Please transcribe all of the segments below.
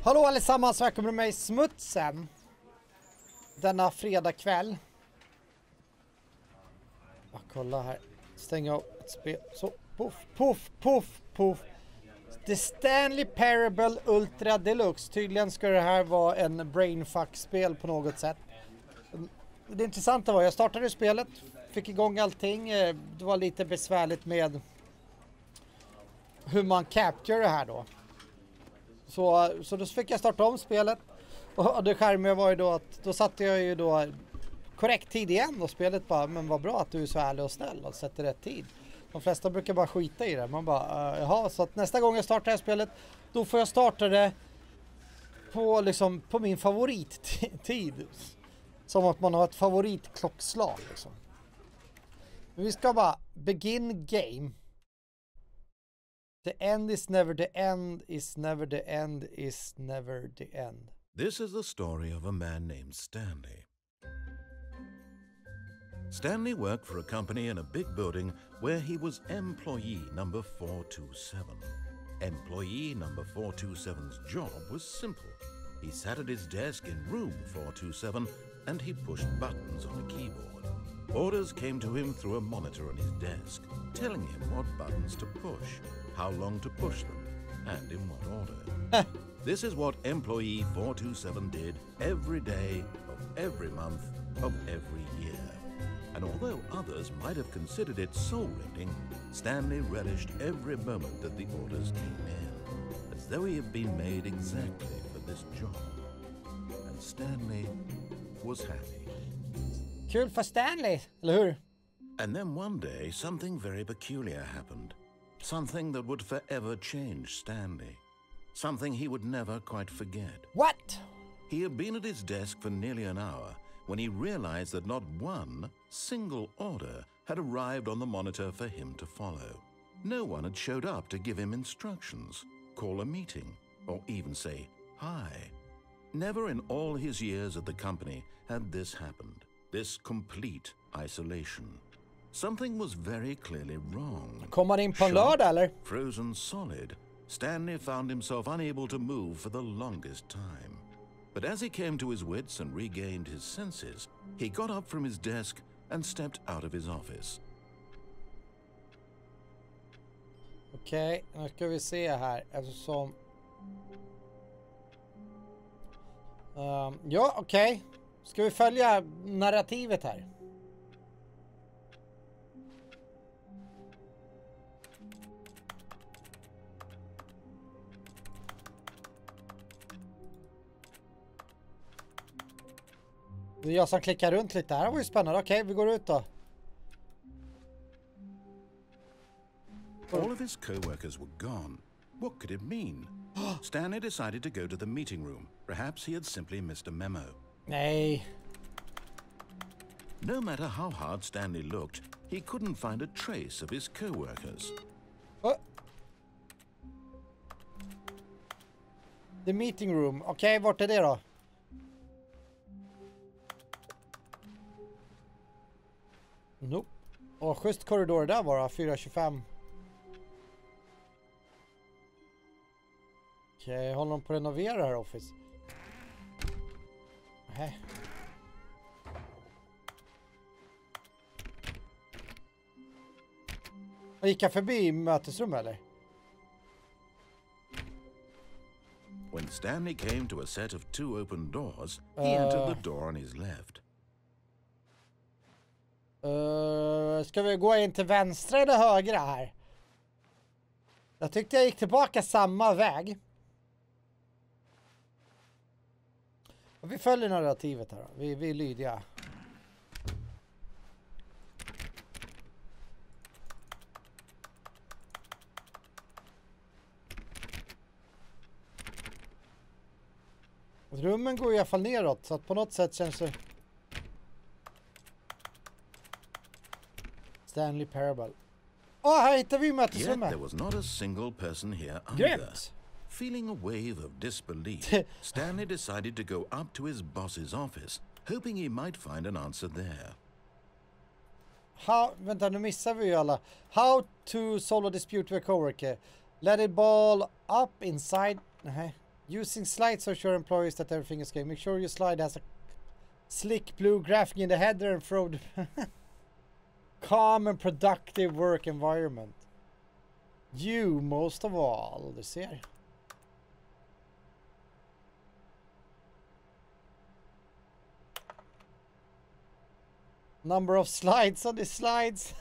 Hallå allesammans, välkommen med mig Smutsen. Denna fredag kväll. Kolla här. Stänga av ett spel. Så, puff, puff, puff, puff. The Stanley Parable Ultra Deluxe. Tydligen ska det här vara en brainfuck-spel på något sätt. Det intressanta var, jag startade spelet, fick igång allting. Det var lite besvärligt med hur man capture det här då. Så då fick jag starta om spelet. Och det skärmiga var ju då att då satte jag ju då korrekt tid igen och spelet bara, men vad bra att du är så ärlig och snäll och sätter rätt tid. De flesta brukar bara skita i det. Man bara, jaha, så att nästa gång jag startar det här spelet, då får jag starta det på, liksom, på min favorittid. Som att man har ett favoritklockslag liksom. Men vi ska bara begin game. The end is never the end is never the end is never the end. This is the story of a man named Stanley. Stanley worked for a company in a big building where he was employee number 427. Employee number 427's job was simple. He sat at his desk in room 427 and he pushed buttons on a keyboard. Orders came to him through a monitor on his desk, telling him what buttons to push, how long to push them, and in what order. This is what employee 427 did every day of every month of every year. And although others might have considered it soul-rending, Stanley relished every moment that the orders came in, as though he had been made exactly for this job. And Stanley was happy. Kul för Stanley, eller hur? And then one day, something very peculiar happened. Something that would forever change Stanley. Something he would never quite forget. What? He had been at his desk for nearly an hour when he realized that not one single order had arrived on the monitor for him to follow. No one had showed up to give him instructions, call a meeting, or even say hi. Never in all his years at the company had this happened. This complete isolation. Something was very clearly wrong. Kom han in på en lördag eller? Frozen solid, Stanley found himself unable to move for the longest time. But as he came to his wits and regained his senses, he got up from his desk and stepped out of his office. Okej, nu ska vi se här eftersom... ja, okej. Ska vi följa narrativet här? Det är jag som klickar runt lite. Det här var ju spännande. Okej, vi går ut då. All of his co-workers were gone. What could it mean? Stanley decided to go to the meeting room. Perhaps he had simply missed a memo. Nej. No matter how hard Stanley looked, he couldn't find a trace of his co-workers. The meeting room. Okej, vart är det då? Nope. Och schysst korridor där bara, 425. Okej, håller de på att renovera här office? Nej. Gick jag förbi mötesrum eller? When Stanley came to a set of two open doors, he entered the door on his left. Ska vi gå in till vänstra eller högra här? Jag tyckte jag gick tillbaka samma väg. Och vi följer narrativet här då. Vi är lydiga. Rummen går i alla fall neråt så att på något sätt känns det... Stanley Parable. Här hittar vi mötesrummet. Yet there was not a single person here either. Feeling a wave of disbelief, Stanley decided to go up to his boss's office, hoping he might find an answer there. Vänta, nu missar vi ju alla. How to solve a dispute with a coworker. Let it ball up inside... Nej. Using slides to assure employees that everything is okay. Make sure your slide has a slick blue graphic in the header and throw the calm and productive work environment. You most of all, du ser. Number of slides on the slides.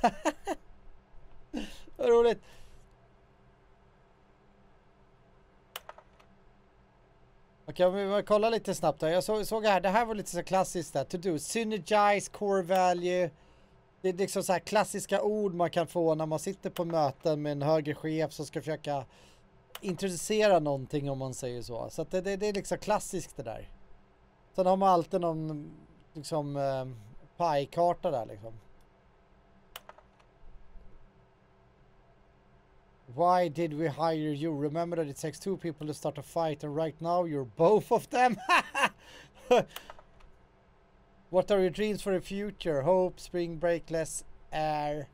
Vad roligt. Okej, om vi kollar lite snabbt här. Jag såg här, det här var lite så klassiskt där. To do, synergize, core value. Det är liksom så här klassiska ord man kan få när man sitter på möten med en högre chef som ska försöka introducera någonting, om man säger så. Så att det är liksom klassiskt det där. Sen har man alltid någon liksom pajkarta där liksom. Why did we hire you? Remember that it takes two people to start a fight and right now you're both of them. What are your dreams for the future? Hope, spring break, less air,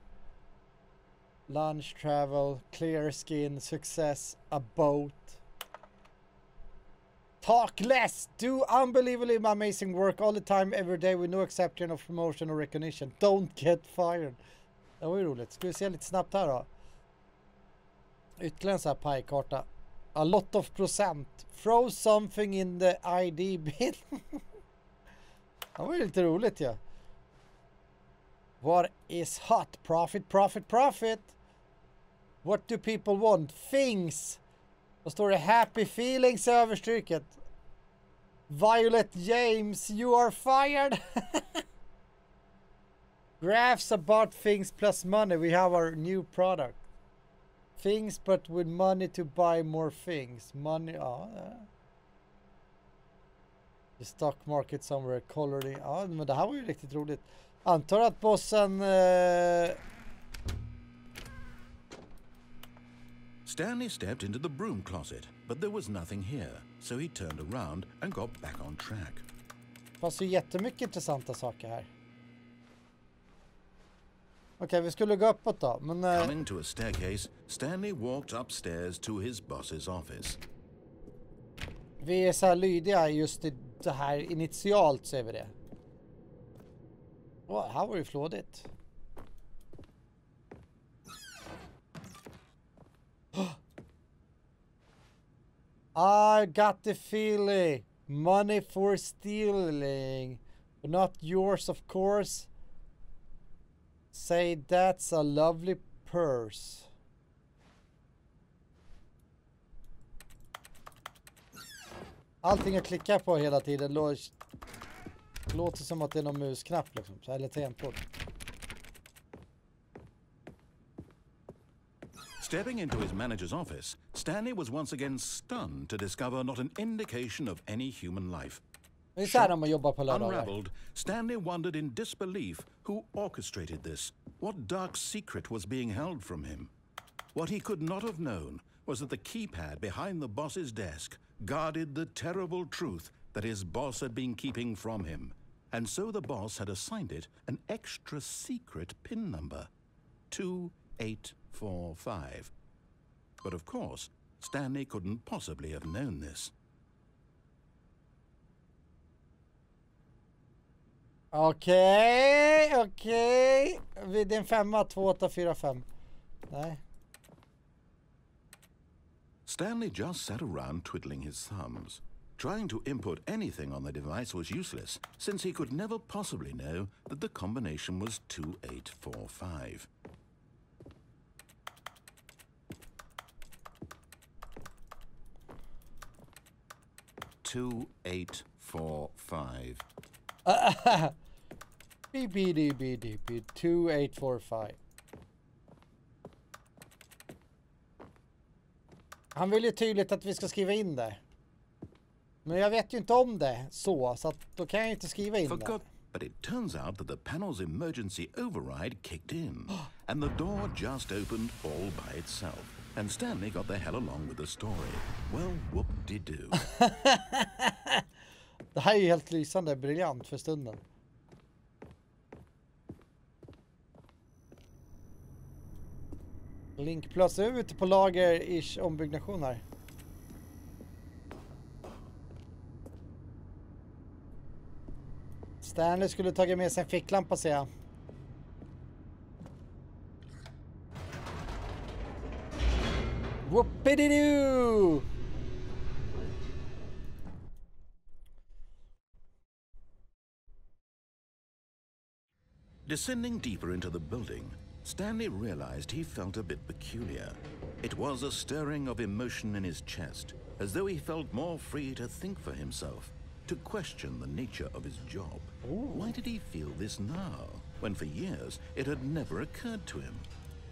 lunch, travel, clear skin, success, a boat. Talk less, do unbelievably amazing work all the time, every day with no exception of promotion or recognition. Don't get fired. Det var ju roligt. Ska vi se lite snabbt här då. Ytterligare en sån här pajkarta. A lot of procent. Throw something in the ID bin. Det var ju lite roligt ja. What is hot? Profit, profit, profit. What do people want? Things. Då står det happy feelings överstryket. Violet James, you are fired. Graphs about things plus money. We have our new product. Things but with money to buy more things. Money, ja. The stock market somewhere coloring. Ja, men det här var ju riktigt roligt. Antar att bossen... Stanley stepped into the broom closet, but there was nothing here, so he turned around and got back on track. Det fanns ju jättemycket intressanta saker här. Okej, vi skulle gå uppåt då, men... Coming to a staircase, Stanley walked upstairs to his boss's office. Vi är så här lydiga just i det här initialt, ser vi det. Åh, här var det flådigt. I got the feeling. Money for stealing. But not yours, of course. Say that's a lovely purse. Allting jag klickar på hela tiden låter som att det är någon musknapp liksom, eller tempor. Stepping into his manager's office, Stanley was once again stunned to discover not an indication of any human life. Det är så här när man jobbar på lördagar. Unraveled, Stanley wondered in disbelief who orchestrated this, what dark secret was being held from him. What he could not have known was that the keypad behind the boss's desk guarded the terrible truth that his boss had been keeping from him. And so the boss had assigned it an extra secret PIN number, 2845. But of course, Stanley couldn't possibly have known this. Okej. Det är en 5, 2, 8, 4, 5. Nej. Stanley just sat around twiddling his thumbs. Trying to input anything on the device was useless, since he could never possibly know that the combination was 2845. BBDBDB 2845. Han vill ju tydligt att vi ska skriva in det. Men jag vet ju inte om det så att då kan jag inte skriva in det. But it turns out that the panel's emergency override kicked in and the door just opened all by itself. And Stanley got the hell along with the story. Well, whoop-de-doo. Det här är ju helt lysande, briljant för stunden. Link plus ute på lager-ish ombyggnation här. Stanley skulle tagit med sig en ficklampa, säger jag. Whoopididoo! Descending deeper into the building, Stanley realized he felt a bit peculiar. It was a stirring of emotion in his chest, as though he felt more free to think for himself, to question the nature of his job. Ooh. Why did he feel this now, when for years it had never occurred to him?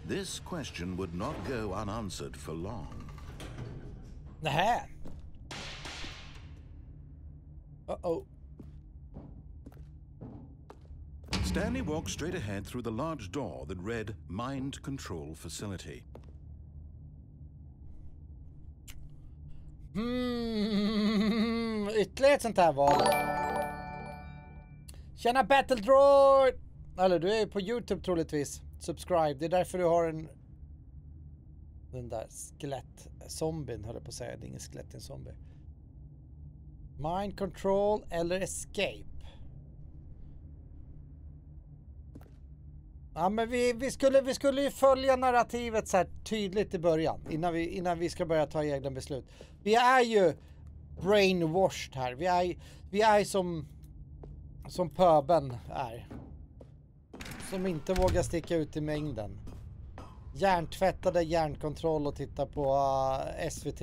This question would not go unanswered for long. Nähä. Uh-oh. Stanley walked straight ahead through the large door that read Mind Control Facility. Ytterligare ett sånt här val. Tjena Battle Droid! Eller du är på YouTube troligtvis. Subscribe, det är därför du har den där skelett-zombien, höll jag på att säga. Det är ingen skelett, det är en zombie. Mind Control eller Escape. Ja, men vi skulle ju följa narrativet så här tydligt i början innan vi ska börja ta egna beslut. Vi är ju brainwashed här. Vi är som pöben är. Som inte vågar sticka ut i mängden. Hjärntvättade, hjärnkontroll och titta på SVT.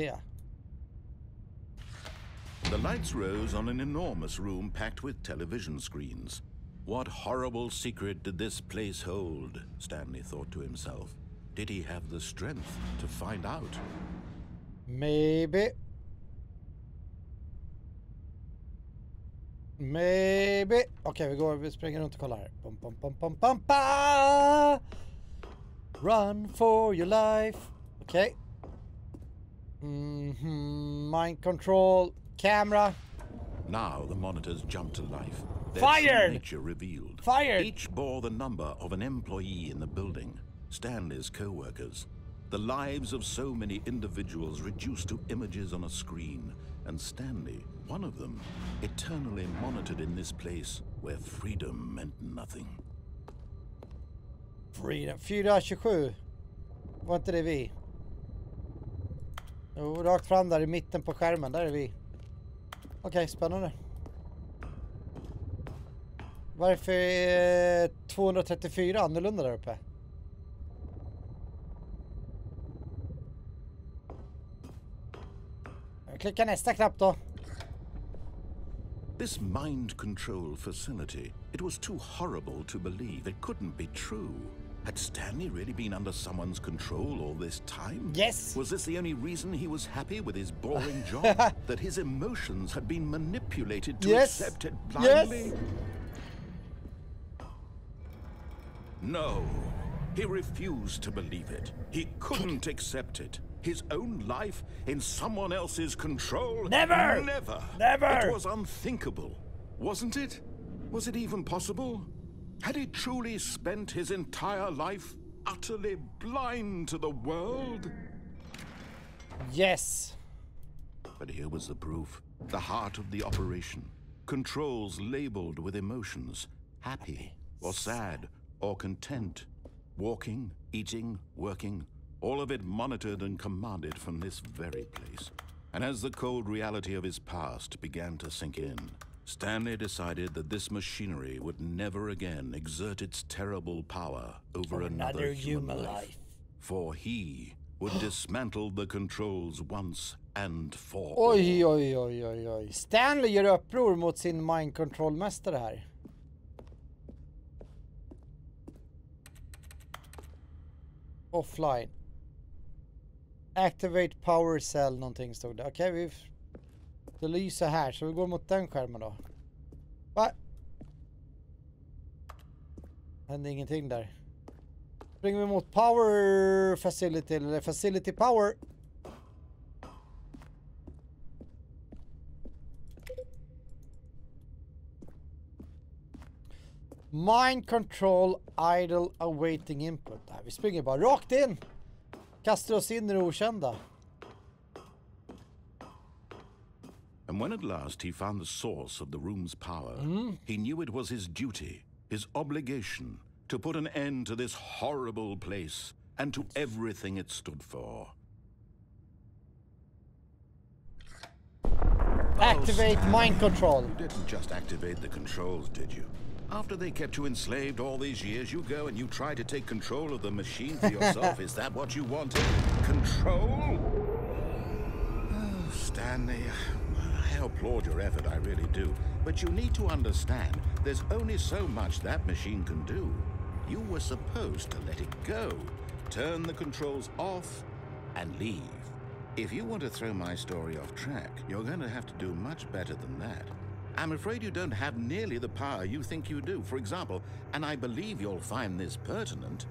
The lights rose on an enormous room packed with television screens. What horrible secret did this place hold? Stanley thought to himself. Did he have the strength to find out? Maybe. Okej, vi springer runt och kollar här. Pum. Run for your life. Okej. Mind control. Camera. Now the monitors jumped to life. Their Fired! true nature revealed. Fired! Each bore the number of an employee in the building, Stanley's co-workers. The lives of so many individuals reduced to images on a screen, and Stanley, one of them, eternally monitored in this place where freedom meant nothing. Freedom. 427. Var inte det vi? Jo, rakt fram där i mitten på skärmen. Där är vi. Okej, spännande. Varför är 234 annorlunda där uppe? Jag klickar nästa knapp då. This mind control facility, it was too horrible to believe. It couldn't be true. Had Stanley really been under someone's control all this time? Yes. Was this the only reason he was happy with his boring job? That his emotions had been manipulated to accept it blindly? Yes. No, he refused to believe it. He couldn't accept it. His own life in someone else's control? Never! Never! Never! It was unthinkable, wasn't it? Was it even possible? Had he truly spent his entire life utterly blind to the world? Yes. But here was the proof. The heart of the operation. Controls labeled with emotions. Happy or sad or content. Walking, eating, working. All of it monitored and commanded from this very place. And as the cold reality of his past began to sink in, Stanley decided that this machinery would never again exert its terrible power over another human life. For he would dismantle the controls once and for all. Oj. Stanley gör uppror mot sin mind control-mästare här. Offline. Activate power cell någonting stod det. Okej, det lyser här så vi går mot den skärmen då. Va? Hände ingenting där. Springer vi mot power facility eller facility power. Mind control idle awaiting input. Nej, vi springer bara rakt in. Kastar oss in i det okända. And And when at last he found the source of the room's power, he knew it was his duty, his obligation, to put an end to this horrible place and to everything it stood for. Activate mind control. You didn't just activate the controls, did you? After they kept you enslaved all these years, you go and you try to take control of the machine for yourself. Is that what you wanted? Control? Oh, Stanley, I applaud your effort, I really do. But you need to understand, there's only so much that machine can do. You were supposed to let it go, turn the controls off, and leave. If you want to throw my story off track, you're going to have to do much better than that. I'm afraid you don't have nearly the power you think you do. For example, and I believe you'll find this pertinent,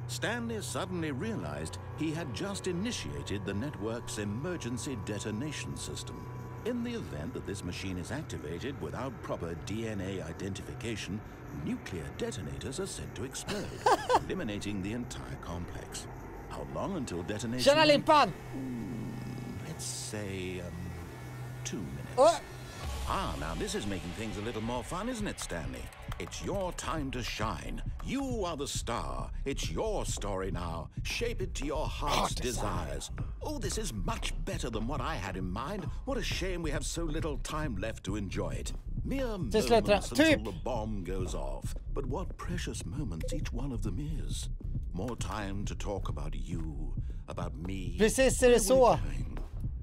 Stanley suddenly realized he had just initiated the network's emergency detonation system. In the event that this machine is activated without proper DNA identification, nuclear detonators are said to explode, eliminating the entire complex. How long until detonation? Tjena limpan! Let's say 2 minutes. Oh. Now this is making things a little more fun, isn't it, Stanley? It's your time to shine. You are the star. It's your story now. Shape it to your heart's desires. Oh, this is much better than what I had in mind. What a shame we have so little time left to enjoy it. Mere moments until the bomb goes off. But what precious moments each one of them is. More time to talk about you, about me. Precis är det så.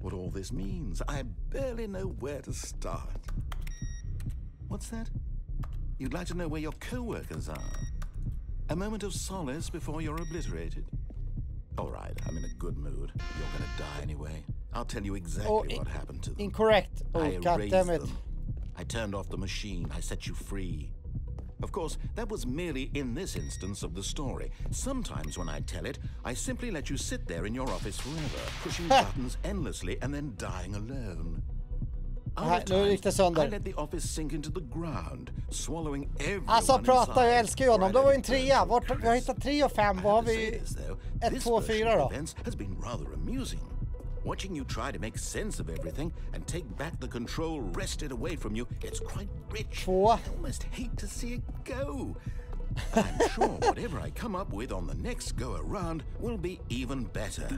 What all this means, I barely know where to start. What's that? You'd like to know where your co-workers are? A moment of solace before you're obliterated? All right, I'm in a good mood. You're gonna die anyway. I'll tell you exactly what happened to them. Incorrect. Oh, God damn it. I turned off the machine. I set you free. Of course, that was merely in this instance of the story. Sometimes when I tell it, I simply let you sit there in your office forever, pushing buttons endlessly and then dying alone. Other times, I let the office sink into the ground, swallowing everyone Alltså prata, jag älskar ju honom. Det var ju en 3. Vi har hittat 3 och 5. Vad har vi? 1, 2, 4 då? Has been rather amusing. Watching you try to make sense of everything and take back the control wrested away from you, it's quite rich. 2. I almost hate to see it go. I'm sure whatever I come up with on the next go around will be even better.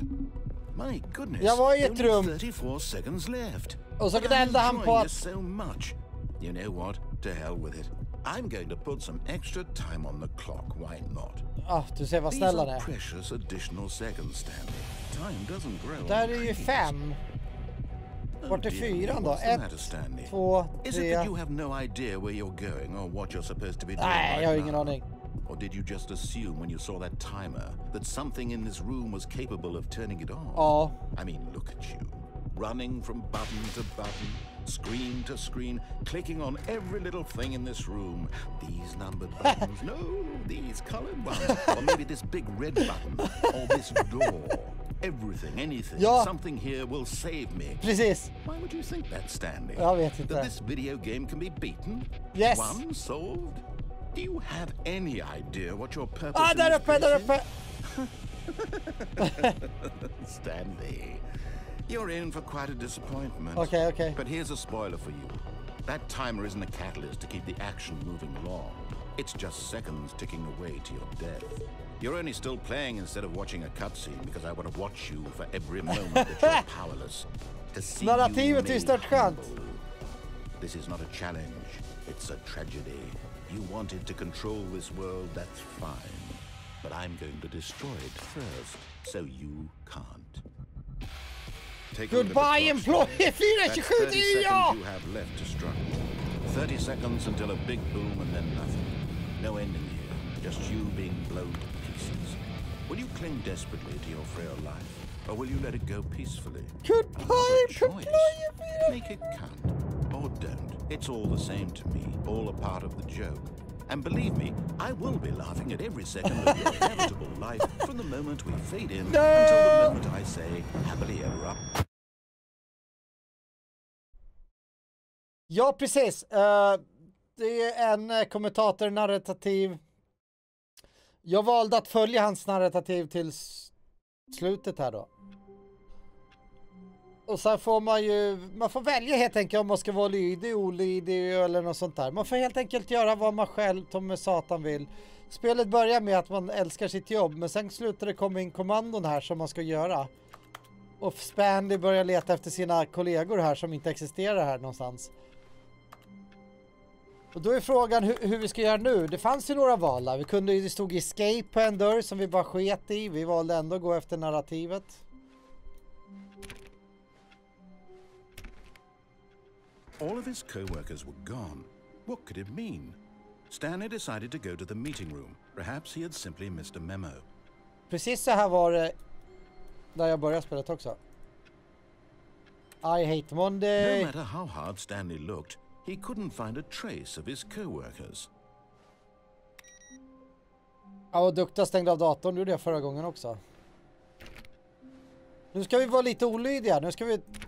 My goodness, jag var i ett rum. 34 seconds left. Och så gnällde han på att... so much. You know what? To hell with it. I'm going to put some extra time on the clock. Why not? Du ser vad snälla det är. Precious additional seconds, Stanley. Time doesn't grow. Där är ju 5. Vart är 4 då? 1, 2, 3. Is it that you have no idea where you're going or what you're supposed to be doing? Nej, jag har ingen aning. Or did you just assume when you saw that timer that something in this room was capable of turning it on? Ja. I mean, look at you. Running from button to button, screen to screen, clicking on every little thing in this room. These numbered buttons, no, these colored ones. Or maybe this big red button, or this door. Everything, anything, something here will save me. Precis. Why would you think that, Stanley? Jag vet inte. That this video game can be beaten? Yes. One solved? Do you have any idea what your purpose is? Där uppe! Stanley, you're in for quite a disappointment. Okay. But here's a spoiler for you. That timer isn't a catalyst to keep the action moving along. It's just seconds ticking away to your death. You're only still playing instead of watching a cutscene because I want to watch you for every moment that you're powerless. To see Narrativet är stört skönt. This is not a challenge. It's a tragedy. You wanted to control this world, that's fine. But I'm going to destroy it first, so you can't. Goodbye, employee 427 you have left to struggle. 30 seconds until a big boom and then nothing. No ending here, just you being blown to pieces. Will you cling desperately to your frail life, or will you let it go peacefully? Goodbye, employee. Make it count, or don't. It's all the same to me, all a part of the joke. And believe me, I will be laughing at every second of your inevitable life from the moment we fade in until the moment I say happily ever up. Ja, precis. Det är en kommentator narrativ. Jag valde att följa hans narrativ till slutet här då. Och sen får man får välja helt enkelt om man ska vara lydig, olydig eller något sånt där. Man får helt enkelt göra vad man själv, Tommy Satan, vill. Spelet börjar med att man älskar sitt jobb, men sen slutar det komma in kommandon här som man ska göra. Och Stanley börjar leta efter sina kollegor här som inte existerar här någonstans. Och då är frågan hur vi ska göra nu. Det fanns ju några val där. Det stod escape på en dörr som vi bara sket i. Vi valde ändå att gå efter narrativet. All of his co-workers were gone. What could it mean? Stanley decided to go to the meeting room. Perhaps he had simply missed a memo. Precis så här var det där jag började spelet också. I hate Monday. No matter how hard Stanley looked, he couldn't find a trace of his co-workers. Ja, och Dukta stängde av datorn. Det gjorde jag förra gången också. Nu ska vi vara lite olydiga.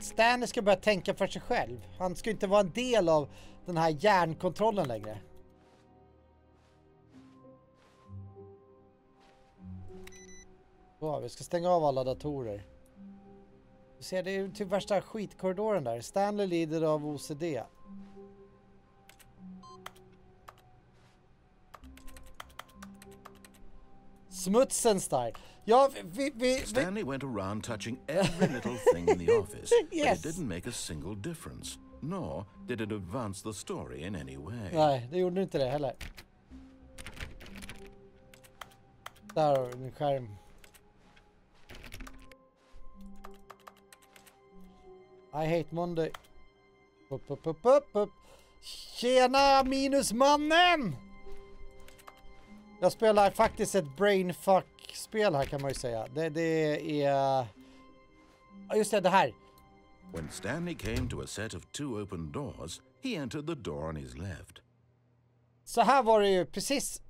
Stanley ska börja tänka för sig själv. Han ska inte vara en del av den här hjärnkontrollen längre. Så, vi ska stänga av alla datorer. Du ser, det är typ värsta skitkorridoren där. Stanley lider av OCD. Smutsen style. Ja, Stanley went around touching every little thing in the office, yes. but it didn't make a single difference, nor did it advance the story in any way. Nej, det gjorde inte det heller. Där har vi min skärm. I hate Monday. Upp. Tjena minusmannen! Jag spelar faktiskt ett brainfuck-spel här, kan man ju säga. Det är... Just det här. When Stanley came to a set of 2 open doors, he entered the door on his left. Så här var det ju precis.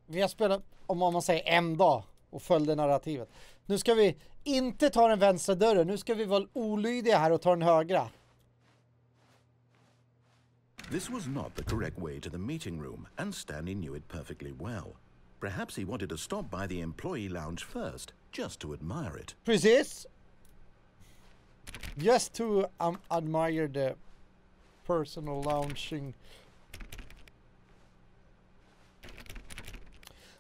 Vi har spelat, om man säger, en dag och följde narrativet. Nu ska vi inte ta den vänstra dörren. Nu ska vi vara olydiga här och ta den högra. This was not the correct way to the meeting room, and Stanley knew it perfectly well. Perhaps he wanted to stop by the employee lounge first, just to admire it. Precis. Just to admire the personal lounging.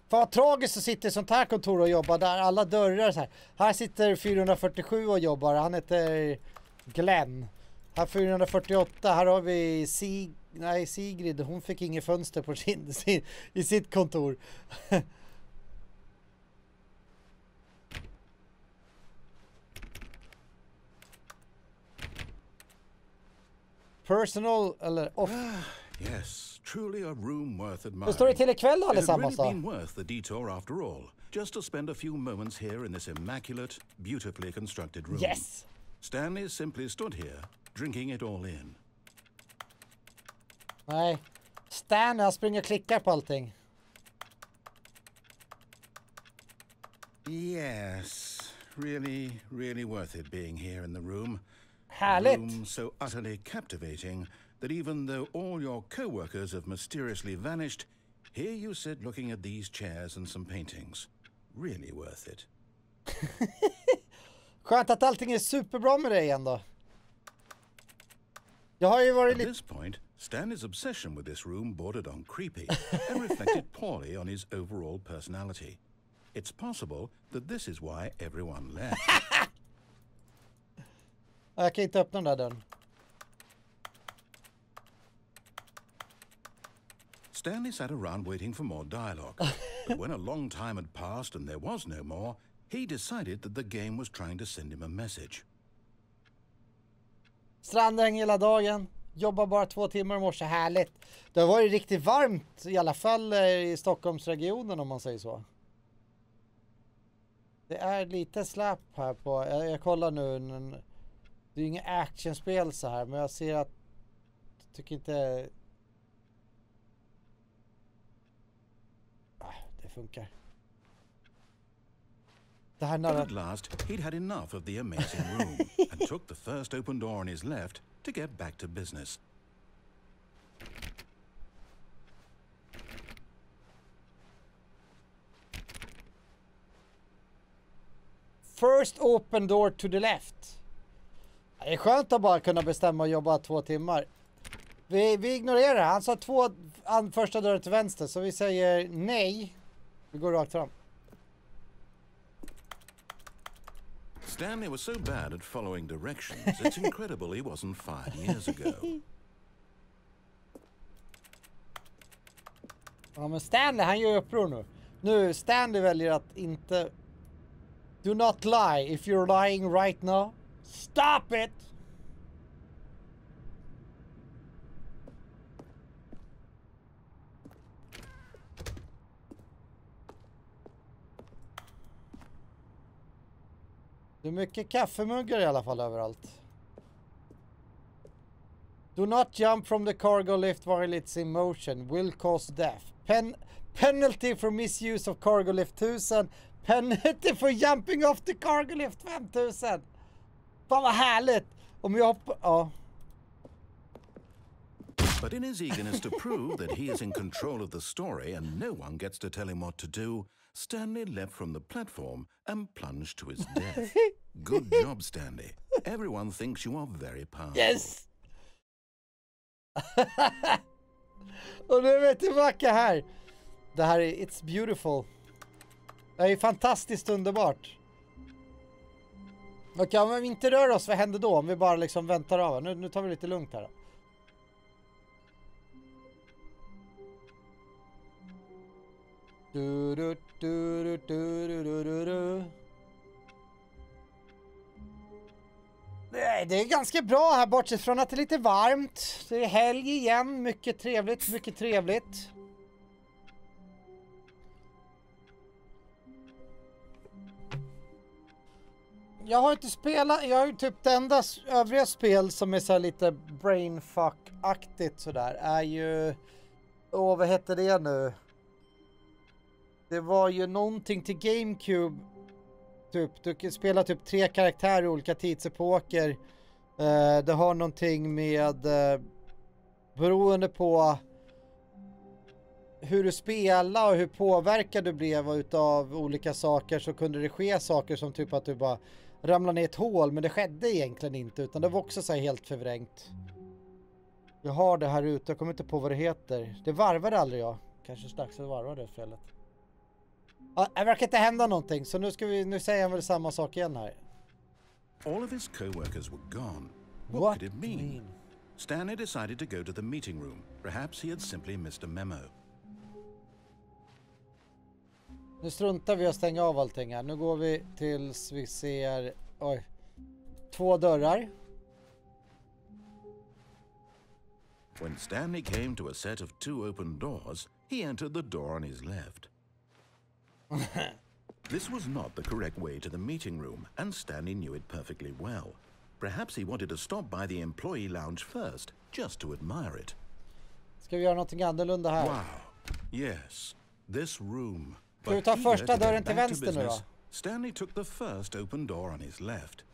Fan vad tragiskt att sitta i sånt här kontor och jobba där. Alla dörrar så här. Här sitter 447 och jobbar. Han heter Glenn. Här 448. Här har vi Sigrid. Hon fick inget fönster på i sitt kontor. Personal eller off. Yes, truly a room worth admiring. Då står det till ikväll allesammans då. It had då. really been worth the detour after all, just to spend a few moments here in this immaculate, beautifully constructed room. Yes. Stanley simply stood here, drinking it all in. Nej. Stan, han springer och klickar på allting. Yes, really worth it being here in the room. Härligt. A room so utterly captivating that even though all your co-workers have mysteriously vanished, here you sit looking at these chairs and some paintings. Really worth it. Skönt att allting är superbra med dig igen då. Jag har ju varit At this point, Stanley's obsession with this room bordered on creepy and reflected poorly on his overall personality. It's possible that this is why everyone left. Jag kan inte öppna den där dörren. Stanley sat around waiting for more dialogue. But when a long time had passed and there was no more, he decided that the game was trying to send him a message. Strandhäng hela dagen. Jobbar bara 2 timmar i morse. Härligt. Det har varit riktigt varmt. I alla fall i Stockholmsregionen, om man säger så. Det är lite släpp här på... Jag kollar nu. Det är ju inget actionspel så här. Men jag ser att... Jag tycker inte... Det funkar. Det här But at last, he'd had enough of the amazing room and took the first open door on his left to get back to business. First open door to the left. Det är skönt att bara kunna bestämma och jobba 2 timmar. Vi ignorerar. Han sa 2 första dörren till vänster, så vi säger nej. Vi går rakt fram. Stanley was so bad at following directions, it's incredible he wasn't fired years ago. Ja, men Stanley, han gör uppror nu. Nu, Stanley väljer att inte... Do not lie. If you're lying right now, stop it! Det är mycket kaffemuggar i alla fall överallt. Do not jump from the cargo lift while it's in motion. Will cause death. Penalty for misuse of cargo lift 1000. Penalty for jumping off the cargo lift 5000. Fan vad härligt. Om jag hoppar... Ja. But in his eagerness to prove that he is in control of the story and no one gets to tell him what to do, Stanley leapt from the platform and plunged to his death. Good job, Stanley. Everyone thinks you are very powerful. Yes! Och nu är vi tillbaka här. Det här är It's beautiful. Det är fantastiskt underbart. Okej, om vi inte rör oss, vad händer då? Om vi bara liksom väntar av. Nu tar vi lite lugnt här då. Nej, det är ganska bra här, bortsett från att det är lite varmt. Det är helg igen, mycket trevligt, mycket trevligt. Jag har inte spelat, jag har ju typ det enda övriga spel som är så här lite brainfuck-aktigt sådär är ju... Åh, vad heter det nu? Det var ju någonting till GameCube. Typ, du kan spela typ 3 karaktärer i olika tidsepoker. Det har någonting med... beroende på hur du spelar och hur påverkad du blev utav olika saker, så kunde det ske saker som typ att du bara ramlade ner i ett hål, men det skedde egentligen inte, utan det var också så här helt förvrängt. Jag har det här ute, jag kommer inte på vad det heter. Det varvade aldrig jag. Kanske strax att varva det spelet. Ja, det verkar inte hända någonting, så nu säger han väl samma sak igen här. All of his co-workers were gone. What could it mean? Stanley decided to go to the meeting room. Perhaps he had simply missed a memo. Nu struntar vi att stänga av allting här. Nu går vi tills vi ser... Oj. 2 dörrar. When Stanley came to a set of 2 open doors, he entered the door on his left. This was not the correct way to the meeting room, and Stanley knew it perfectly well. Perhaps he wanted to stop by the employee lounge first, just to admire it. Ska vi göra någonting annorlunda här? Wow. Yes, this room. Ska vi ta första dörren till vänster nu då? Stanley took the first open door on his left.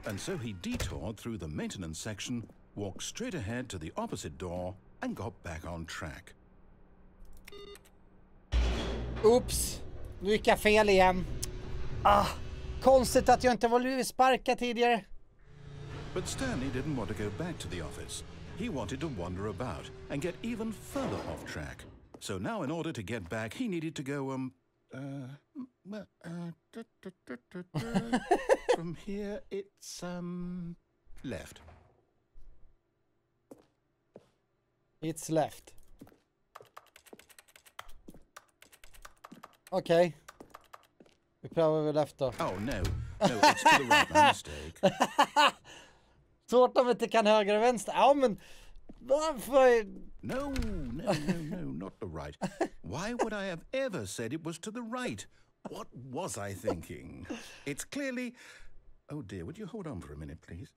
And so he detoured through the maintenance section, walked straight ahead to the opposite door, and got back on track. Oops, nu gick jag fel igen. Konstigt att jag inte var blivit sparkad tidigare. But Stanley didn't want to go back to the office. He wanted to wander about and get even further off track. So now in order to get back, he needed to go, from here it's, left. It's left. Okej. Vi prövar väl left då. Oh no, it's to the right, my mistake. Svårt om vi inte kan höger och vänster. Ja, men varför? No, not the right. Why would I have ever said it was to the right? What was I thinking? It's clearly... Oh dear, would you hold on for a minute, please?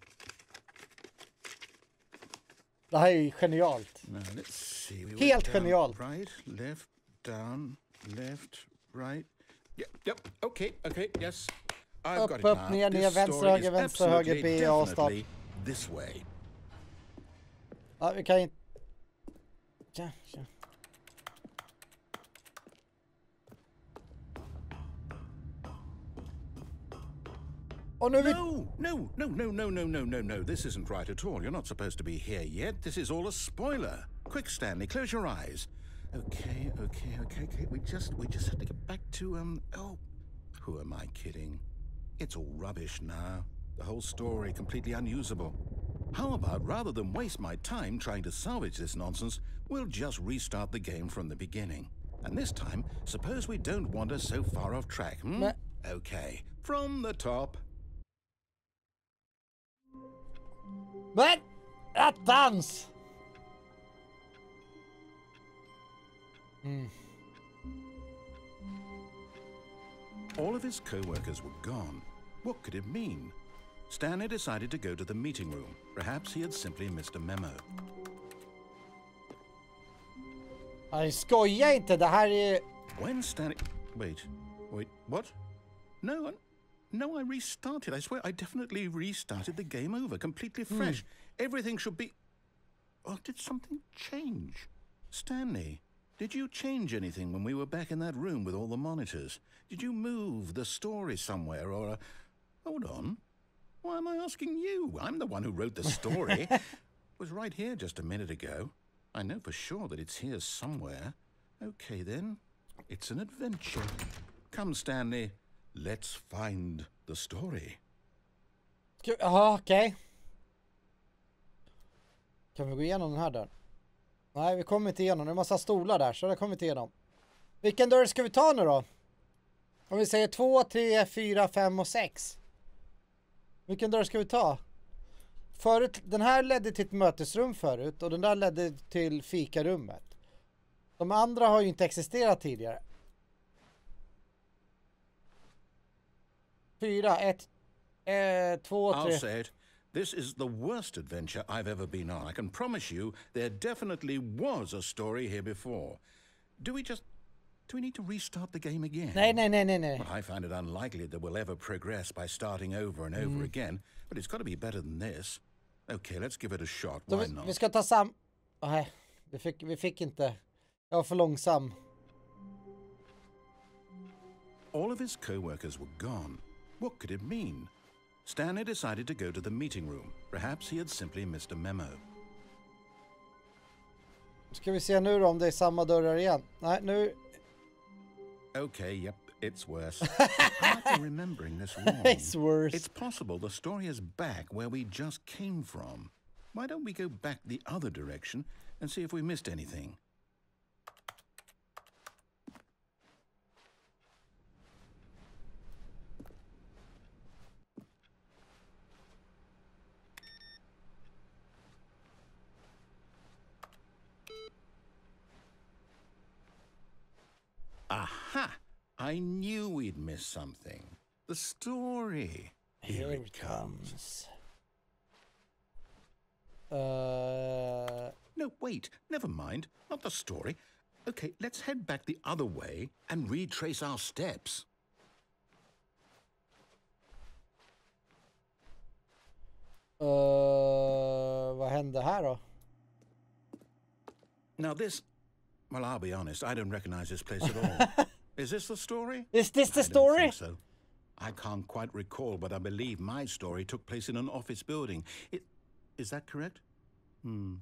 Det här är genialt. Now, let's see. Helt genialt. Right, left, down, left, right. Yep, okay, yes. I've got it now. Upp, ner, vänster, höger, B, A, start. This way. Ja, vi kan inte... Ja. Och nu No. This isn't right at all. You're not supposed to be here yet. This is all a spoiler. Quick, Stanley, close your eyes. Okay. We just have to get back to, oh, who am I kidding? It's all rubbish now. The whole story completely unusable. How about, rather than waste my time trying to salvage this nonsense, we'll just restart the game from the beginning. And this time, suppose we don't wander so far off track, hmm? Okay, from the top. Men! Attans! All of his co-workers were gone. What could it mean? Stanley decided to go to the meeting room. Perhaps he had simply missed a memo. Jag skojar inte, det här är... When Stanley... Wait, what? No, I restarted. I swear, I definitely restarted the game over, completely fresh. Everything should be... Oh, did something change? Stanley, did you change anything when we were back in that room with all the monitors? Did you move the story somewhere or... Hold on. Why am I asking you? I'm the one who wrote the story. It was right here just a minute ago. I know for sure that it's here somewhere. Okay, then. It's an adventure. Come, Stanley. Let's find the story. Jaha, okej. Kan vi gå igenom den här dörren? Nej, vi kommer inte igenom. Det är en massa stolar där, så det kommer inte igenom. Vilken dörr ska vi ta nu då? Om vi säger 2, 3, 4, 5 och 6. Vilken dörr ska vi ta? Förut, den här ledde till ett mötesrum förut och den där ledde till fikarummet. De andra har ju inte existerat tidigare. 4, 1, 2, 3. I'll say it. This is the worst adventure I've ever been on. I can promise you there definitely was a story here before. Do we need to restart the game again? Nej. Well, I find it unlikely that we'll ever progress by starting over and over again, but it's got to be better than this. Okay, let's give it a shot. Why not? Vi ska ta Nej, vi fick inte. Jag var för långsam. All of his co-workers were gone. What could it mean? Stanley decided to go to the meeting room. Perhaps he had simply missed a memo. Ska vi se nu då om det är samma dörrar igen? Nej, nu... Okay, yep, it's worse. I'm remembering this wrong. It's worse. It's possible the story is back where we just came from. Why don't we go back the other direction and see if we missed anything? Aha! I knew we'd miss something. The story. Here it comes. No, wait. Never mind. Not the story. Okay, let's head back the other way and retrace our steps. Vad hände här då? Now this... Well, I'll be honest, I don't recognize this place at all. Is this the story? Is this the I story? don't think so. I can't quite recall, but I believe my story took place in an office building. Is that correct? Do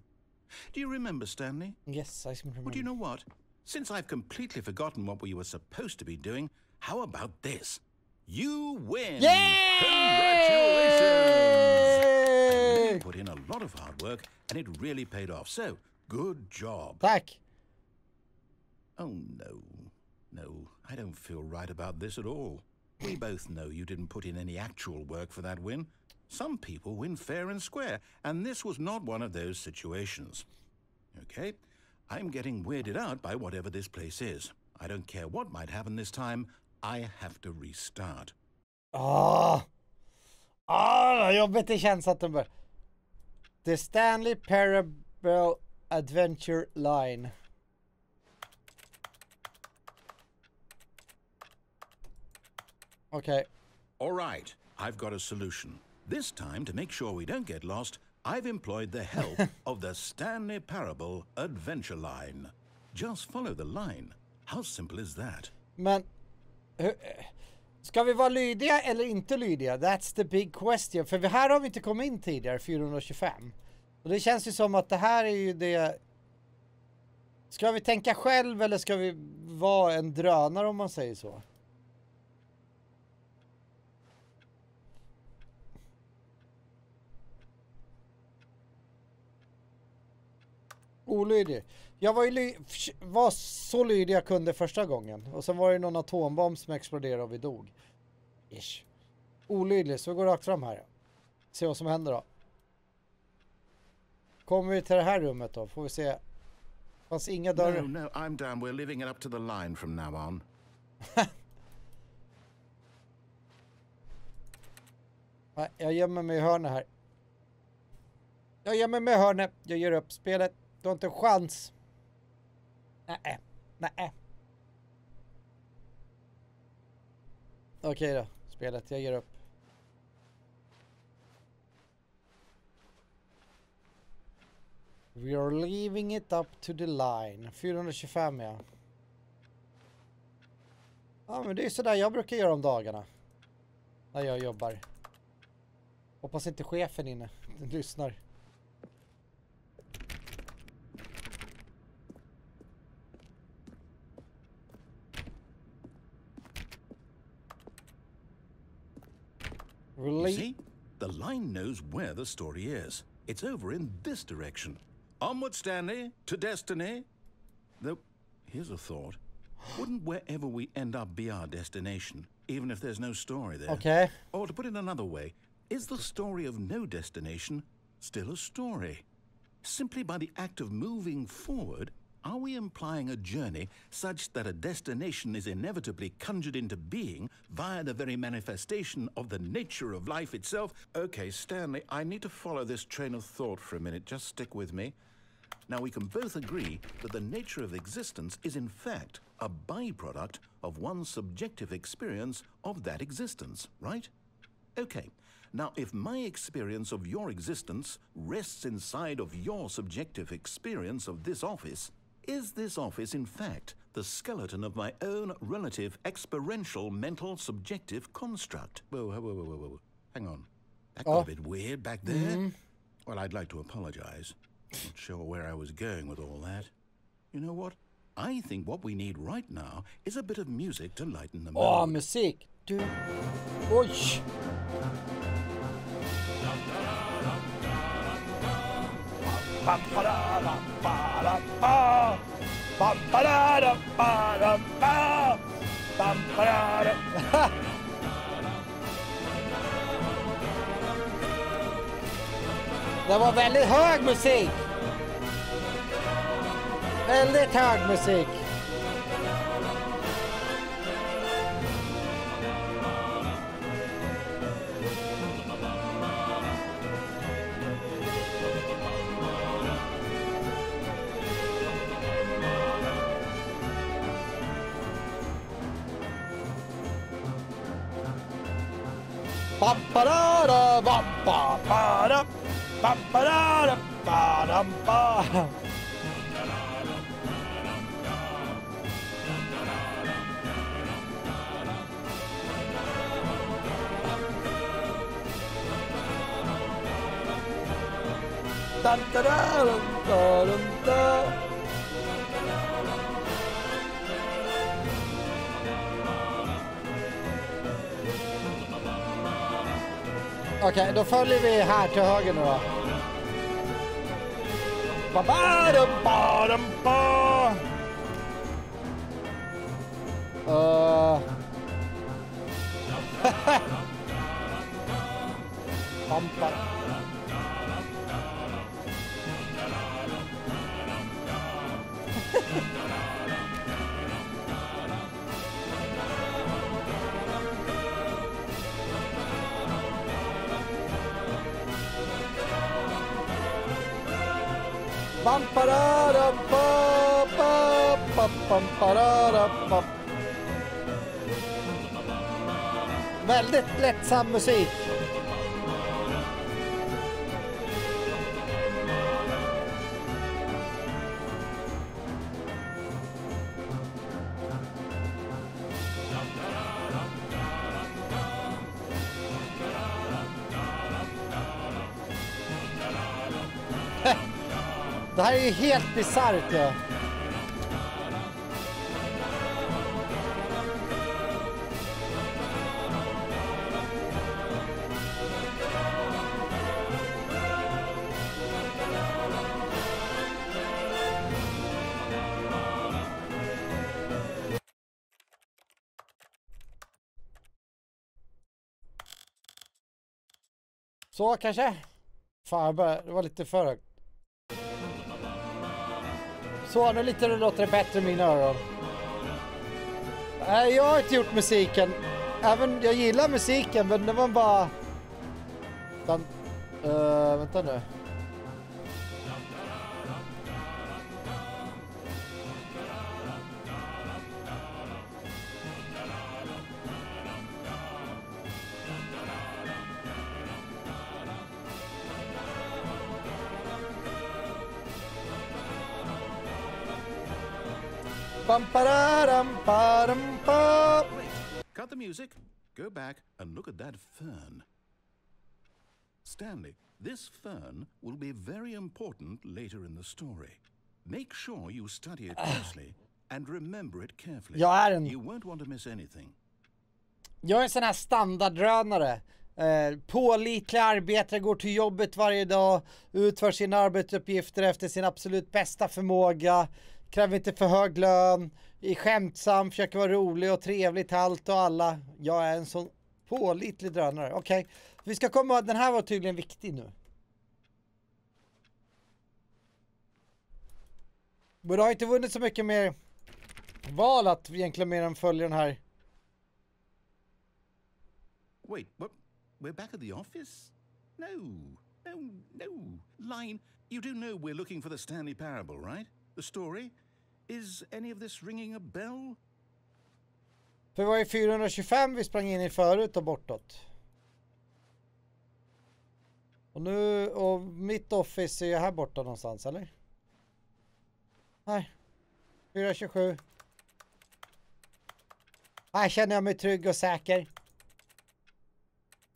you remember, Stanley? Yes, I remember. Well, do you know what? Since I've completely forgotten what we were supposed to be doing, how about this? You win! Yay! Congratulations! You put in a lot of hard work, and it really paid off. So, good job. Tack. Oh, no, I don't feel right about this at all. We both know you didn't put in any actual work for that win. Some people win fair and square, and this was not one of those situations. Okay, I'm getting weirded out by whatever this place is. I don't care what might happen this time, I have to restart. Jobbigt det känns att den bör... The Stanley Parable Adventure Line. Okay. All right, I've got a solution. This time, to make sure we don't get lost, I've employed the help of the Stanley Parable Adventure Line. Just follow the line. How simple is that? Men... Ska vi vara lydiga eller inte lydiga? That's the big question. För här har vi inte kommit in tidigare, 425. Och det känns ju som att det här är ju det... Ska vi tänka själv eller ska vi vara en drönare om man säger så? Olydig. Jag var så lydig jag kunde första gången. Och sen var det någon atombomb som exploderade och vi dog. Ish. Olydig, så vi går rakt fram här. Se vad som händer då. Kommer vi till det här rummet då? Får vi se. Fanns inga dörrar. No, I'm down. We're living it up to the line from now on. Nej, jag gömmer mig i hörnet här. Jag gömmer mig i hörnet. Jag ger upp spelet. Du har inte en chans. Nej. Okej då, spelet. Jag ger upp. We are leaving it up to the line. 425 ja. Ja men det är sådär jag brukar göra om dagarna. När jag jobbar. Hoppas inte chefen inne. Den lyssnar. You see? The line knows where the story is. It's over in this direction. Onward, Stanley, to destiny. Though, here's a thought. Wouldn't wherever we end up be our destination, even if there's no story there? Okay. Or to put it another way, is the story of no destination still a story? Simply by the act of moving forward, are we implying a journey such that a destination is inevitably conjured into being via the very manifestation of the nature of life itself? Okay, Stanley, I need to follow this train of thought for a minute. Just stick with me. Now, we can both agree that the nature of existence is in fact a byproduct of one's subjective experience of that existence, right? Okay. Now, if my experience of your existence rests inside of your subjective experience of this office, is this office, in fact, the skeleton of my own relative experiential mental subjective construct? Whoa. Hang on. That got a bit weird back there. Well, I'd like to apologize. Not sure where I was going with all that. You know what? I think what we need right now is a bit of music to lighten the mood. Åh, musik! Du... Oj! Det var väldigt hög musik. Väldigt hög musik. Ba-ba-da-da, ba-ba-ba-da, ba-ba-da-da, ba-da-ba. Da-da-da-da-da-da. Okej, då följer vi här till höger nu då. Ba-ba-da-ba-da-ba. Pampa. Väldigt lättsam musik. Det här är ju helt bisarrt, ja. Så kanske. Fan, det var lite för högt. Så, nu lite låter det bättre i mina öron. Nej, jag har inte gjort musiken. Även jag gillar musiken, men det var bara... vänta nu. Cut the music, go back and look at that fern. Stanley, this fern will be very important later in the story. Make sure you study it closely and remember it carefully. You won't want to miss anything. Jag är en sån här standarddrönare. Pålitliga arbetare, går till jobbet varje dag, utför sina arbetsuppgifter efter sin absolut bästa förmåga, kräver inte för hög lön, är skämtsam, försöker vara rolig och trevlig till allt och alla. Jag är en sån pålitlig drönare. Okej, vi ska komma, den här var tydligen viktig nu. Men det har inte vunnit så mycket mer val att egentligen mer än följa den här. Wait, what? We're back at the office? No. Line, you do know we're looking for the Stanley Parable, right? The story? Is any of this ringing a bell? För det var ju 425 vi sprang in i förut och bortåt. Och nu, och mitt office är ju här borta någonstans, eller? Nej. 427. Här känner jag mig trygg och säker.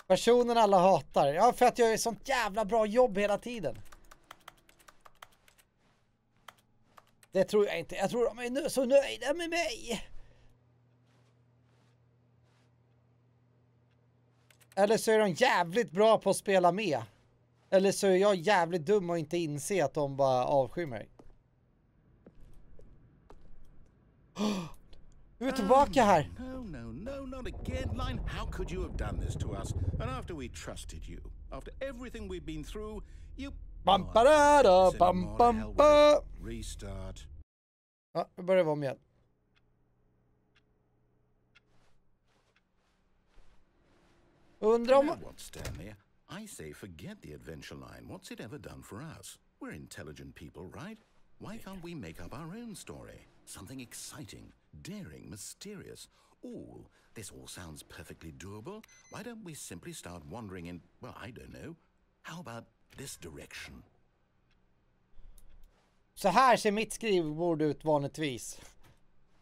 Personen alla hatar. Ja, för att jag gör sånt jävla bra jobb hela tiden. Det tror jag inte. Jag tror de är så nöjda med mig. Eller så är de jävligt bra på att spela med. Eller så är jag jävligt dum och inte inse att de bara avskyr mig. Du är tillbaka här. No, not again, Line. How could you have done this to us? And after we trusted you, after everything we've been through, you... Restart. Ja, vi börjar om igen. Undrar om... What, Stanley? I say forget the adventure line. What's it ever done for us? We're intelligent people, right? Why can't we make up our own story? Something exciting, daring, mysterious. Oh, this all sounds perfectly doable. Why don't we simply start wandering in, well, I don't know. How about this direction? Så här ser mitt skrivbord ut vanligtvis.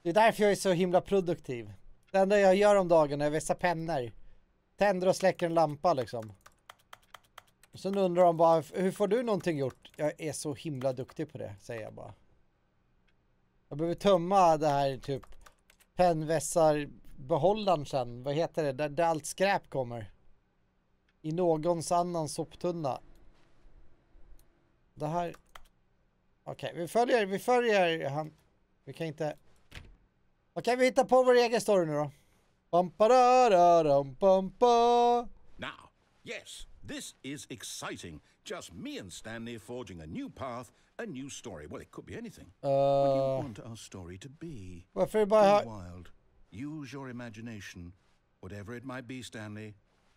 Det är därför jag är så himla produktiv. Det enda jag gör om dagen är vässa pennor. Tänder och släcker en lampa liksom. Och sen undrar de bara, hur får du någonting gjort? Jag är så himla duktig på det, säger jag bara. Jag behöver tömma det här typ pennvässar behållaren sen. Vad heter det? Där allt skräp kommer. I någons annan soptunna. Det här... Okej, vi följer han. Vi kan inte... Okej, vi hittar på vår egen story nu då. Now, yes, this is exciting. Just me and Stanley forging a new path, a new story. Well, it could be anything. What do you want our story to be? Varför är bara wild. Use your imagination. Whatever it might be, Stanley,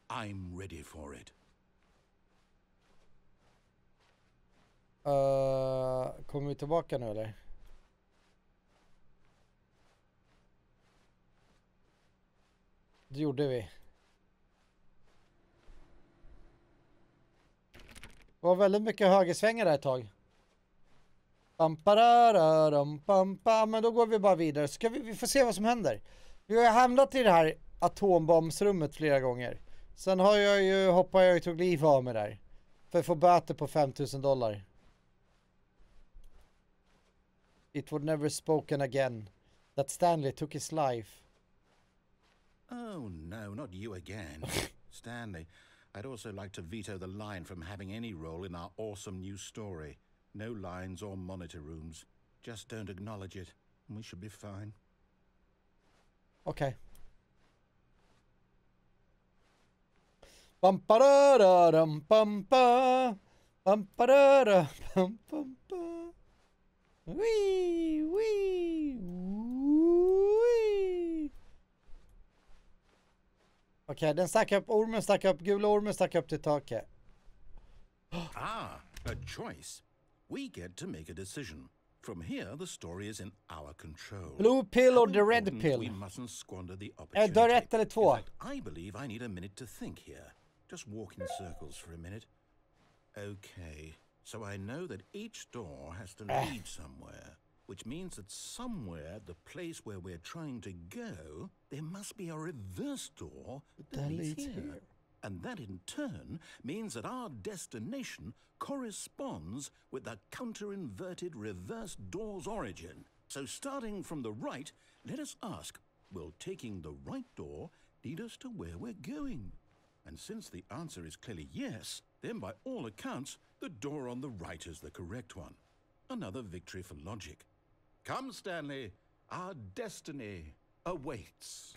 I'm ready for it. Kommer vi tillbaka nu eller? Det gjorde vi. Det var väldigt mycket högersvängar där ett tag. Men då går vi bara vidare. Ska vi får se vad som händer. Vi har hamnat i det här atombombsrummet flera gånger. Sen har hoppat jag och tog liv av mig där. För att få böter på $5,000. it would never spoken again. That Stanley took his life. Oh, no, not you again. Stanley, I'd also like to veto the line from having any role in our awesome new story. No lines or monitor rooms. Just don't acknowledge it, and we should be fine. Okay. Bum ba da da dum bum ba. Bum ba da da bum bum ba. Wee wee wee. Okej, den stack upp, ormen stack upp, gula ormen stack upp till taket. Ah, a choice. We get to make a decision. From here, the story is in our control. Blue pill or the red Important pill? We mustn't squander the opportunity. Du har rätt eller två. In fact, I believe I need a minute to think here. Just walk in circles for a minute. Okay, so I know that each door has to lead somewhere, which means that somewhere, the place where we're trying to go, there must be a reverse door that leads here. And that in turn means that our destination corresponds with the counter-inverted reverse door's origin. So starting from the right, let us ask, will taking the right door lead us to where we're going? And since the answer is clearly yes, then by all accounts, the door on the right is the correct one. Another victory for logic. Come, Stanley, our destiny awaits.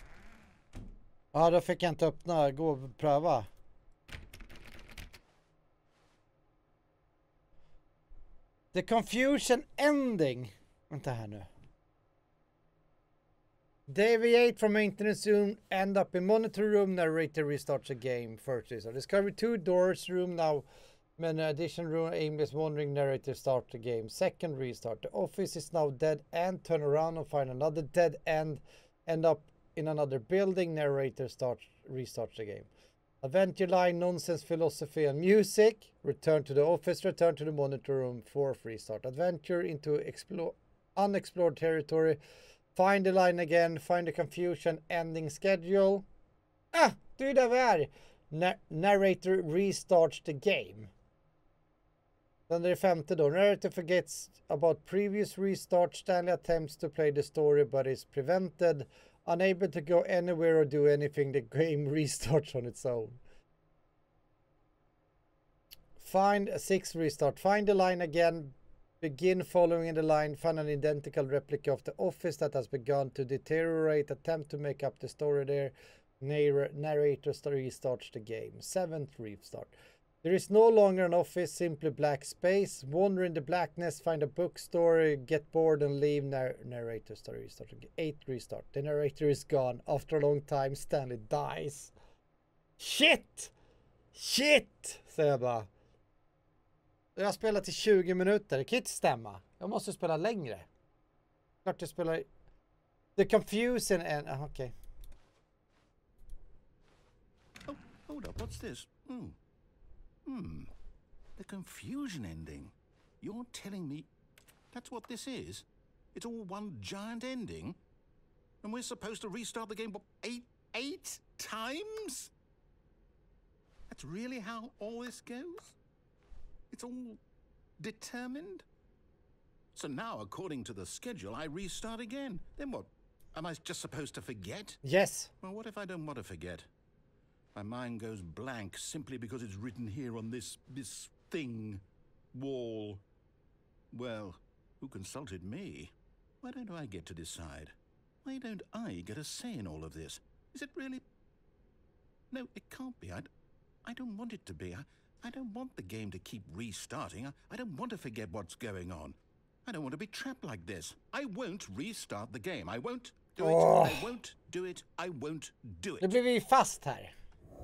Ja, då fick jag inte öppna. Gå och pröva. The confusion ending. Vänta här nu. Deviate from maintenance room, end up in monitor room, narrator restarts the game. First restart. Discover 2 doors, room now. Men addition room, aimless wandering, narrator start the game. Second restart. The office is now dead end. Turn around and find another dead end. End up in another building, narrator restarts the game. Adventure line, nonsense, philosophy and music. Return to the office, return to the monitor room, 4th restart. Adventure into unexplored territory. Find the line again, find the confusion, ending schedule. Ah, det är där vi är. Narrator restarts the game. Sen är det 5:e då. Narrator forgets about previous restart. Stanley attempts to play the story but is prevented. Unable to go anywhere or do anything, the game restarts on its own. Find a 6th restart. Find the line again. Begin following the line. Find an identical replica of the office that has begun to deteriorate. Attempt to make up the story there. Narrator restarts the game. 7th restart. There is no longer an office, simply black space. Wander in the blackness, find a bookstore, get bored and leave. Narrator restart. 8th restart. The narrator is gone. After a long time, Stanley dies. Shit! Shit! Säger jag bara. Jag har spelat i 20 minuter. Det kan inte stämma. Jag måste spela längre. Klart jag spelar... The Confusion and... Okay. Oh, hold up. What's this? The confusion ending. You're telling me that's what this is? It's all one giant ending? And we're supposed to restart the game, what, eight times? That's really how all this goes? It's all determined? So now, according to the schedule, I restart again. Then what? Am I just supposed to forget? Yes. Well, what if I don't want to forget? My mind goes blank simply because it's written here on this thing, wall. Well, who consulted me? Why don't I get to decide? Why don't I get a say in all of this? Is it really... No, it can't be. I don't want it to be. I don't want the game to keep restarting. I don't want to forget what's going on. I don't want to be trapped like this. I won't restart the game. I won't do it. I won't do it. I won't do it. Nu blir vi fast här.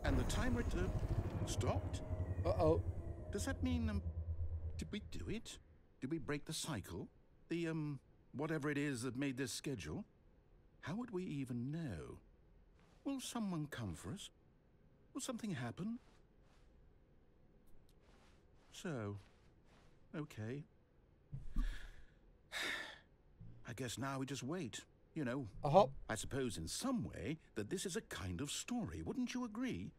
And the timer stopped? Uh-oh. Does that mean, did we do it? Did we break the cycle? The, whatever it is that made this schedule? How would we even know? Will someone come for us? Will something happen? So, okay. I guess now we just wait. You know, I suppose in some way that this is a kind of story. Wouldn't you agree?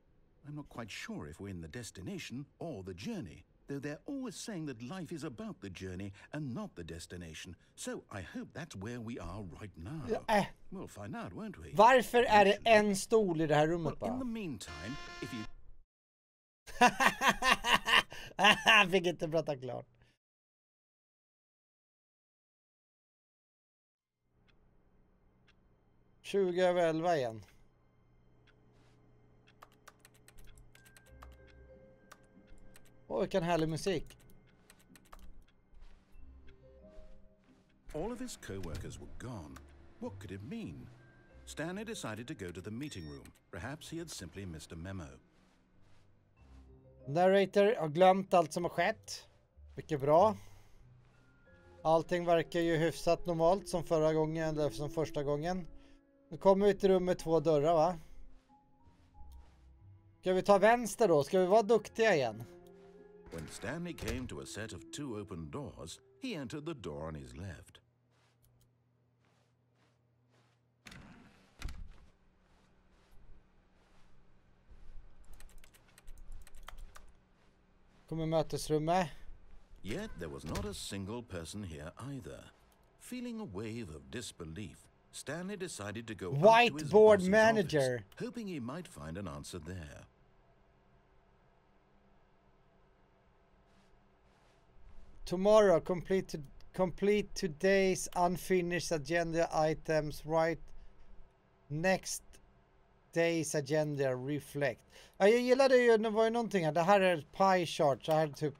I'm not quite sure if we're in the destination or the journey. though they're always saying that life is about the journey and not the destination. So I hope that's where we are right now. We'll find out, won't we? Varför är det en stol i det här rummet Well, in bara? the meantime, if you... Han fick inte prata klart. Tjugo över 11 igen. Åh, vilken härlig musik. All of his co-workers were gone. What could it mean? Stanley decided to go to the meeting room. Perhaps he had simply missed a memo. Narrator har glömt allt som har skett. Mycket bra. Allting verkar ju hyfsat normalt som förra gången eller som första gången. Nu kommer vi till rum med 2 dörrar, va? Ska vi ta vänster då? Ska vi vara duktiga igen? When Stanley came to a set of 2 open doors, he entered the door on his left. Kommer mötesrummet. Yet there was not a single person here either. Feeling a wave of disbelief, Stanley decided to go up to his Whiteboard boss's manager. office, hoping he might find an answer there. Tomorrow, complete today's unfinished agenda items. Right next day's agenda. Reflect. Ja, jag gillade ju, det var ju någonting här. Det här är pie chart. Så här typ...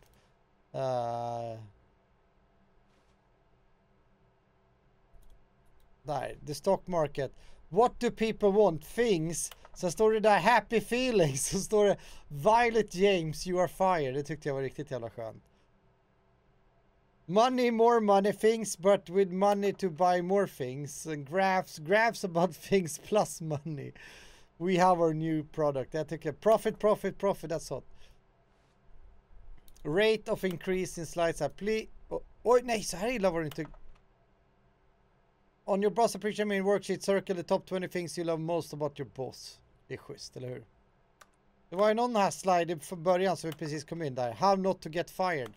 där, the stock market. What do people want? Things. Så står det där happy feelings. Så står det Violet James, you are fired. Det tyckte jag var riktigt jävla skönt. Money, more money, things, but with money to buy more things. And graphs about things plus money. We have our new product. Jag tycker profit, that's hot. Rate of increase in slides are oj, nej, så här illa var det inte. On your boss appreciation main worksheet, circle the top 20 things you love most about your boss. Det är schysst, eller hur? Det var ju någon här slide från början som vi precis kom in där. How not to get fired.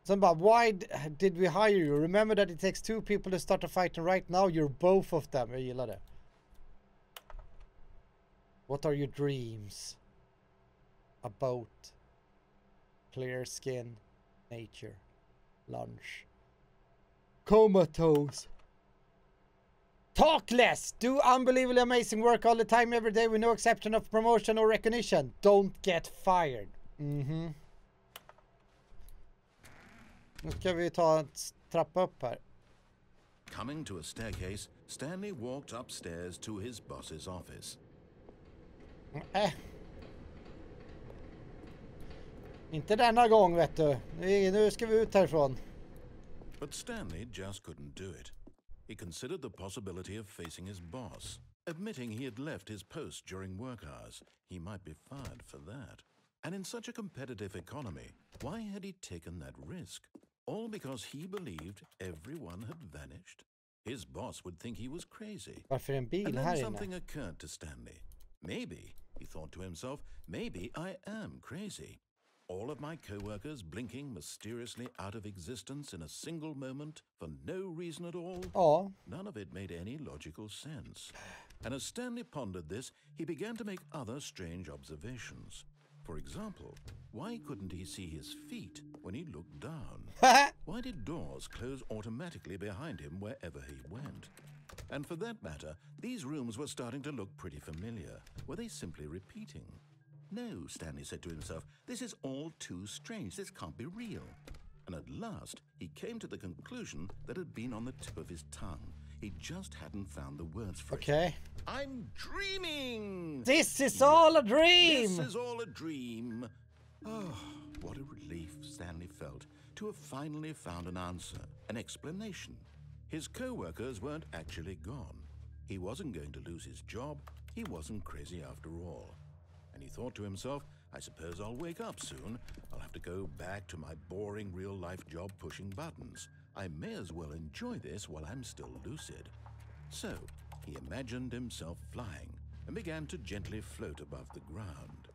Sen bara, why did we hire you? Remember that it takes 2 people to start a fight and right now you're both of them. Jag gillar det. What are your dreams? About clear skin, nature, lunch, comatose. Talk less. Do unbelievably amazing work all the time, every day, with no exception of promotion or recognition. Don't get fired. Mhm. Nu ska vi ta en trappa upp här. Coming to a staircase, Stanley walked upstairs to his boss's office. Inte denna gång, vet du. Nu ska vi ut härifrån. But Stanley just couldn't do it. He considered the possibility of facing his boss. Admitting he had left his post during work hours, he might be fired for that. And in such a competitive economy, why had he taken that risk? All because he believed everyone had vanished? His boss would think he was crazy. Varför en bil and här then inne? something occurred to Stanley. Maybe, he thought to himself, maybe I am crazy. All of my co-workers blinking mysteriously out of existence in a single moment for no reason at all? Ja. None of it made any logical sense. And as Stanley pondered this, he began to make other strange observations. For example, why couldn't he see his feet when he looked down? Why did doors close automatically behind him wherever he went? And for that matter, these rooms were starting to look pretty familiar. Were they simply repeating? No, Stanley said to himself, this is all too strange. This can't be real. And at last, he came to the conclusion that had been on the tip of his tongue. He just hadn't found the words for it. I'm dreaming! This is all a dream! This is all a dream. Oh, what a relief Stanley felt to have finally found an answer, an explanation. His co-workers weren't actually gone. He wasn't going to lose his job. He wasn't crazy after all. And he thought to himself, I suppose I'll wake up soon. I'll have to go back to my boring real-life job pushing buttons. I may as well enjoy this while I'm still lucid. So, he imagined himself flying and began to gently float above the ground.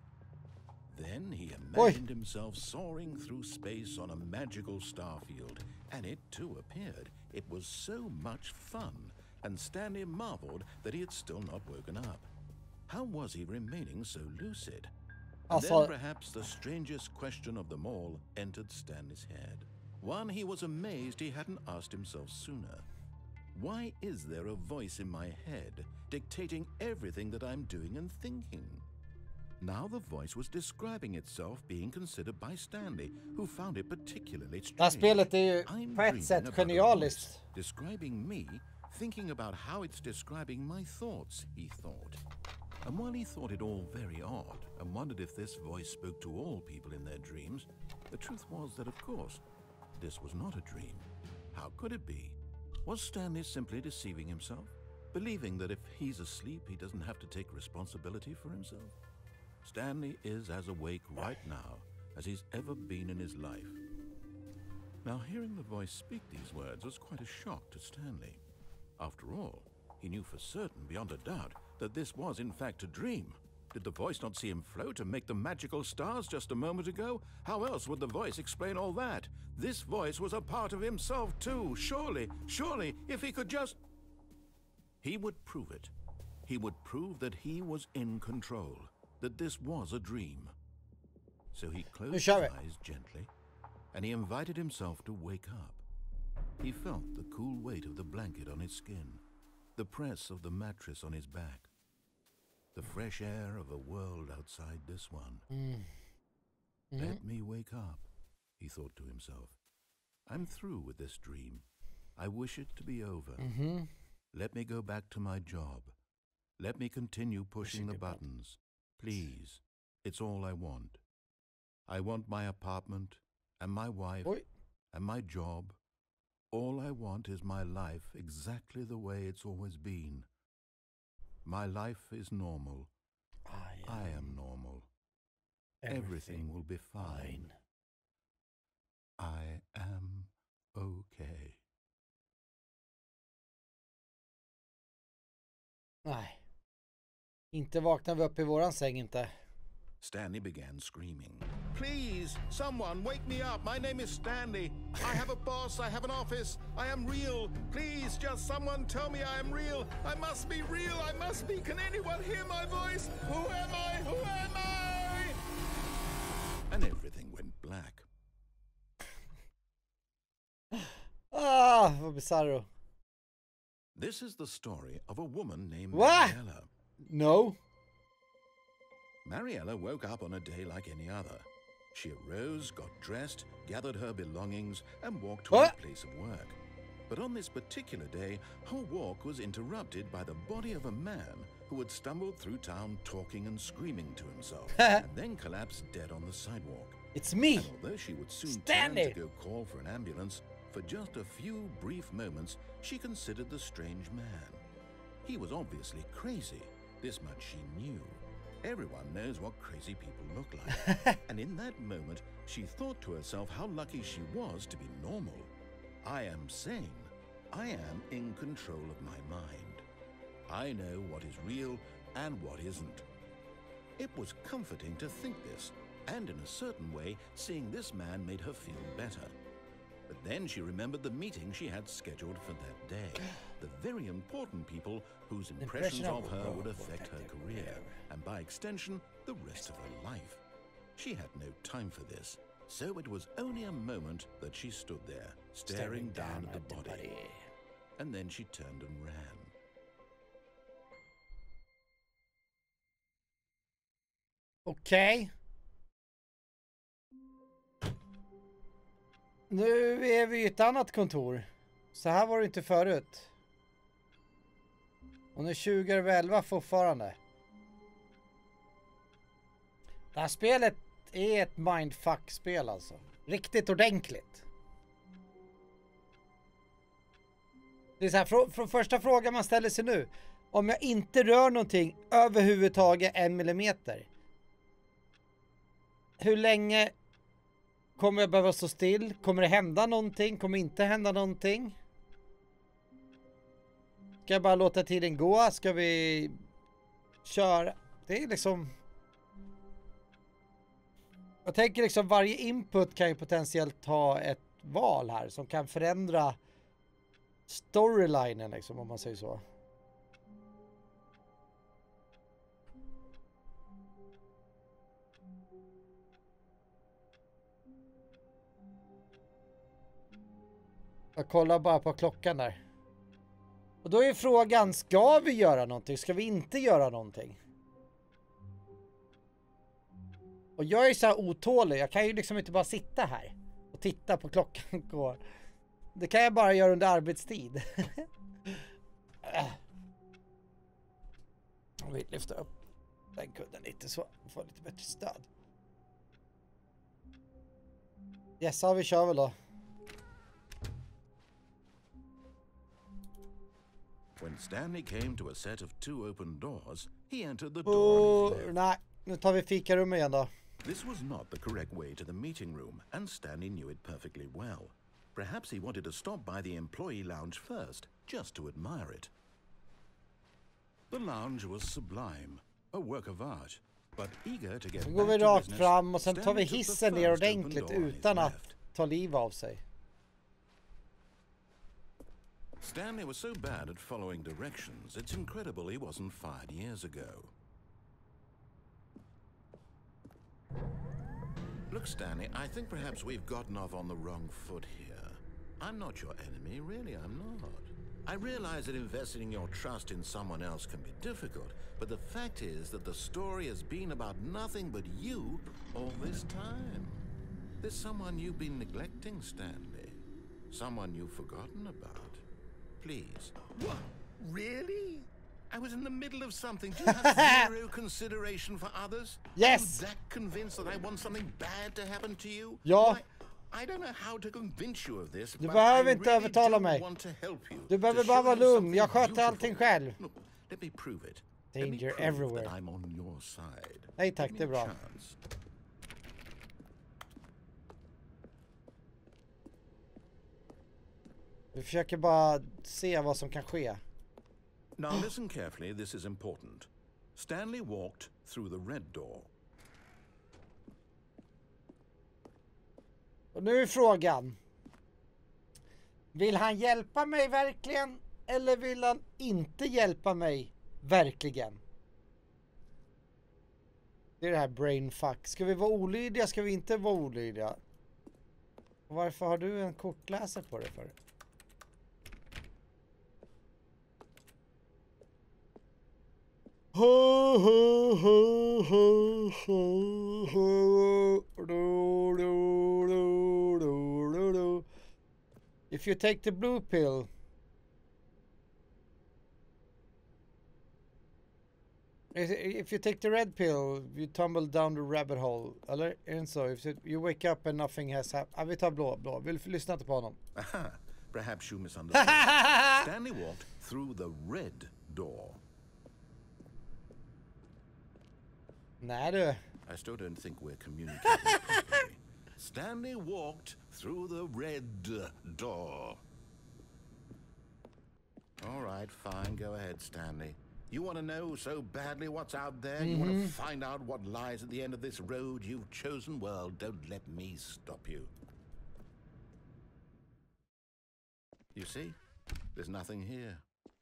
Then he imagined himself soaring through space on a magical starfield, and it too appeared. It was so much fun, and Stanley marveled that he had still not woken up. How was he remaining so lucid? And then perhaps the strangest question of them all entered Stanley's head. One he was amazed he hadn't asked himself sooner. Why is there a voice in my head dictating everything that I'm doing and thinking? Now the voice was describing itself being considered by Stanley, who found it particularly strange. Det här spelet är ju på ett sätt genialiskt. Describing me, thinking about how it's describing my thoughts, he thought. And while he thought it all very odd and wondered if this voice spoke to all people in their dreams, the truth was that, of course, this was not a dream. How could it be? Was Stanley simply deceiving himself, believing that if he's asleep, he doesn't have to take responsibility for himself? Stanley is as awake right now as he's ever been in his life. Now, hearing the voice speak these words was quite a shock to Stanley. After all, he knew for certain, beyond a doubt, that this was in fact a dream. Did the voice not see him float and make the magical stars just a moment ago? How else would the voice explain all that? This voice was a part of himself too. Surely, if he could just... He would prove it. He would prove that he was in control, that this was a dream. So he closed his eyes gently, and he invited himself to wake up. He felt the cool weight of the blanket on his skin, the press of the mattress on his back, the fresh air of a world outside this one. Let me wake up, he thought to himself. I'm through with this dream. I wish it to be over. Let me go back to my job. Let me continue pushing the buttons. Please, it's all I want. I want my apartment and my wife and my job. All I want is my life exactly the way it's always been. My life is normal. I am normal. Everything will be fine. I am okay. Nej. Inte vaknar vi upp i våran säng inte. Stanley began screaming. Please, someone wake me up. My name is Stanley. I have a boss. I have an office. I am real. Please, just someone tell me I am real. I must be real. I must be. Can anyone hear my voice? Who am I? Who am I? And everything went black. Vad bizarro. This is the story of a woman named Mariella. No. Mariella woke up on a day like any other. She arose, got dressed, gathered her belongings, and walked to her place of work. But on this particular day, her walk was interrupted by the body of a man who had stumbled through town talking and screaming to himself, and then collapsed dead on the sidewalk. It's me! And although she would soon turn to go call for an ambulance, for just a few brief moments, she considered the strange man. He was obviously crazy. This much she knew. Everyone knows what crazy people look like. And in that moment, she thought to herself how lucky she was to be normal. I am sane. I am in control of my mind. I know what is real and what isn't. It was comforting to think this, and in a certain way, seeing this man made her feel better. But then she remembered the meeting she had scheduled for that day. The very important people whose impressions of her would affect her career, and by extension, the rest of her life. She had no time for this, so it was only a moment that she stood there, staring down at the body. And then she turned and ran. Okej. Nu är vi i ett annat kontor. Så här var det inte förut. Och nu 2011 fortfarande. Det här spelet är ett mindfuck-spel alltså. Riktigt ordentligt. Det är så här, första frågan man ställer sig nu. Om jag inte rör någonting överhuvudtaget 1 millimeter. Hur länge kommer jag behöva stå still? Kommer det hända någonting? Kommer inte hända någonting? Ska jag bara låta tiden gå? Ska vi köra? Det är liksom... Jag tänker liksom varje input kan ju potentiellt ha ett val här som kan förändra storylinen liksom, om man säger så. Jag kollar bara på klockan där. Och då är frågan, ska vi göra någonting? Ska vi inte göra någonting? Och jag är så här otålig. Jag kan ju liksom inte bara sitta här och titta på klockan går. Det kan jag bara göra under arbetstid. Jag vill lyfta upp den kudden lite så får lite bättre stöd. Yes, vi kör väl då. When Stanley came to a set of 2 open doors, he entered the door on his left. Nej, nu tar vi fikarummet igen då. This was not the correct way to the meeting room, and Stanley knew it perfectly well. Perhaps he wanted to stop by the employee lounge first, just to admire it. The lounge was sublime, a work of art, but eager to get Så går vi rakt fram och sen tar vi hissen ner ordentligt utan att ta liv av sig. Stanley was so bad at following directions, it's incredible he wasn't fired years ago. Look, Stanley, I think perhaps we've gotten off on the wrong foot here. I'm not your enemy, really, I'm not. I realize that investing your trust in someone else can be difficult, but the fact is that the story has been about nothing but you all this time. There's someone you've been neglecting, Stanley. Someone you've forgotten about. Please. What? Really? I was in the middle of something. Do you have zero consideration for others? Yes. Are you that convinced that I want something bad to happen to you? Ja. I don't know how to convince you of this. Du behöver inte övertala mig. Du behöver bara vara lugn. Jag sköter allting själv. Let me prove it. Danger everywhere. I'm on your side. Nej tack, det är bra. Vi försöker bara se vad som kan ske. Now listen carefully, this is important. Stanley walked through the red door. Och nu är frågan. Vill han hjälpa mig verkligen? Eller vill han inte hjälpa mig verkligen? Det är det här brainfuck. Ska vi vara olydiga? Ska vi inte vara olydiga? Varför har du en kortläsare på dig för? If you take the blue pill, if you take the red pill, you tumble down the rabbit hole. Eller är det så? If you wake up and nothing has happened. Vi tar blå. Vill lyssna inte på honom. Perhaps you misunderstood. Stanley walked through the red door. Nej du. I still don't think we're communicating properly. Stanley walked through the red door. All right, fine. Go ahead, Stanley. You want to know so badly what's out there? You want to find out what lies at the end of this road you've chosen? Well, don't let me stop you. You see? There's nothing here.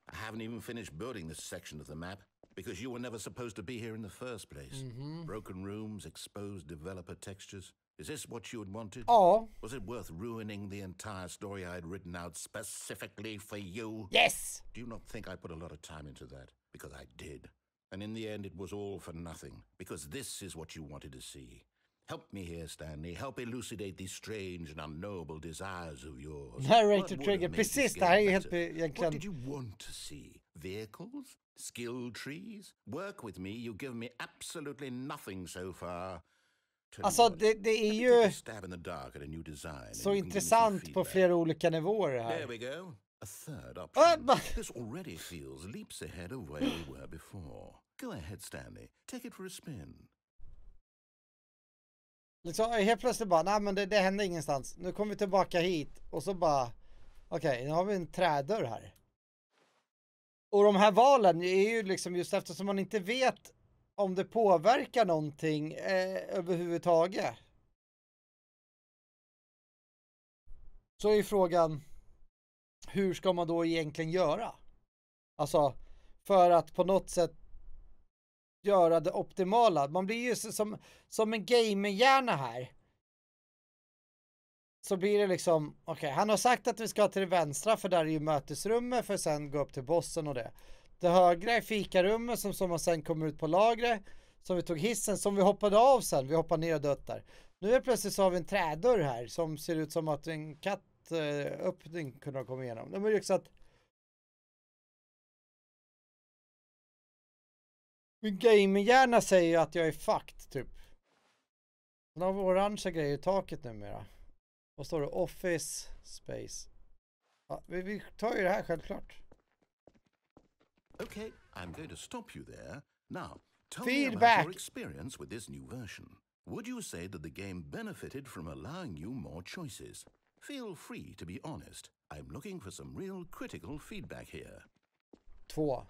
I haven't even finished building this section of the map. Because you were never supposed to be here in the first place. Broken rooms, exposed developer textures. Is this what you had wanted? Oh. Was it worth ruining the entire story I had written out specifically for you? Yes! Do you not think I put a lot of time into that? Because I did. And in the end, it was all for nothing. Because this is what you wanted to see. Help me here, Stanley. Help elucidate these strange and unknowable desires of yours. Narrator trigger. Precis, det här är helt egentligen... What did you want to see? Vehicles? Skill trees? Work with me. You've given me absolutely nothing so far. Alltså det är ju så intressant på flera olika nivåer här. There we go. A third option. This already feels leaps ahead of where we were before. Go ahead, Stanley. Take it for a spin. Liksom, helt plötsligt bara, nej men det hände ingenstans. Nu kommer vi tillbaka hit och så bara, okej, nu har vi en trädörr här. Och de här valen är ju liksom just eftersom man inte vet om det påverkar någonting överhuvudtaget. Så är frågan, hur ska man då egentligen göra? Alltså, för att på något sätt göra det optimala. Man blir ju som en gamerhjärna här. Så blir det liksom, okej, han har sagt att vi ska till det vänstra för där är ju mötesrummet för sen gå upp till bossen och det. Det högra är fikarummet som man sen kom ut på lagret. Som vi tog hissen, som vi hoppade av sen. Vi hoppade ner och dött där. Nu är plötsligt så har vi en trädörr här som ser ut som att en kattöppning kunde ha kommit igenom. Det var ju också att min gamerhjärna säger ju att jag är fucked typ. Den har orangea grejer i taket numera. Vad står det? Office space. Ja, vi tar ju det här självklart. Okay, I'm going to stop you there. Now, tell me about your experience with this new version. Would you say that the game benefited from allowing you more choices? Feel free to be honest. I'm looking for some real critical feedback here. 2. Oh,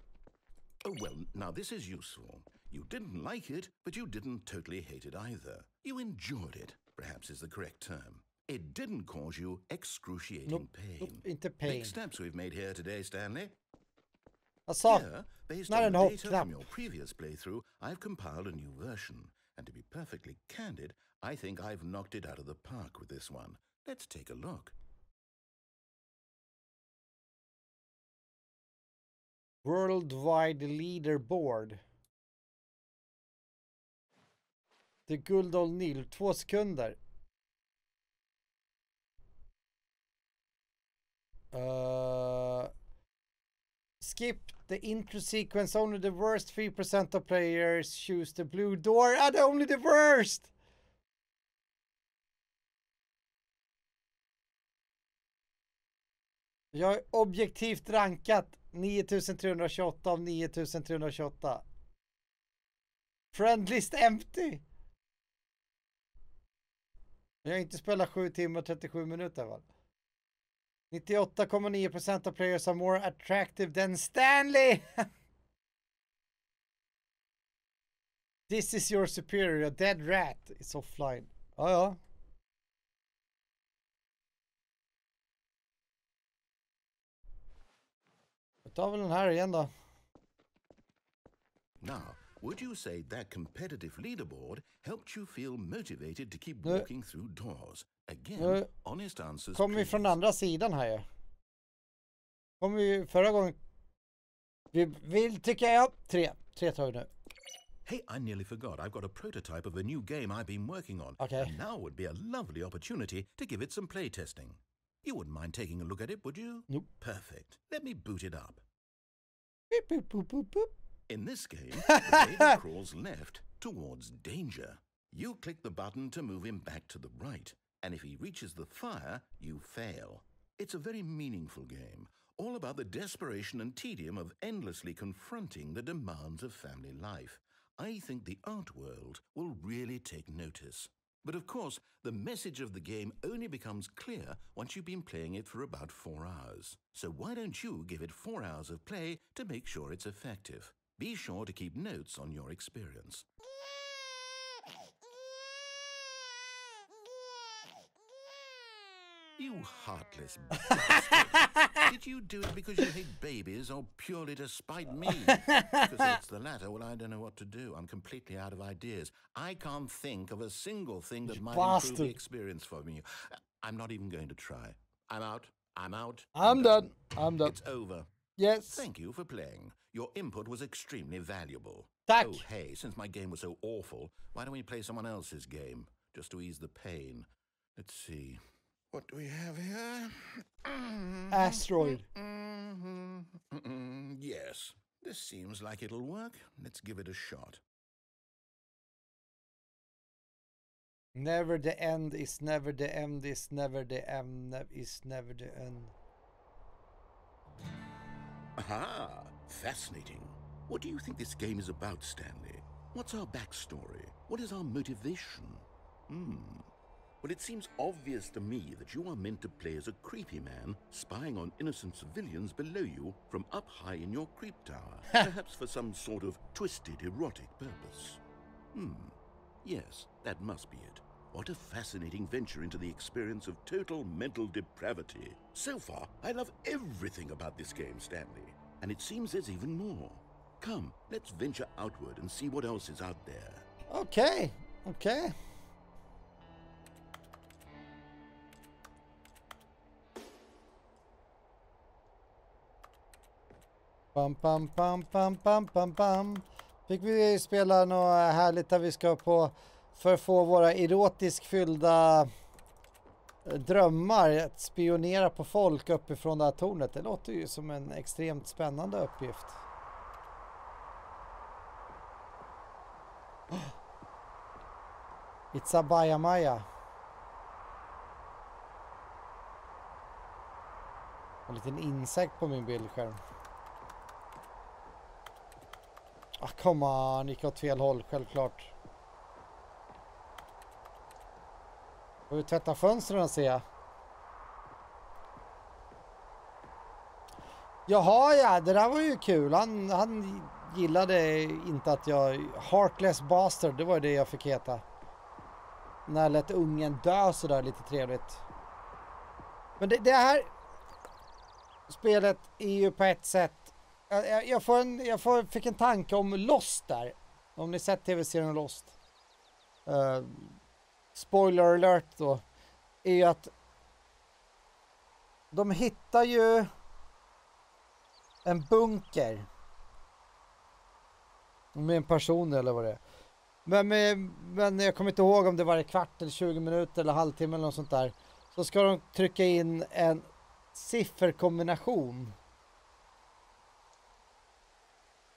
well, now this is useful. You didn't like it, but you didn't totally hate it either. You enjoyed it, perhaps is the correct term. It didn't cause you excruciating pain. Nope, inte pain. Big steps we've made here today, Stanley. Here, based on the data from your previous playthrough, I've compiled a new version. And to be perfectly candid, I think I've knocked it out of the park with this one. Let's take a look. Worldwide leaderboard. The Good Old Neil. 2 sekunder. Skip the intro sequence. Only the worst 3% of players choose the blue door. And only the worst! Jag är objektivt rankat 9328 av 9328. Friendlist empty. Jag har inte spelat 7 timmar och 37 minuter va? 98,9% av players are more attractive than Stanley. This is your superior. Dead rat is offline. Ja, ja. Jag tar väl den här igen då. Now, would you say that competitive leaderboard helped you feel motivated to keep walking through doors? Again, honest answers. Kommer vi från andra sidan här ju. Kommer vi förra gången. Vi vill tycker jag 3 tar vi nu. Hey, I nearly forgot. I've got a prototype of a new game I've been working on. Okay. And now would be a lovely opportunity to give it some playtesting. You wouldn't mind taking a look at it, would you? Nope. Perfect. Let me boot it up. Boop, boop, boop, boop, boop. In this game, the baby crawls left towards danger. You click the button to move him back to the right. And if he reaches the fire, you fail. It's a very meaningful game, all about the desperation and tedium of endlessly confronting the demands of family life. I think the art world will really take notice. But of course, the message of the game only becomes clear once you've been playing it for about 4 hours. So why don't you give it 4 hours of play to make sure it's effective? Be sure to keep notes on your experience. You heartless bastard. Did you do it because you hate babies or purely to spite me? Because it's the latter, well, I don't know what to do. I'm completely out of ideas. I can't think of a single thing that might improve the experience for me. I'm not even going to try. I'm out. I'm done. It's over. Yes. Thank you for playing. Your input was extremely valuable. Tack. Oh, hey, since my game was so awful, why don't we play someone else's game? Just to ease the pain. Let's see. What do we have here? Asteroid. Yes, this seems like it'll work. Let's give it a shot. Never the end is never the end is never the end is never the end. Aha! Fascinating. What do you think this game is about, Stanley? What's our backstory? What is our motivation? Well, it seems obvious to me that you are meant to play as a creepy man spying on innocent civilians below you from up high in your creep tower, perhaps for some sort of twisted erotic purpose. Yes, that must be it. What a fascinating venture into the experience of total mental depravity. So far, I love everything about this game, Stanley. And it seems there's even more. Come, let's venture outward and see what else is out there. Okej, okej. Pam, pam, pam, pam, pam, pam, pam. Fick vi spela något härligt där vi ska på för att få våra erotiskt fyllda drömmar att spionera på folk uppifrån det här tornet. Det låter ju som en extremt spännande uppgift. It's a bajamaja. En liten insekt på min bildskärm. Ah, come on, gick åt fel håll, självklart. Får vi tvätta fönstren och se. Jaha, ja, det där var ju kul. Han gillade inte att jag... Heartless bastard, det var det jag fick heta. När jag lät ungen dö sådär lite trevligt. Men det här spelet är ju på ett sätt... Jag fick en tanke om Lost där. Om ni sett tv-serien Lost. Spoiler alert då. Är ju att de hittar ju en bunker. Med en person eller vad det är. Men jag kommer inte ihåg om det var en kvart eller 20 minuter eller halvtimme eller något sånt där. Så ska de trycka in en sifferkombination.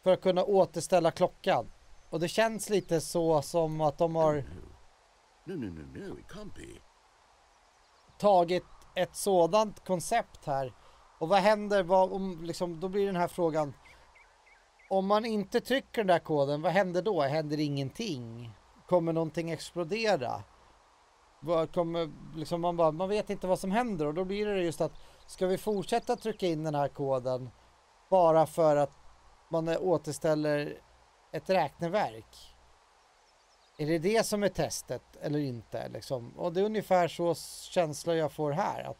För att kunna återställa klockan. Och det känns lite så som att de har No, it can't be. tagit ett sådant koncept här. Och vad händer om liksom, då blir den här frågan. Om man inte trycker den där koden, vad händer då? Händer ingenting? Kommer någonting explodera? Vad kommer, liksom, man vet inte vad som händer. Och då blir det just att ska vi fortsätta trycka in den här koden bara för att man återställer ett räkneverk? Är det det som är testet eller inte? Liksom? Och det är ungefär så känsla jag får här. Att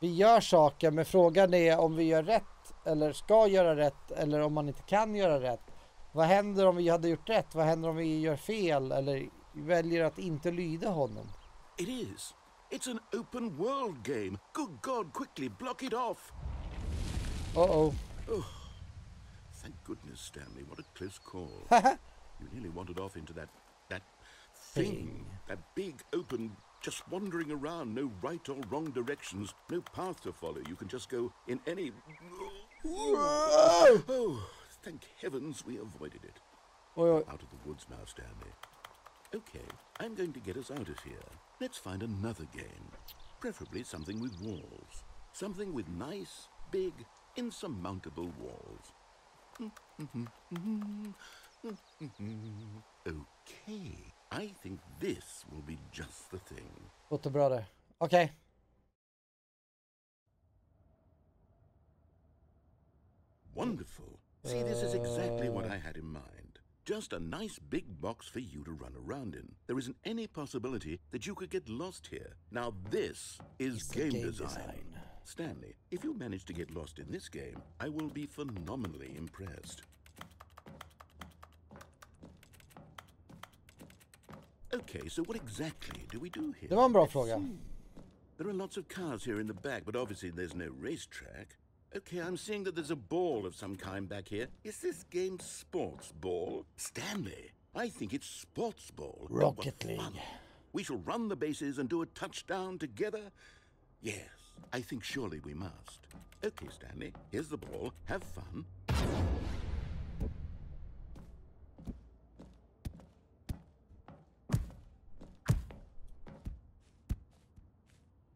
vi gör saker, men frågan är om vi gör rätt eller ska göra rätt eller om man inte kan göra rätt. Vad händer om vi hade gjort rätt? Vad händer om vi gör fel eller väljer att inte lyda honom? It is. It's an open world game. Good God, quickly block it off. Oh. Thank goodness, Stanley. What a close call. You nearly wandered off into that thing. That big, open, just wandering around. No right or wrong directions. No path to follow. You can just go in any... Oh, thank heavens we avoided it. Out of the woods now, Stanley. Okay, I'm going to get us out of here. Let's find another game. Preferably something with walls. Something with nice, big, insurmountable walls. Okay, I think this will be just the thing. Låter bra det. Okej. Wonderful. See, this is exactly what I had in mind. Just a nice big box for you to run around in. There isn't any possibility that you could get lost here. Now this is game design. Stanley, if you manage to get lost in this game, I will be phenomenally impressed. Okay, so what exactly do we do here? Det var en bra fråga. There are lots of cars here in the back, but obviously there's no racetrack. Okay, I'm seeing that there's a ball of some kind back here. Is this game sports ball? Stanley, I think it's sports ball. Rocket League. We shall run the bases and do a touchdown together? Yes, I think surely we must. Okay, Stanley, here's the ball. Have fun.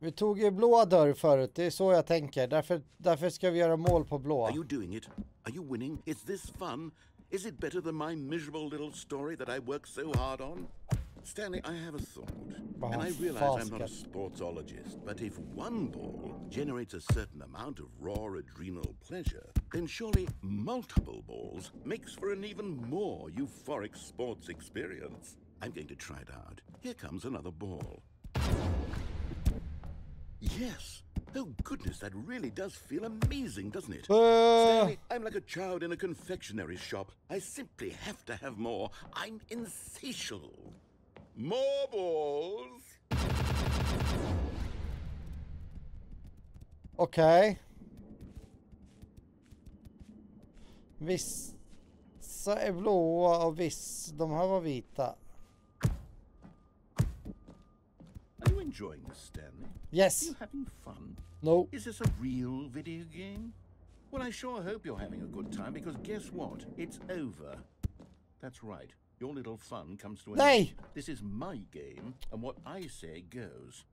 Vi tog ju blå dörr förut, det är så jag tänker. Därför ska vi göra mål på blå. Are you doing it? Are you winning? Is this fun? Is it better than my miserable little story that I worked so hard on? Stanley, I have a thought. And I realize I'm not a sportsologist, but if one ball generates a certain amount of raw adrenal pleasure, then surely multiple balls makes for an even more euphoric sports experience. I'm going to try it out. Here comes another ball. Yes. Oh, goodness, that really does feel amazing, doesn't it? Stanley, I'm like a child in a confectionery shop. I simply have to have more. I'm insatiable. More balls. Okej. Vissa är blåa och de här var vita. Are you enjoying this, Stanley? Yes. Are you having fun? No. Is this a real video game? Well, I sure hope you're having a good time, because guess what? It's over. That's right. Your little fun comes to an end. This is my game, and what I say goes.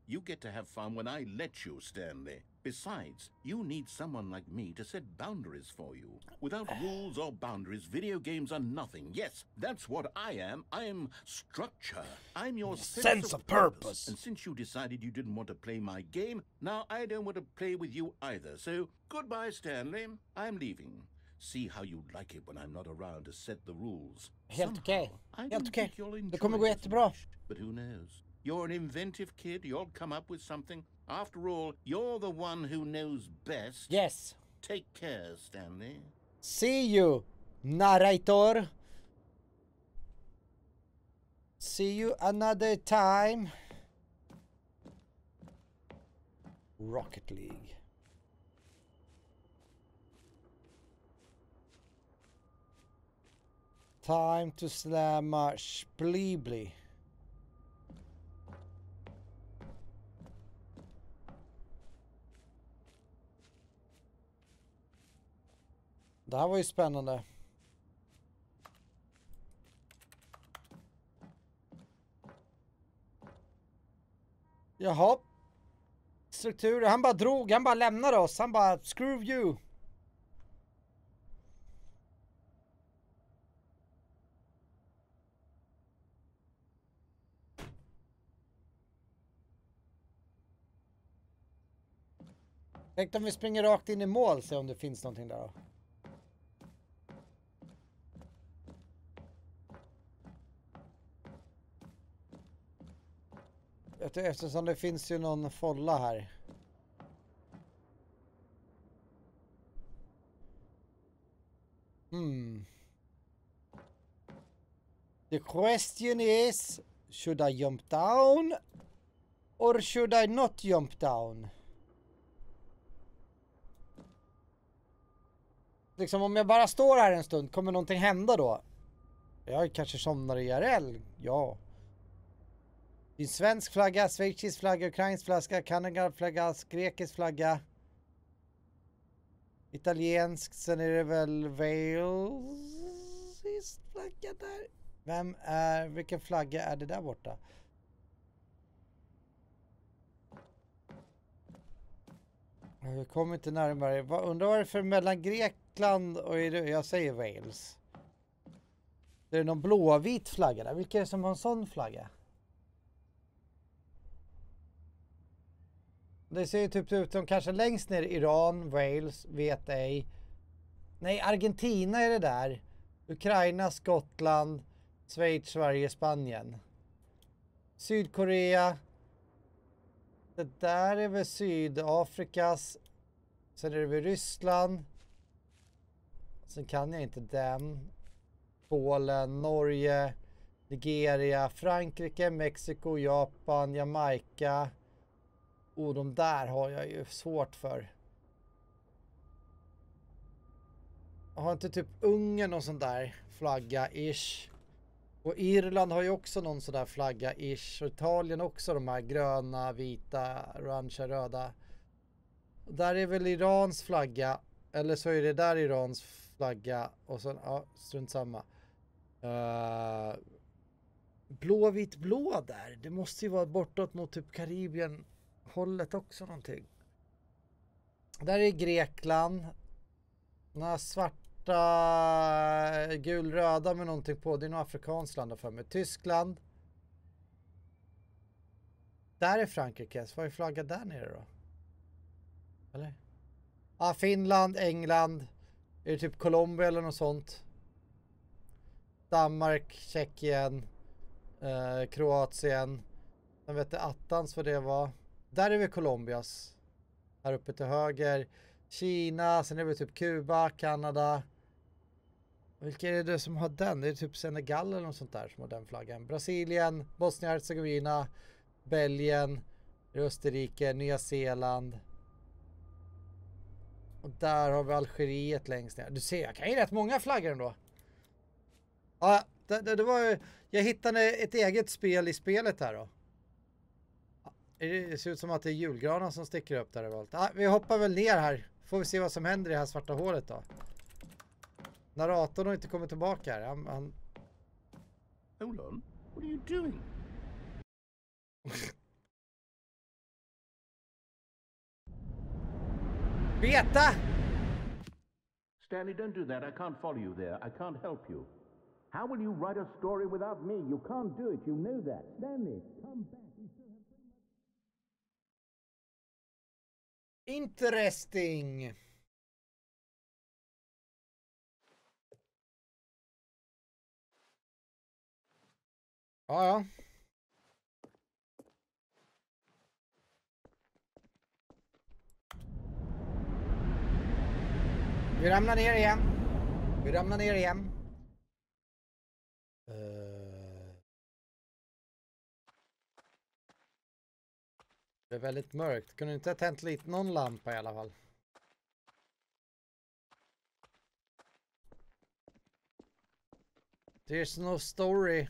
You get to have fun when I let you, Stanley. Besides, you need someone like me to set boundaries for you. Without rules or boundaries, video games are nothing. Yes, that's what I am. I'm structure. I'm your sense of purpose. And since you decided you didn't want to play my game, now I don't want to play with you either. So, goodbye, Stanley. I'm leaving. See how you like it when I'm not around to set the rules. Helt okej. Helt okej. Det kommer enjoy gå it as jättebra. much, but who knows? You're an inventive kid. You'll come up with something. After all, you're the one who knows best. Yes. Take care, Stanley. See you, narrator. See you another time. Rocket League. Time to slamma splibli. Det här var ju spännande. Jaha. Struktur. Han bara drog. Han bara lämnade oss. Han bara screw you. Tänk om vi springer rakt in i mål, se om det finns någonting där då. Eftersom det finns ju någon folla här. The question is, should I jump down or should I not jump down? Liksom om jag bara står här en stund, kommer någonting hända då? Jag kanske somnar i IRL, ja. Det är svensk flagga, schweizisk flagga, ukrainsk flagga, kanadisk flagga, grekisk flagga. Italiensk, sen är det väl Wales flagga där. Vilken flagga är det där borta? Jag kommer inte närmare. Undrar vad det är för mellan Grekland och jag säger Wales. Det är någon blåvit flagga där. Vilka är det som har en sån flagga? Det ser ju typ ut som kanske längst ner Iran, Wales, vet ej. Nej, Argentina är det där. Ukraina, Skottland, Schweiz, Sverige, Spanien. Sydkorea. Det där är väl Sydafrikas. Sen är det väl Ryssland. Sen kan jag inte den. Polen, Norge, Nigeria, Frankrike, Mexiko, Japan, Jamaica. De där har jag ju svårt för. Jag har inte typ Ungern och sån där flagga-ish. Och Irland har ju också någon sån där flagga-ish. Och Italien också, de här gröna, vita, orangea, röda. Och där är väl Irans flagga. Eller så är det där Irans flagga. Och så, ja, strunt samma. Blå, vit, blå där. Det måste ju vara bortåt mot typ Karibien. Hållet också någonting. Där är Grekland. Några svarta, gulröda med någonting på. Det är nog afrikanskt land för mig. Tyskland. Där är Frankrike. Så vad är flaggan där nere då? Eller? Ja, Finland, England. Är det typ Colombia eller något sånt? Danmark, Tjeckien. Kroatien. Jag vet inte attans vad det var. Där är vi Colombias. Här uppe till höger. Kina, sen är vi typ Kuba, Kanada. Vilka är det som har den? Det är typ Senegal eller något sånt där som har den flaggan. Brasilien, Bosnien-Hercegovina, Belgien, Österrike, Nya Zeeland. Och där har vi Algeriet längst ner. Du ser, jag kan ju rätt många flaggor ändå. Ja, det var ju... Jag hittade ett eget spel i spelet här då. Det ser ut som att det är julgranen som sticker upp där överallt. Ja, vi hoppar väl ner här. Får vi se vad som händer i det här svarta hålet då. Narratorn har inte kommit tillbaka här. Han... Hold on, what are you doing? Beta! Stanley, don't do that. I can't follow you there. I can't help you. How will you write a story without me? You can't do it. You know that. Stanley, come back. Interesting. Ja. Vi ramlar ner igen. Det är väldigt mörkt. Kunde inte ha tänt lite någon lampa i alla fall. There's no story.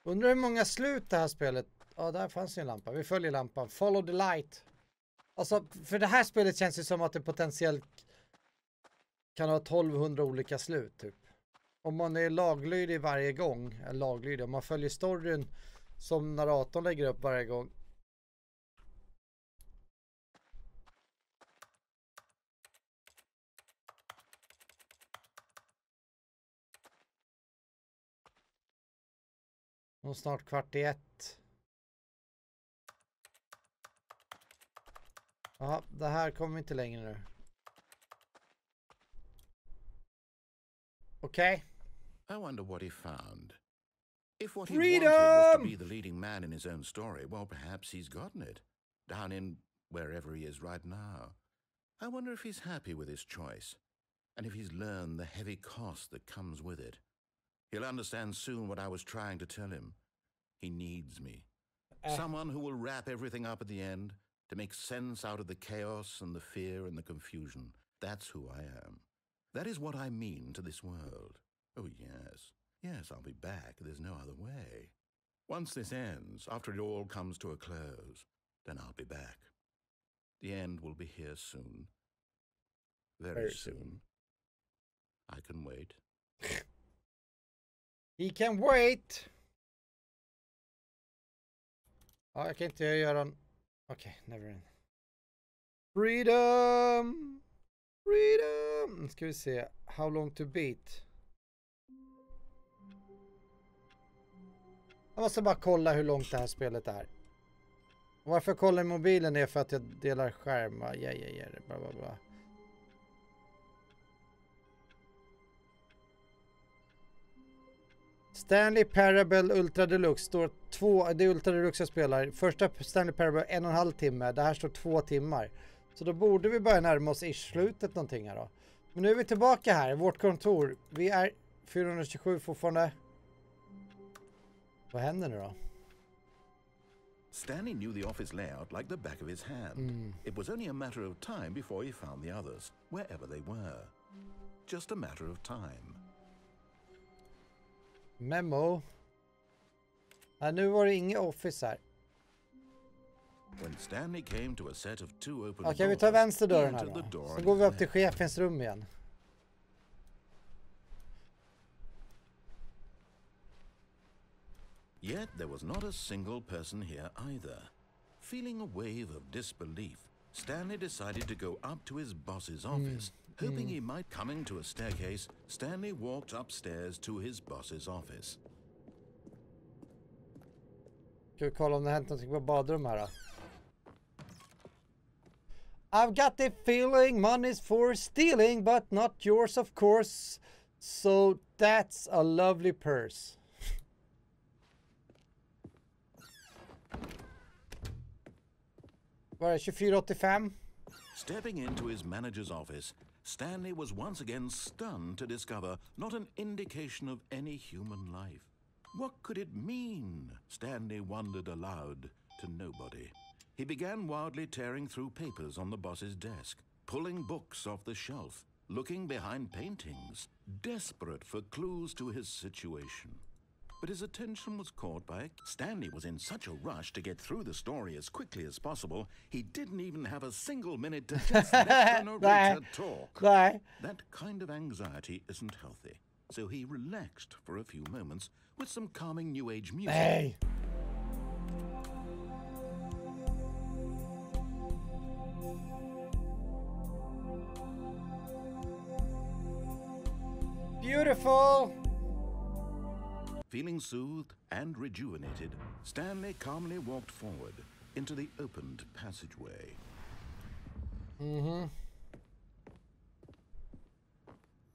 Undrar hur många slut det här spelet. Ja, där fanns ju en lampa. Vi följer lampan. Follow the light. Alltså, för det här spelet känns ju som att det potentiellt kan ha 1200 olika slut typ. Om man är laglydig varje gång, eller laglydig, om man följer storyn som narratorn lägger upp varje gång. Och snart 1:15. Ja, det här kommer inte längre nu. Okej. I wonder what he found. If what he Freedom! wanted was to be the leading man in his own story, well, perhaps he's gotten it. Down in wherever he is right now. I wonder if he's happy with his choice. And if he's learned the heavy cost that comes with it. He'll understand soon what I was trying to tell him. He needs me. Someone who will wrap everything up at the end to make sense out of the chaos and the fear and the confusion. That's who I am. That is what I mean to this world. Oh, yes. Yes, I'll be back. There's no other way. Once this ends, after it all comes to a close, then I'll be back. The end will be here soon. Very soon. I can wait. He can wait. Ja, jag kan inte göra en... Okej, never end. Freedom! Freedom! Nu ska vi se. How long to beat? Jag måste bara kolla hur långt det här spelet är. Och varför jag kollar i mobilen är för att jag delar skärm. Bla bla bla. Stanley Parable Ultra Deluxe står 2, det är Ultra Deluxe jag spelar. Första Stanley Parable 1,5 timme, det här står 2 timmar. Så då borde vi börja närma oss slutet någonting här då. Men nu är vi tillbaka här, vårt kontor. Vi är 427 fortfarande. Vad händer nu då? Stanley knew the office layout like the back of his hand. It was only a matter of time before he found the others, wherever they were. Just a matter of time. Memo. Nu var det inget office här. When Stanley came to a set of 2 open Okej, vi tar vänster dörren här då. Så går vi upp till chefens rum igen. Yet there was not a single person here either. Feeling a wave of disbelief, Stanley decided to go up to his boss's office. Hoping he might coming to a staircase, Stanley walked upstairs to his boss's office. Ska vi kolla om det har hänt någonting på badrum här då? I've got the feeling money's for stealing but not yours of course. So that's a lovely purse. Var det 2485? Stepping into his manager's office, Stanley was once again stunned to discover not an indication of any human life. What could it mean? Stanley wondered aloud to nobody. He began wildly tearing through papers on the boss's desk, pulling books off the shelf, looking behind paintings, desperate for clues to his situation. But his attention was caught by... Stanley was in such a rush to get through the story as quickly as possible, he didn't even have a single minute to just let the narrator talk. That kind of anxiety isn't healthy, so he relaxed for a few moments with some calming new age music. Hey. Beautiful. Feeling soothed and rejuvenated, Stanley calmly walked forward into the opened passageway.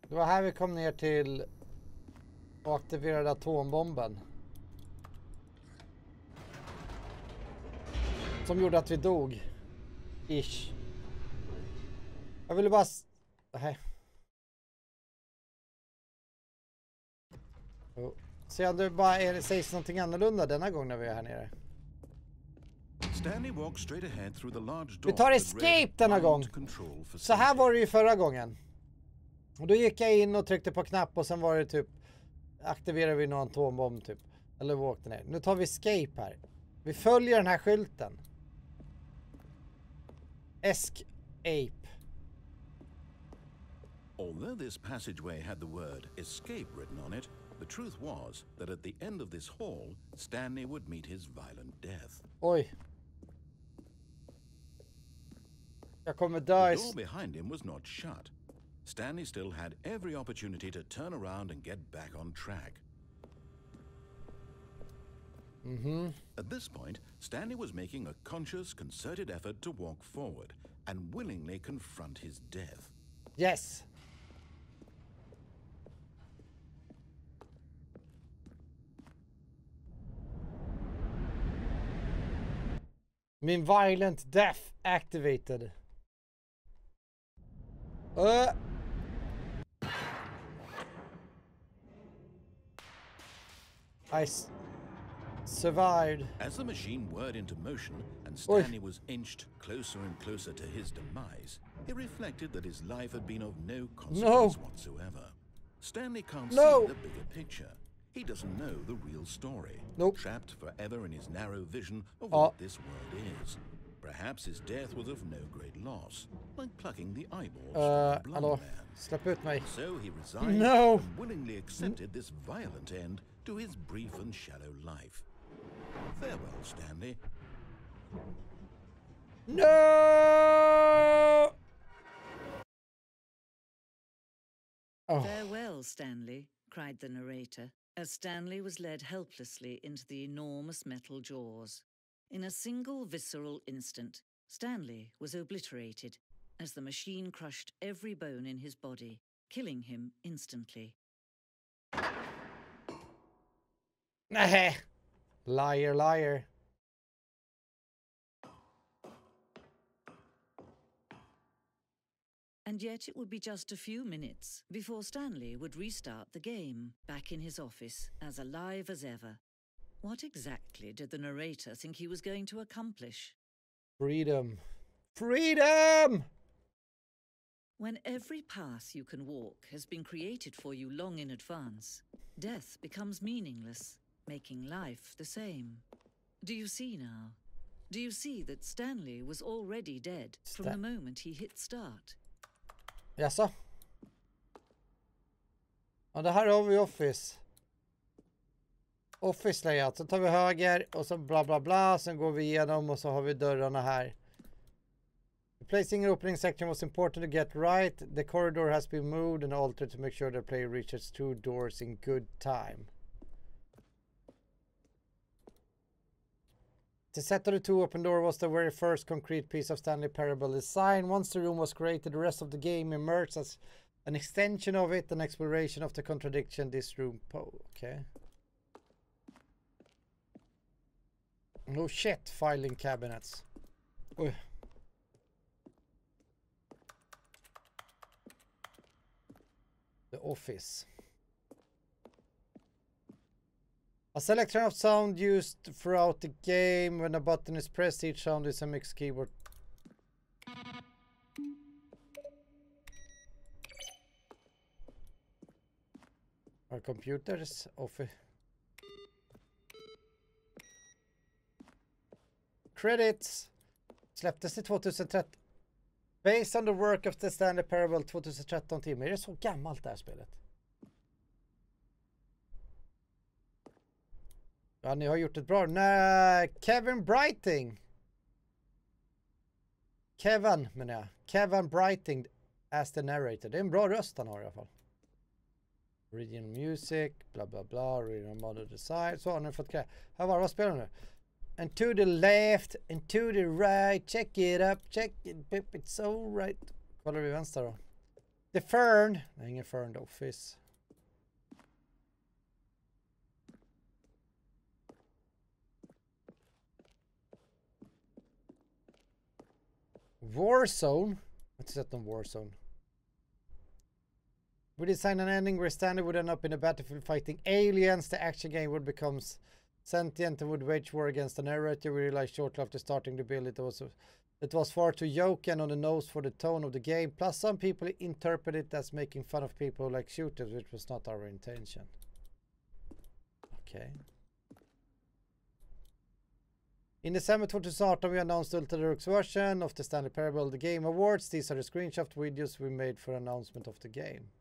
Det var här vi kom ner till och aktiverade atombomben. Som gjorde att vi dog. Ish. Jag ville bara... Nej. Oh. Se om det bara sägs någonting annorlunda denna gång när vi är här nere. Stanley walked straight ahead through the large door. Vi tar escape denna gång. Så här var det ju förra gången. Och då gick jag in och tryckte på knapp och sen var det typ aktiverade vi någon atombomb typ. Eller vi åkte ner. Nu tar vi escape här. Vi följer den här skylten. Escape. Although this passageway had the word escape written on it, the truth was that at the end of this hall, Stanley would meet his violent death. Oj. Jag kommer dö. The door behind him was not shut. Stanley still had every opportunity to turn around and get back on track. At this point, Stanley was making a conscious, concerted effort to walk forward and willingly confront his death. Yes. Min violent death activated. I survived. As the machine whirred into motion and Stanley was inched closer and closer to his demise, he reflected that his life had been of no consequence whatsoever. Stanley can't see the bigger picture. He doesn't know the real story. Trapped forever in his narrow vision of what this world is. Perhaps his death was of no great loss, like plucking the eyeballs from a blind man. Släpp ut mig. So he resigned and willingly accepted this violent end to his brief and shallow life. Farewell, Stanley. No! Farewell, Stanley, cried the narrator, as Stanley was led helplessly into the enormous metal jaws. In a single visceral instant, Stanley was obliterated as the machine crushed every bone in his body, killing him instantly. Liar, liar. And yet it would be just a few minutes before Stanley would restart the game, back in his office, as alive as ever. What exactly did the narrator think he was going to accomplish? Freedom. Freedom! When every path you can walk has been created for you long in advance, death becomes meaningless, making life the same. Do you see now? Do you see that Stanley was already dead from the moment he hit start? Jaså? Ja, det här har vi Office. Office layout. Så tar vi höger och så bla bla bla. Sen går vi igenom och så har vi dörrarna här. The placing and opening section was important to get right. The corridor has been moved and altered to make sure the player reaches 2 doors in good time. The set of the 2 open door was the very first concrete piece of Stanley Parable design. Once the room was created, the rest of the game emerged as an extension of it, an exploration of the contradiction this room poses. Okay. No shit, filing cabinets. Oj. The Office. A selection of sound used throughout the game. When a button is pressed, each sound is a mixed keyboard. Our computers Office. Credits. Släpptes det 2013. Based on the work of the Stanley Parable 2013 timme. Är det så gammalt det här spelet? Ja, ni har gjort ett bra. Nej, Kevin Brighting. Kevin menar jag. Kevin Brighting as the narrator. Det är en bra röst han har i alla fall. Original music, bla bla bla, original model design. Så har ni fått kräva. Här var det, vad spelar nu? And to the left, and to the right, check it up, check it, pip, it's all right. Kollar vi vänster då. The Fern. Nej, ingen Fern, The Office. Warzone. Jag har inte sett någon Warzone. We design an ending where Stanley would end up in a battlefield fighting aliens. The action game would become sentient and would wage war against the narrator. We realized shortly after starting the build it was far too joking on the nose for the tone of the game. Plus some people interpret it as making fun of people who like shooters, which was not our intention. Okay. In December 2018 we announced the Ultra Deluxe version of the Stanley Parable The Game Awards. These are the screenshot videos we made for announcement of the game.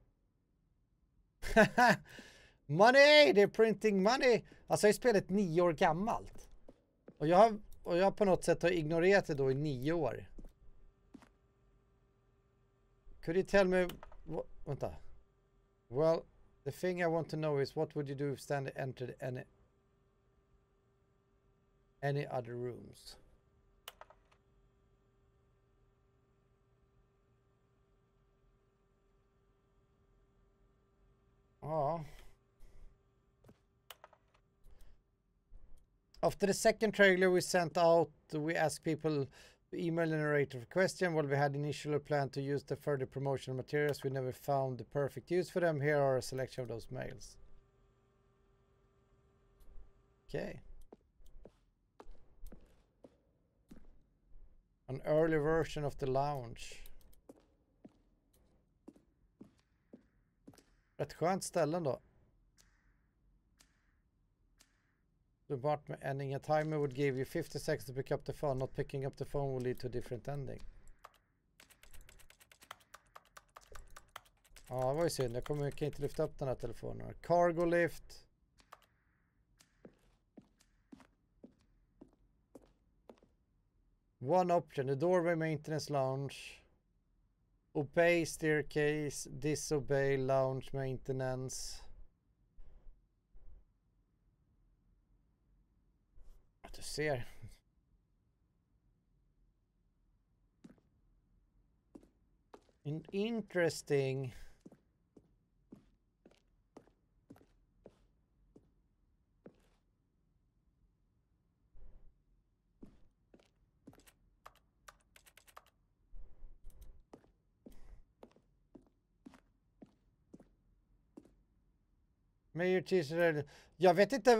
Money! They're printing money! Alltså är spelet 9 år gammalt. Och jag på något sätt har ignorerat det då i 9 år. Could you tell me... Vänta. Well, the thing I want to know is what would you do if Stanley entered any other rooms? Ja. After the second trailer we sent out, we asked people to email the narrator for question. Well, we had initially planned to use the further promotional materials. We never found the perfect use for them. Here are a selection of those mails. Okay. An early version of the lounge. Rätt skönt ställen då. Underbart med ending. A timer would give you 50 seconds to pick up the phone. Not picking up the phone will lead to a different ending. Ja, det var ju synd. Jag kan inte lyfta upp den här telefonen. Cargo lift. One option. The doorway maintenance lounge. Obey staircase. Disobey lounge maintenance. Du ser. Interesting. Jag vet inte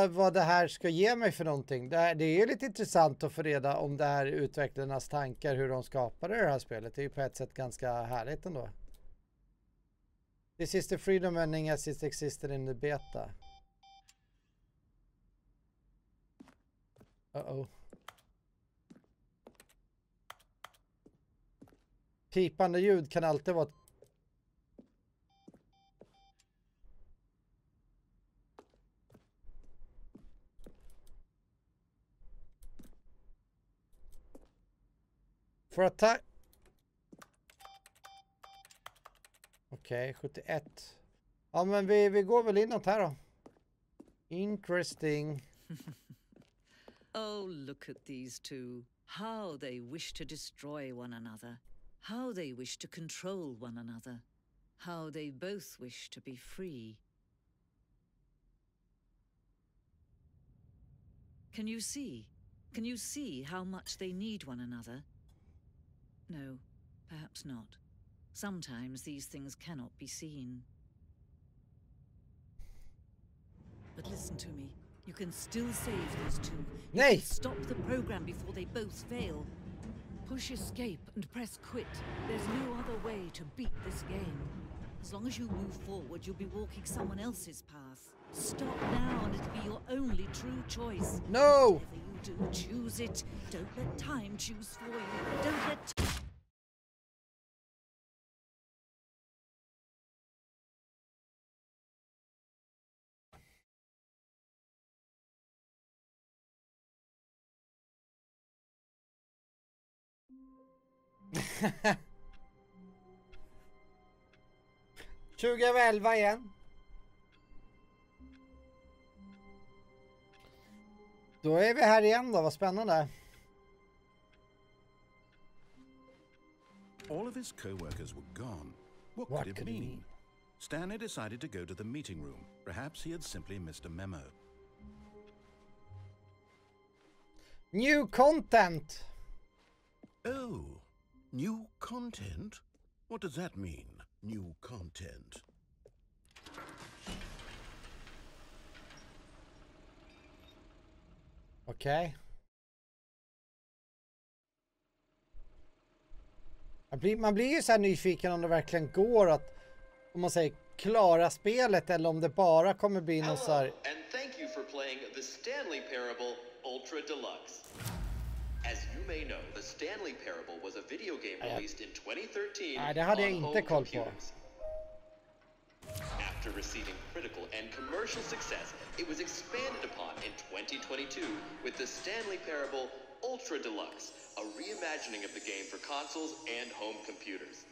vad det här ska ge mig för någonting. Det är lite intressant att få reda om det här utvecklarnas tankar, hur de skapade det här spelet. Det är ju på ett sätt ganska härligt ändå. This is the freedom ending as it existed in the beta. Uh-oh. Pipande ljud kan alltid vara... För att ta... Okej, 71. Ja, men vi går väl inåt här då. Interesting. Oh, look at these two. How they wish to destroy one another. How they wish to control one another. How they both wish to be free. Can you see? Can you see how much they need one another? No, perhaps not. Sometimes these things cannot be seen. But listen to me. You can still save these two. You Nej! can stop the program before they both fail. Push escape and press quit. There's no other way to beat this game. As long as you move forward, you'll be walking someone else's path. Stop now and it'll be your only true choice. No! Whatever you do, choose it. Don't let time choose for you. Don't let... ...2011 igen. Då är vi här igen då, vad spännande. All of his co-workers were gone. What could it mean? Stanley decided to go to the meeting room. Perhaps he had simply missed a memo. New content! Oh, new content? What does that mean, new content? Okej. Man blir ju så här nyfiken om det verkligen går att, om man säger, klara spelet eller om det bara kommer bli något så här... And thank you for playing the Stanley Parable Ultra Deluxe. As you may know, the Stanley Parable was a video game released in 2013 Nej, det hade jag on inte home koll på. computers. After receiving critical and commercial success, it was expanded upon in 2022 with the Stanley Parable Ultra Deluxe, a reimagining of the game for consoles and home computers.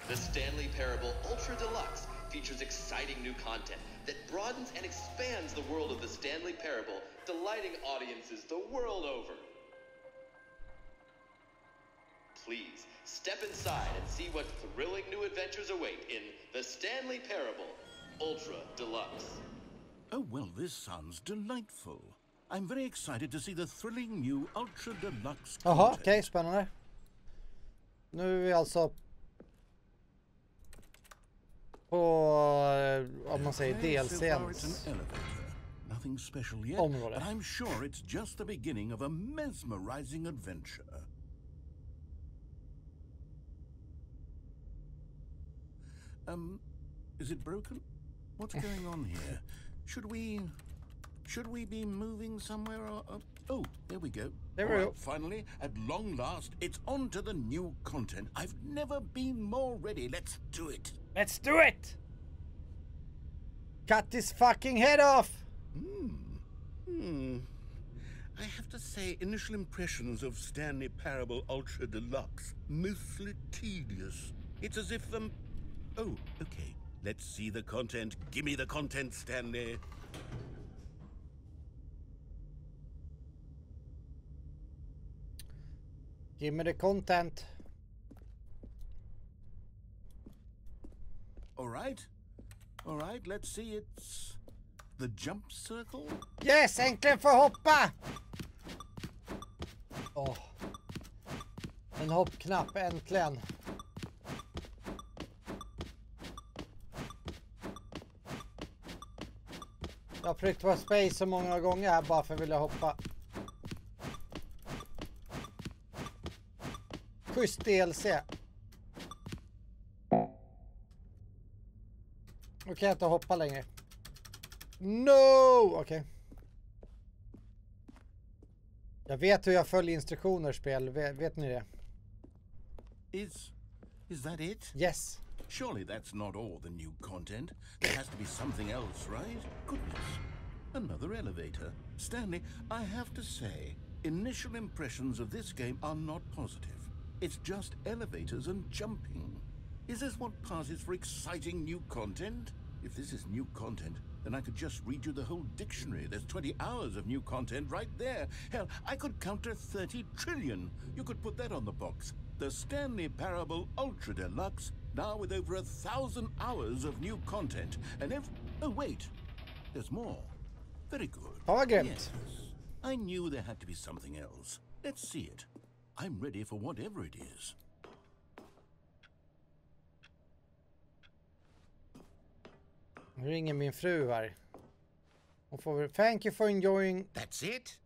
The Stanley Parable Ultra Deluxe features exciting new content that broadens and expands the world of the Stanley Parable, delighting audiences the world over. Please, step inside and see what thrilling new adventures await in the Stanley Parable Ultra Deluxe. Oh, well, this sounds delightful. I'm very excited to see the thrilling new Ultra Deluxe Jaha, content. okej, spännande. Nu är vi alltså på, om man säger, DLC:ns Nothing special yet, område. but I'm sure it's just the beginning of a mesmerizing adventure. Is it broken? What's going on here? Should we be moving somewhere or... oh, there we go. There we go. Finally, at long last, it's on to the new content. I've never been more ready. Let's do it. Let's do it! Cut his fucking head off! I have to say, initial impressions of Stanley Parable Ultra Deluxe, mostly tedious. It's as if, oh, okay. Let's see the content. Give me the content, Stanley. Give me the content. All right, let's see. It's the jump circle. Yes, äntligen få hoppa! Åh. En hoppknapp, äntligen. Jag har tryckt på space så många gånger här bara för att vilja hoppa. Schysst DLC. Nu kan jag inte hoppa längre. No! Okej. Jag vet hur jag följer instruktioner, spel. Vet ni det? Is that it? Yes. Surely that's not all the new content. There has to be something else, right? Goodness. Another elevator. Stanley, I have to say, initial impressions of this game are not positive. It's just elevators and jumping. Is this what passes for exciting new content? If this is new content, then I could just read you the whole dictionary. There's 20 hours of new content right there. Hell, I could counter 30 trillion. You could put that on the box. The Stanley Parable Ultra Deluxe, now with over 1,000 hours of new content. And oh wait, there's more. Very good. Yes, I knew there had to be something else. Let's see it. I'm ready for whatever it is. Nu ringer min fru här. Hon får väl... Thank you for enjoying... That's it?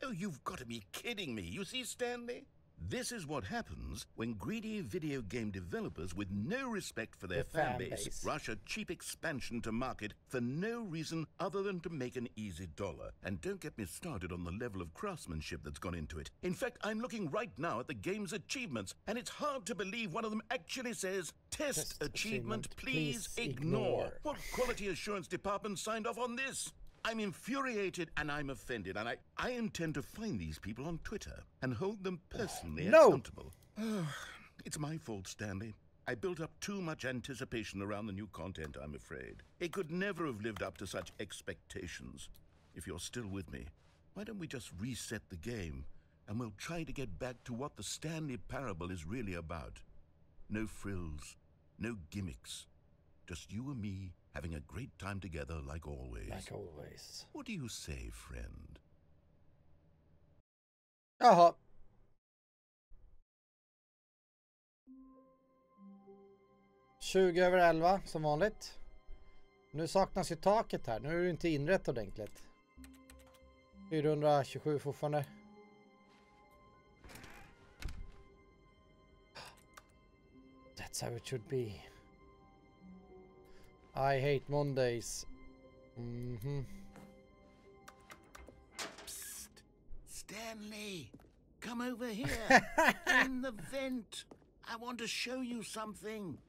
Oh, you've got to be kidding me. You see, Stanley? This is what happens when greedy video game developers with no respect for their fan base rush a cheap expansion to market for no reason other than to make an easy dollar. And don't get me started on the level of craftsmanship that's gone into it. In fact, I'm looking right now at the game's achievements, and it's hard to believe one of them actually says, Test achievement, please ignore. What quality assurance department signed off on this? I'm infuriated and I'm offended, and I intend to find these people on Twitter and hold them personally accountable. It's my fault, Stanley. I built up too much anticipation around the new content, I'm afraid. It could never have lived up to such expectations. If you're still with me, why don't we just reset the game, and we'll try to get back to what the Stanley Parable is really about. No frills, no gimmicks. Just you and me having a great time together like always. Like always. What do you say, friend? Jaha. (20:11 som vanligt. Nu saknas ju taket här. Nu är det inte inrätt ordentligt. 427 fortfarande. That's how it should be. I hate Mondays. Psst. Stanley, come over here. In the vent. I want to show you something.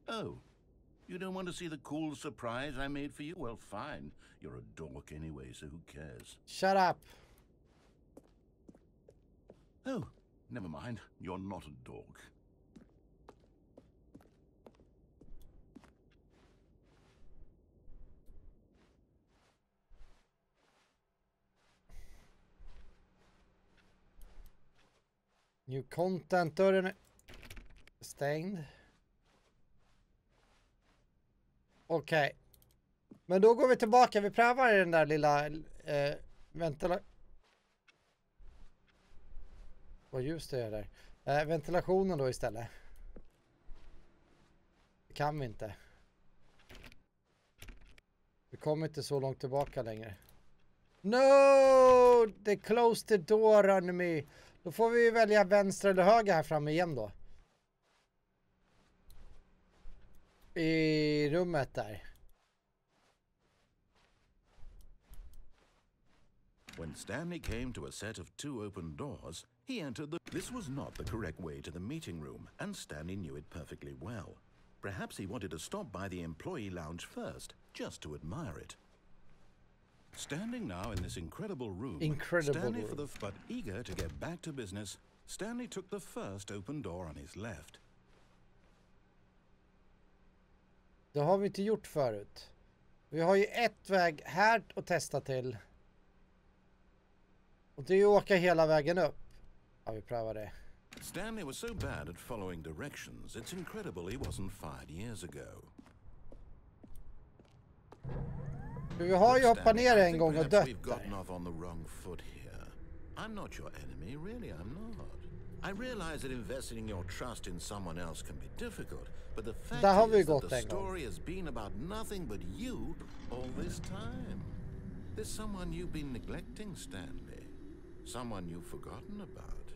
Oh. You don't want to see the cool surprise I made for you? Well, fine. You're a dork anyway, so who cares? Shut up. Oh, never mind. You're not a dork. New content, dörren är stängd. Okej. Men då går vi tillbaka. Vi prövar den där lilla vad ljust det är där. Ventilationen då istället. Det kan vi inte. Vi kommer inte så långt tillbaka längre. No! They closed the door on me. Då får vi välja vänster eller höger här framme igen då. I rummet där. When Stanley came to a set of 2 open doors, he entered the... This was not the correct way to the meeting room, and Stanley knew it perfectly well. Perhaps he wanted to stop by the employee lounge first, just to admire it. Standing now in this incredible room, but eager to get back to business, Stanley took the first open door on his left. Det har vi inte gjort förut. Vi har ju ett väg här att testa till. Och det är ju åka hela vägen upp. Ja, vi prövar det. Stanley was so bad at following directions, it's incredible he wasn't fired years ago. Vi har ju hoppat ner en gång och dött där. I'm not your enemy, really, I'm not. I realize that investing your trust in someone else can be difficult, but the fact is that the story has been about nothing but you all this time. There's someone you've been neglecting, Stanley. Someone you've forgotten about.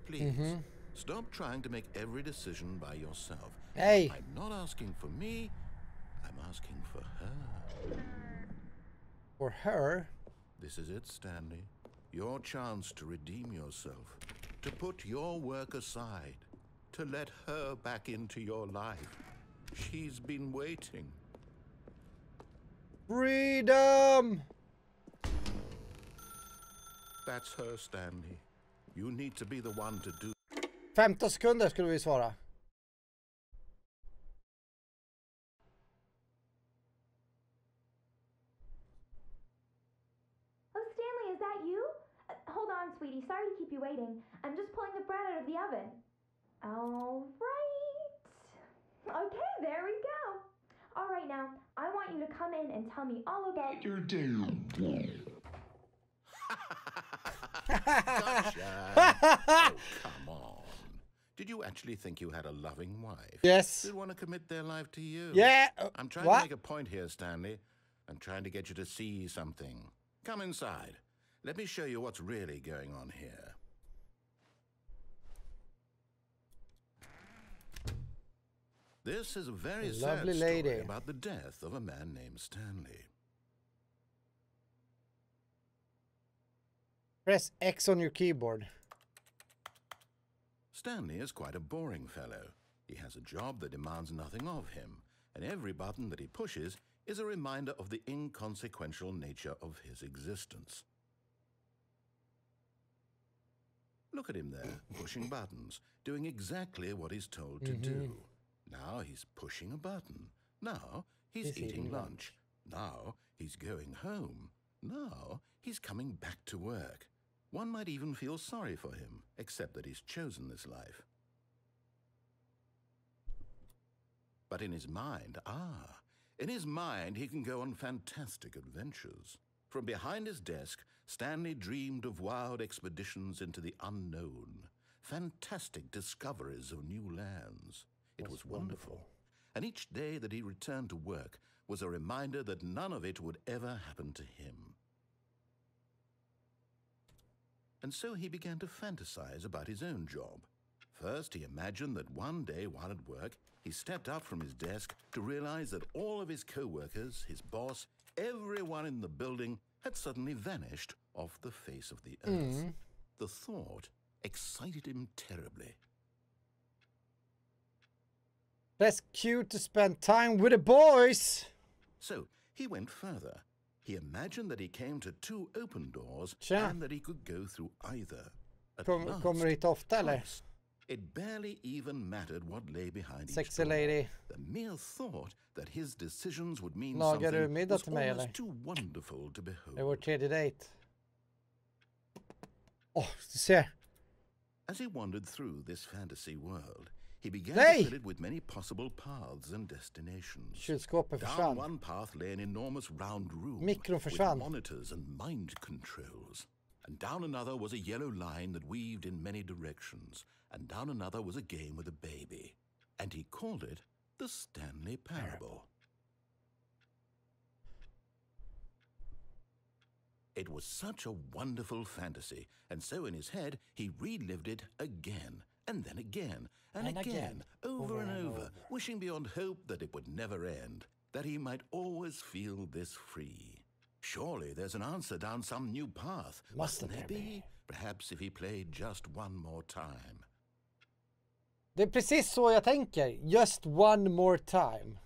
Please, stop trying to make every decision by yourself. Hey! I'm not asking for me, I'm asking for her. For her? This is it, Stanley. Your chance to redeem yourself. To put your work aside. To let her back into your life. She's been waiting. Freedom! That's her, Stanley. You need to be the one to do. 15 sekunder skulle vi svara. Oh, Stanley, is that you? Hold on, sweetie. Sorry to keep you waiting. I'm just pulling the bread out of the oven. All right. Okay, there we go. All right, now, I want you to come in and tell me all about Your damn. Gotcha. Oh, come on. Did you actually think you had a loving wife? Yes. Who'd want to commit their life to you? Yeah. I'm trying what? to make a point here, Stanley. I'm trying to get you to see something. Come inside. Let me show you what's really going on here. This is a very sad Lovely story lady. about the death of a man named Stanley. Press X on your keyboard. Stanley is quite a boring fellow. He has a job that demands nothing of him, and every button that he pushes is a reminder of the inconsequential nature of his existence. Look at him there, pushing buttons, doing exactly what he's told to do. Now he's pushing a button. Now he's eating lunch. Now he's going home. Now he's coming back to work. One might even feel sorry for him, except that he's chosen this life. But in his mind, in his mind he can go on fantastic adventures. From behind his desk, Stanley dreamed of wild expeditions into the unknown, fantastic discoveries of new lands. It was wonderful. And each day that he returned to work was a reminder that none of it would ever happen to him. And so he began to fantasize about his own job. First, he imagined that one day while at work, he stepped up from his desk to realize that all of his co-workers, his boss, everyone in the building had suddenly vanished off the face of the earth. The thought excited him terribly. Press Q to spend time with the boys. So he went further. He imagined that he came to two open doors Tja. and that he could go through either. At last, Kommer du hit ofta eller? twice, it barely even mattered what lay behind Sexy each door. lady. The mere thought that his decisions would mean Lagar du something middag was till mig, eller? almost too wonderful to Det är behold. vår tredje dejt. Du ser. As he wandered through this fantasy world, he began Nej! to fill it with many possible paths and destinations. Kylskåpet Down försvann. one path lay an enormous round room Mikron with försvann. monitors and mind controls. And down another was a yellow line that weaved in many directions. And down another was a game with a baby. And he called it the Stanley Parable. It was such a wonderful fantasy, and so in his head he relived it again, and then again, and again, over and over, wishing beyond hope that it would never end, that he might always feel this free. Surely there's an answer down some new path. Mustn't there be? Perhaps if he played just one more time. Det är precis så jag tänker. Just one more time.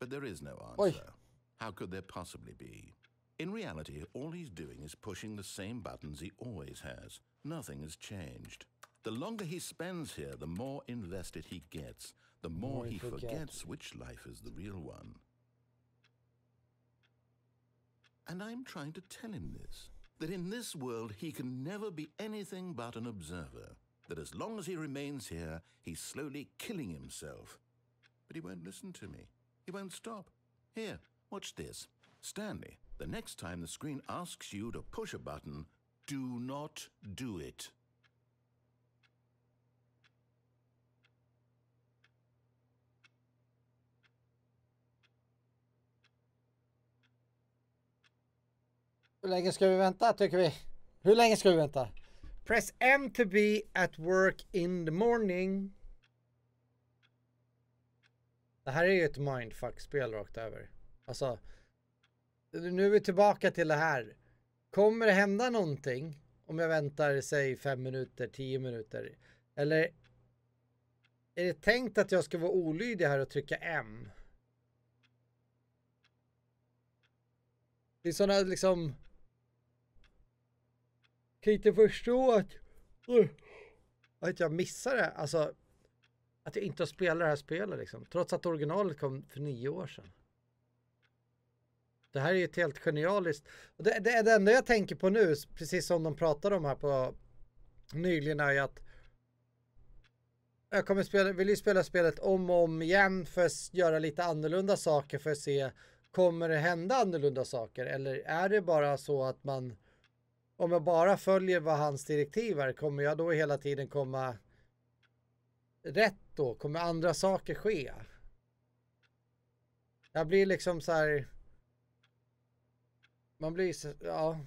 But there is no Oj. answer. How could there possibly be? In reality, all he's doing is pushing the same buttons he always has. Nothing has changed. The longer he spends here, the more invested he gets, the more he forgets which life is the real one. And I'm trying to tell him this, that in this world he can never be anything but an observer, that as long as he remains here, he's slowly killing himself. But he won't listen to me. He won't stop. Here, watch this. Stanley, the next time the screen asks you to push a button, do not do it. Hur länge ska vi vänta tycker vi? Hur länge ska vi vänta? Press M to be at work in the morning. Det här är ju ett mindfuck-spel rakt över. Alltså, nu är vi tillbaka till det här. Kommer det hända någonting om jag väntar, säg 5 minuter, 10 minuter? Eller är det tänkt att jag ska vara olydig här och trycka M? Det är sådana liksom... Kan inte förstå att jag missar det. Alltså, att jag inte har spelat det här spelet liksom. Trots att originalet kom för 9 år sedan. Det här är ju ett helt genialiskt. Och det enda jag tänker på nu, precis som de pratade om här på nyligen, är att vill ju spela spelet om och om igen för att göra lite annorlunda saker för att se, kommer det hända annorlunda saker? Eller är det bara så att man, om jag bara följer vad hans direktiv är, kommer jag då hela tiden komma rätt då? Kommer andra saker ske? Jag blir liksom så här, man blir så, ja.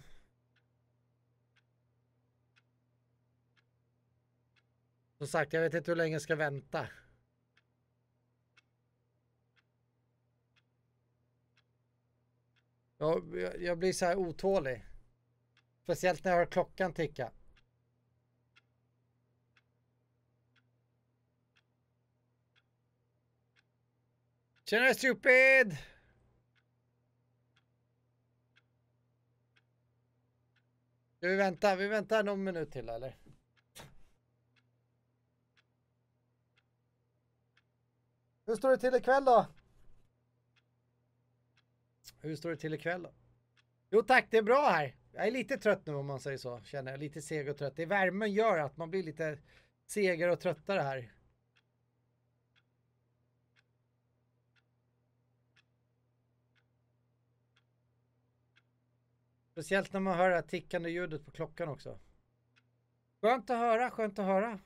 Som sagt, jag vet inte hur länge jag ska vänta. Jag blir så här otålig. Speciellt när jag hör klockan ticka. Tjena stupid! Vi väntar någon minut till eller? Hur står det till ikväll då? Hur står det till ikväll då? Jo tack, det är bra här. Jag är lite trött nu om man säger så, känner jag. Lite seg och trött. Det värmen gör att man blir lite segare och tröttare här. Speciellt när man hör det här tickande ljudet på klockan också. Skönt att höra, skönt att höra.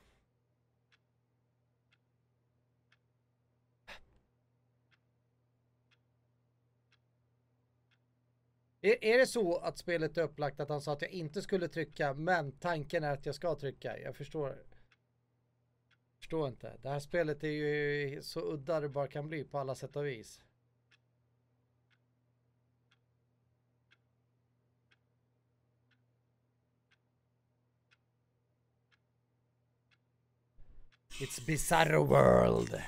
Är det så att spelet är upplagt att han sa att jag inte skulle trycka, men tanken är att jag ska trycka? Jag förstår inte. Det här spelet är ju så udda det bara kan bli på alla sätt och vis. It's bizarre world.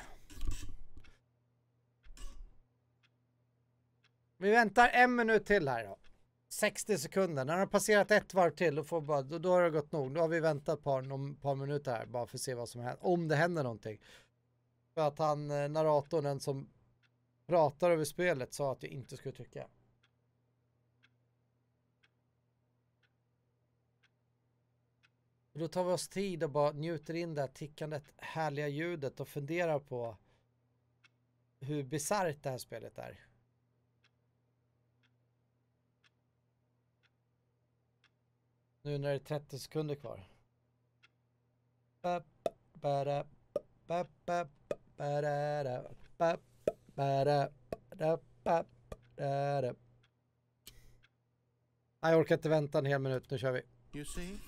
Vi väntar en minut till här då. 60 sekunder. När det har passerat ett varv till då har det gått nog. Då har vi väntat ett par minuter här bara för att se vad som händer. Om det händer någonting. För att narratorn, den som pratar över spelet, sa att jag inte skulle trycka. Då tar vi oss tid och bara njuter in det här tickandet, härliga ljudet och funderar på hur bisarrt det här spelet är. Nu när det är 30 sekunder kvar. Jag orkar inte vänta en hel minut, nu kör vi. You see?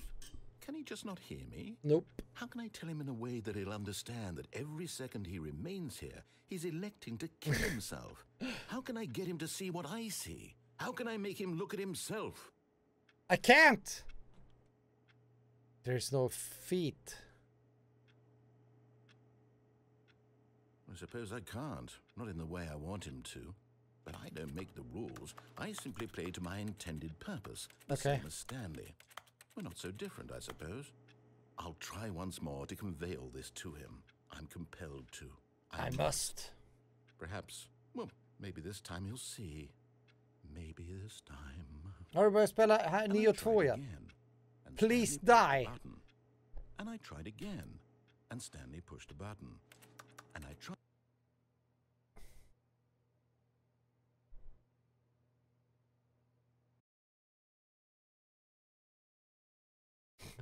Can he just not hear me? Nope. How can I tell him in a way that he'll understand that every second he remains here, he's electing to kill himself? How can I get him to see what I see? How can I make him look at himself? I can't! There's no feet. I suppose I can't. Not in the way I want him to. But I don't make the rules. I simply play to my intended purpose. The same as Stanley. We're not so different, I suppose. I'll try once more to convey all this to him. I'm compelled to. I must. Perhaps, well, maybe this time he'll see. Maybe this time. Har du börjat spela här 9-2 igen? Please die. And I tried again. And Stanley pushed a button. And I tried.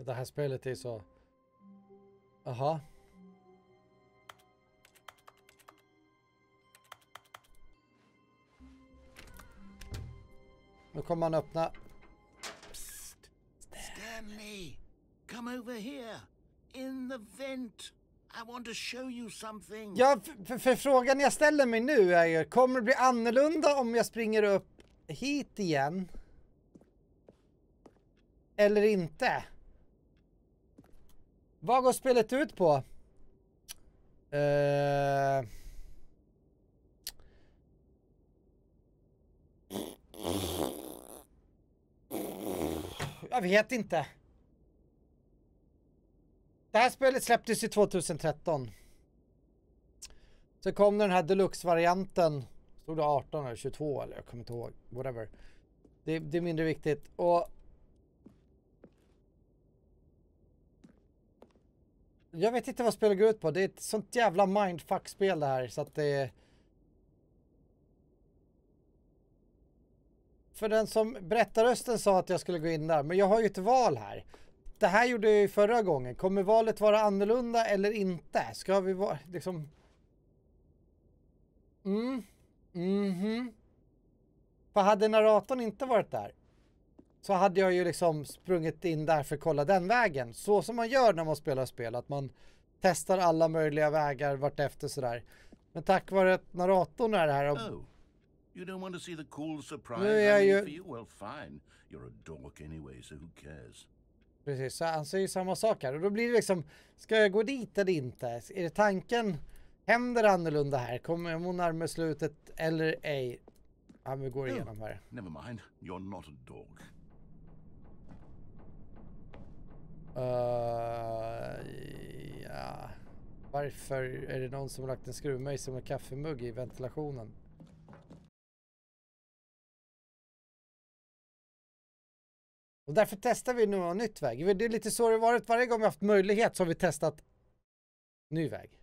Det här spelet är så... Aha. Nu kommer man öppna. Psst. Stanley, come over here. In the vent. I want to show you something. Ja, för frågan jag ställer mig nu är ju, kommer det bli annorlunda om jag springer upp hit igen? Eller inte? Vad går spelet ut på? Jag vet inte. Det här spelet släpptes i 2013. Så kom den här deluxe-varianten. Stod det 18 eller 22 eller jag kommer inte ihåg. Whatever. Det är mindre viktigt. Och Jag vet inte vad spelet går ut på. Det är ett sånt jävla mindfuck-spel det här. Så att det är... För den som berättarrösten sa att jag skulle gå in där. Men jag har ju ett val här. Det här gjorde jag ju förra gången. Kommer valet vara annorlunda eller inte? Ska vi vara liksom... För hade narratorn inte varit där så hade jag ju liksom sprungit in där för att kolla den vägen. Så som man gör när man spelar spel. Att man testar alla möjliga vägar vartefter sådär. Men tack vare att narratorn är här. Oh, you don't want to see the cool surprise Nu är jag ju... for you? Well, fine. You're a dork anyway, so who cares? Precis, så han säger ju samma sak här. Och då blir det liksom, ska jag gå dit eller inte? Är det tanken, händer det annorlunda här? Kommer hon närmare slutet eller ej? Ja, vi går igenom här. Never mind, you're not a dog. Ja. Varför är det någon som har lagt en skruvmejsel som en kaffemugg i ventilationen? Och därför testar vi nu en nytt väg. Det är lite så det har varit varje gång vi haft möjlighet så har vi testat ny väg.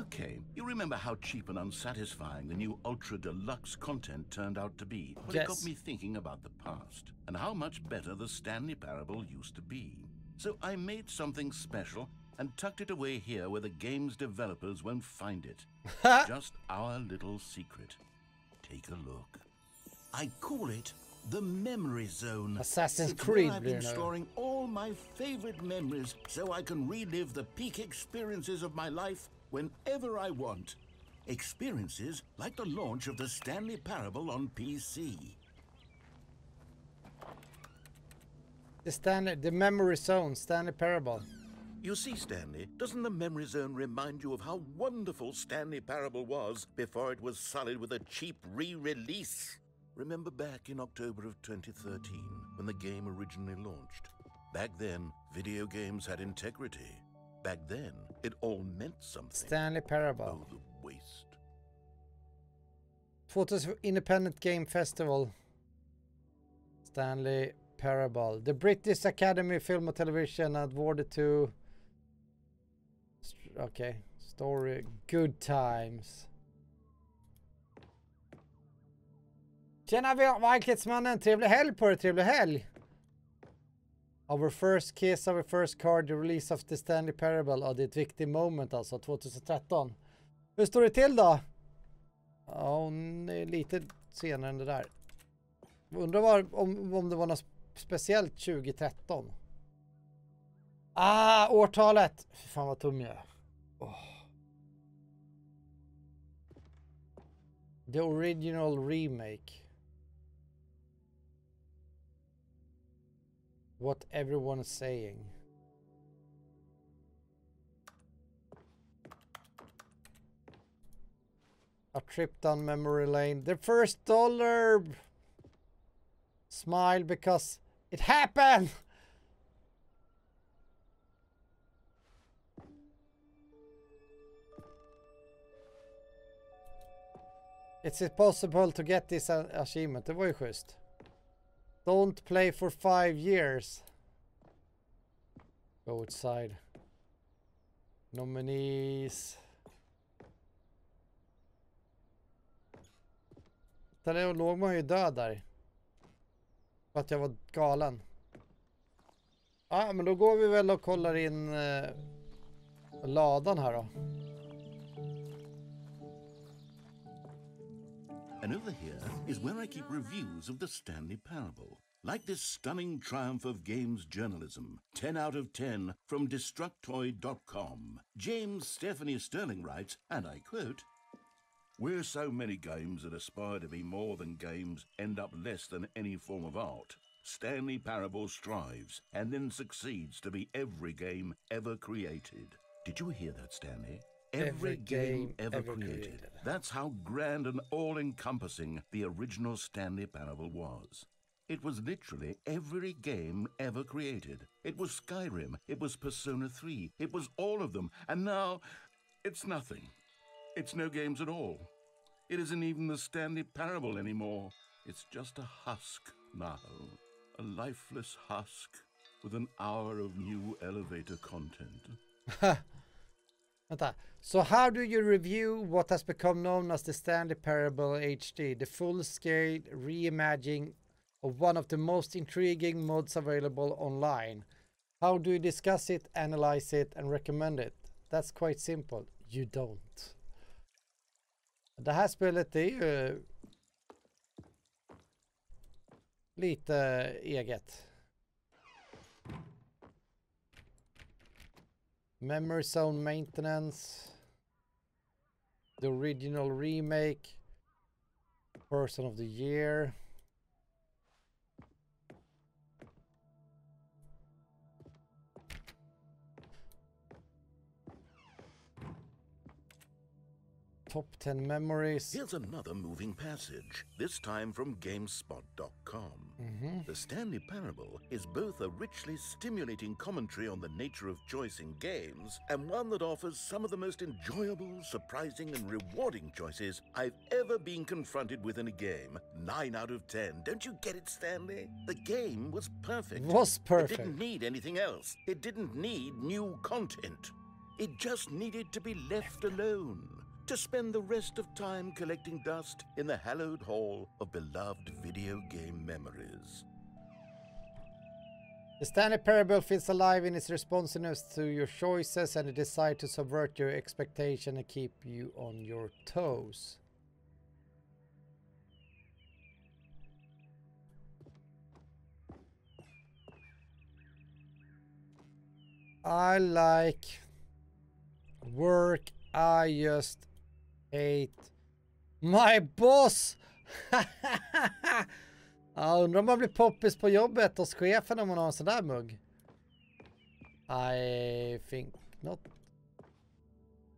Okay, you remember how cheap and unsatisfying the new Ultra Deluxe content turned out to be? Well, Yes. it got me thinking about the past and how much better the Stanley Parable used to be. So I made something special and tucked it away here where the game's developers won't find it. Just our little secret. Take a look. I call it the Memory Zone. Assassin's It's Creed, where I've been you know. storing all my favorite memories so I can relive the peak experiences of my life whenever I want. Experiences like the launch of the Stanley Parable on PC. The Memory Zone, Stanley Parable. You see, Stanley, doesn't the Memory Zone remind you of how wonderful Stanley Parable was before it was sullied with a cheap re-release? Remember back in October of 2013, when the game originally launched? Back then, video games had integrity. Back then, it all meant something. Stanley Parable. Oh, the waste. 2000 Independent Game Festival. Stanley Parable. The British Academy Film and Television awarded to... Okay. Story. Good times. Tjena verklighetsmannen. Trevlig helg på dig. Trevlig helg. Our first kiss, our first card, the release of the Stanley Parable. Ja, det är ett viktigt moment alltså. 2013. Hur står det till då? Ja, hon är lite senare än det där. Undrar om det var något speciellt 2013. Årtalet. Fy fan vad tung jag är. The original remake. What everyone is saying. A trip down memory lane. The first dollar. Smile because it happened. It's impossible to get this achievement. Det var ju schysst. Don't play for 5 years. Go outside. Nominees. Där låg man ju död där. För att jag var galen. Ja, men då går vi väl och kollar in ladan här då. And over here is where I keep reviews of the Stanley Parable. Like this stunning triumph of games journalism, 10 out of 10 from Destructoid.com. James Stephanie Sterling writes, and I quote, "Where so many games that aspire to be more than games end up less than any form of art, Stanley Parable strives and then succeeds to be every game ever created." Did you hear that, Stanley? Every game ever created. That's how grand and all-encompassing the original Stanley Parable was. It was literally every game ever created. It was Skyrim, it was Persona 3, it was all of them, and now it's nothing. It's no games at all. It isn't even the Stanley Parable anymore. It's just a husk now. A lifeless husk. with an hour of new elevator content. Vänta. So how do you review what has become known as the Stanley Parable HD, the full-scale reimagining of one of the most intriguing mods available online? How do you discuss it, analyze it, and recommend it? That's quite simple. You don't. Det här spelet är ju lite eget. Memory Zone Maintenance. The original remake. Person of the Year. Top 10 memories. Here's another moving passage, this time from GameSpot.com. The Stanley Parable is both a richly stimulating commentary on the nature of choice in games and one that offers some of the most enjoyable, surprising, and rewarding choices I've ever been confronted with in a game. 9 out of 10. Don't you get it, Stanley? The game was perfect. Was perfect. It didn't need anything else. It didn't need new content. It just needed to be left alone, to spend the rest of time collecting dust in the hallowed hall of beloved video game memories. The Stanley Parable feels alive in its responsiveness to your choices and the desire to subvert your expectation and keep you on your toes. I like work. I just hate my boss. Jag undrar om man blir poppis på jobbet hos chefen om man har en sån där mugg. I think not.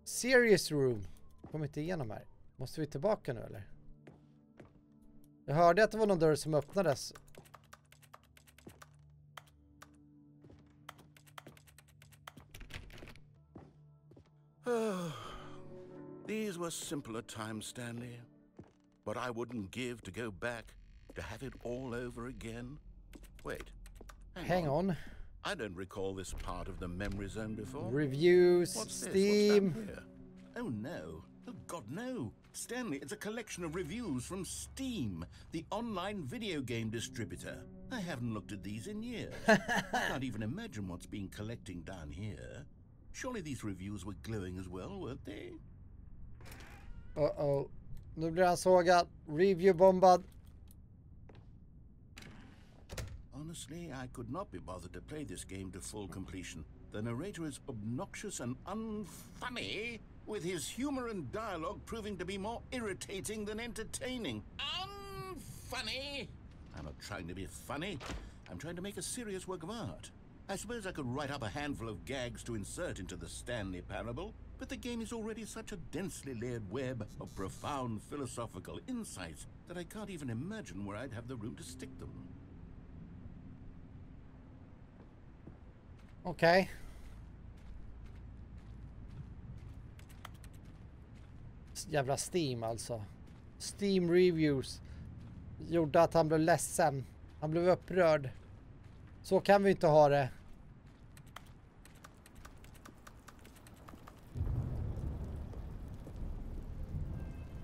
Serious room. Kommer inte igenom här. Måste vi tillbaka nu eller? Jag hörde att det var någon dörr som öppnades. These were simpler times, Stanley. But I wouldn't give to go back, to have it all over again. Wait. Hang on. I don't recall this part of the memory zone before. Reviews, What's this? Steam. What's down here? Oh no. Oh God, no. Stanley, it's a collection of reviews from Steam, the online video game distributor. I haven't looked at these in years. I can't even imagine what's been collecting down here. Surely these reviews were glowing as well, weren't they? Uh-oh. Nu blir han sågad. Review-bombad. Honestly, I could not be bothered to play this game to full completion. The narrator is obnoxious and unfunny, with his humor and dialogue proving to be more irritating than entertaining. Unfunny! I'm not trying to be funny. I'm trying to make a serious work of art. I suppose I could write up a handful of gags to insert into the Stanley Parable, but the game is already such a densely layered web of profound philosophical insights that I can't even imagine where I'd have the room to stick them. Okej. Jävla Steam alltså. Steam reviews gjorde att han blev ledsen. Han blev upprörd. Så kan vi inte ha det.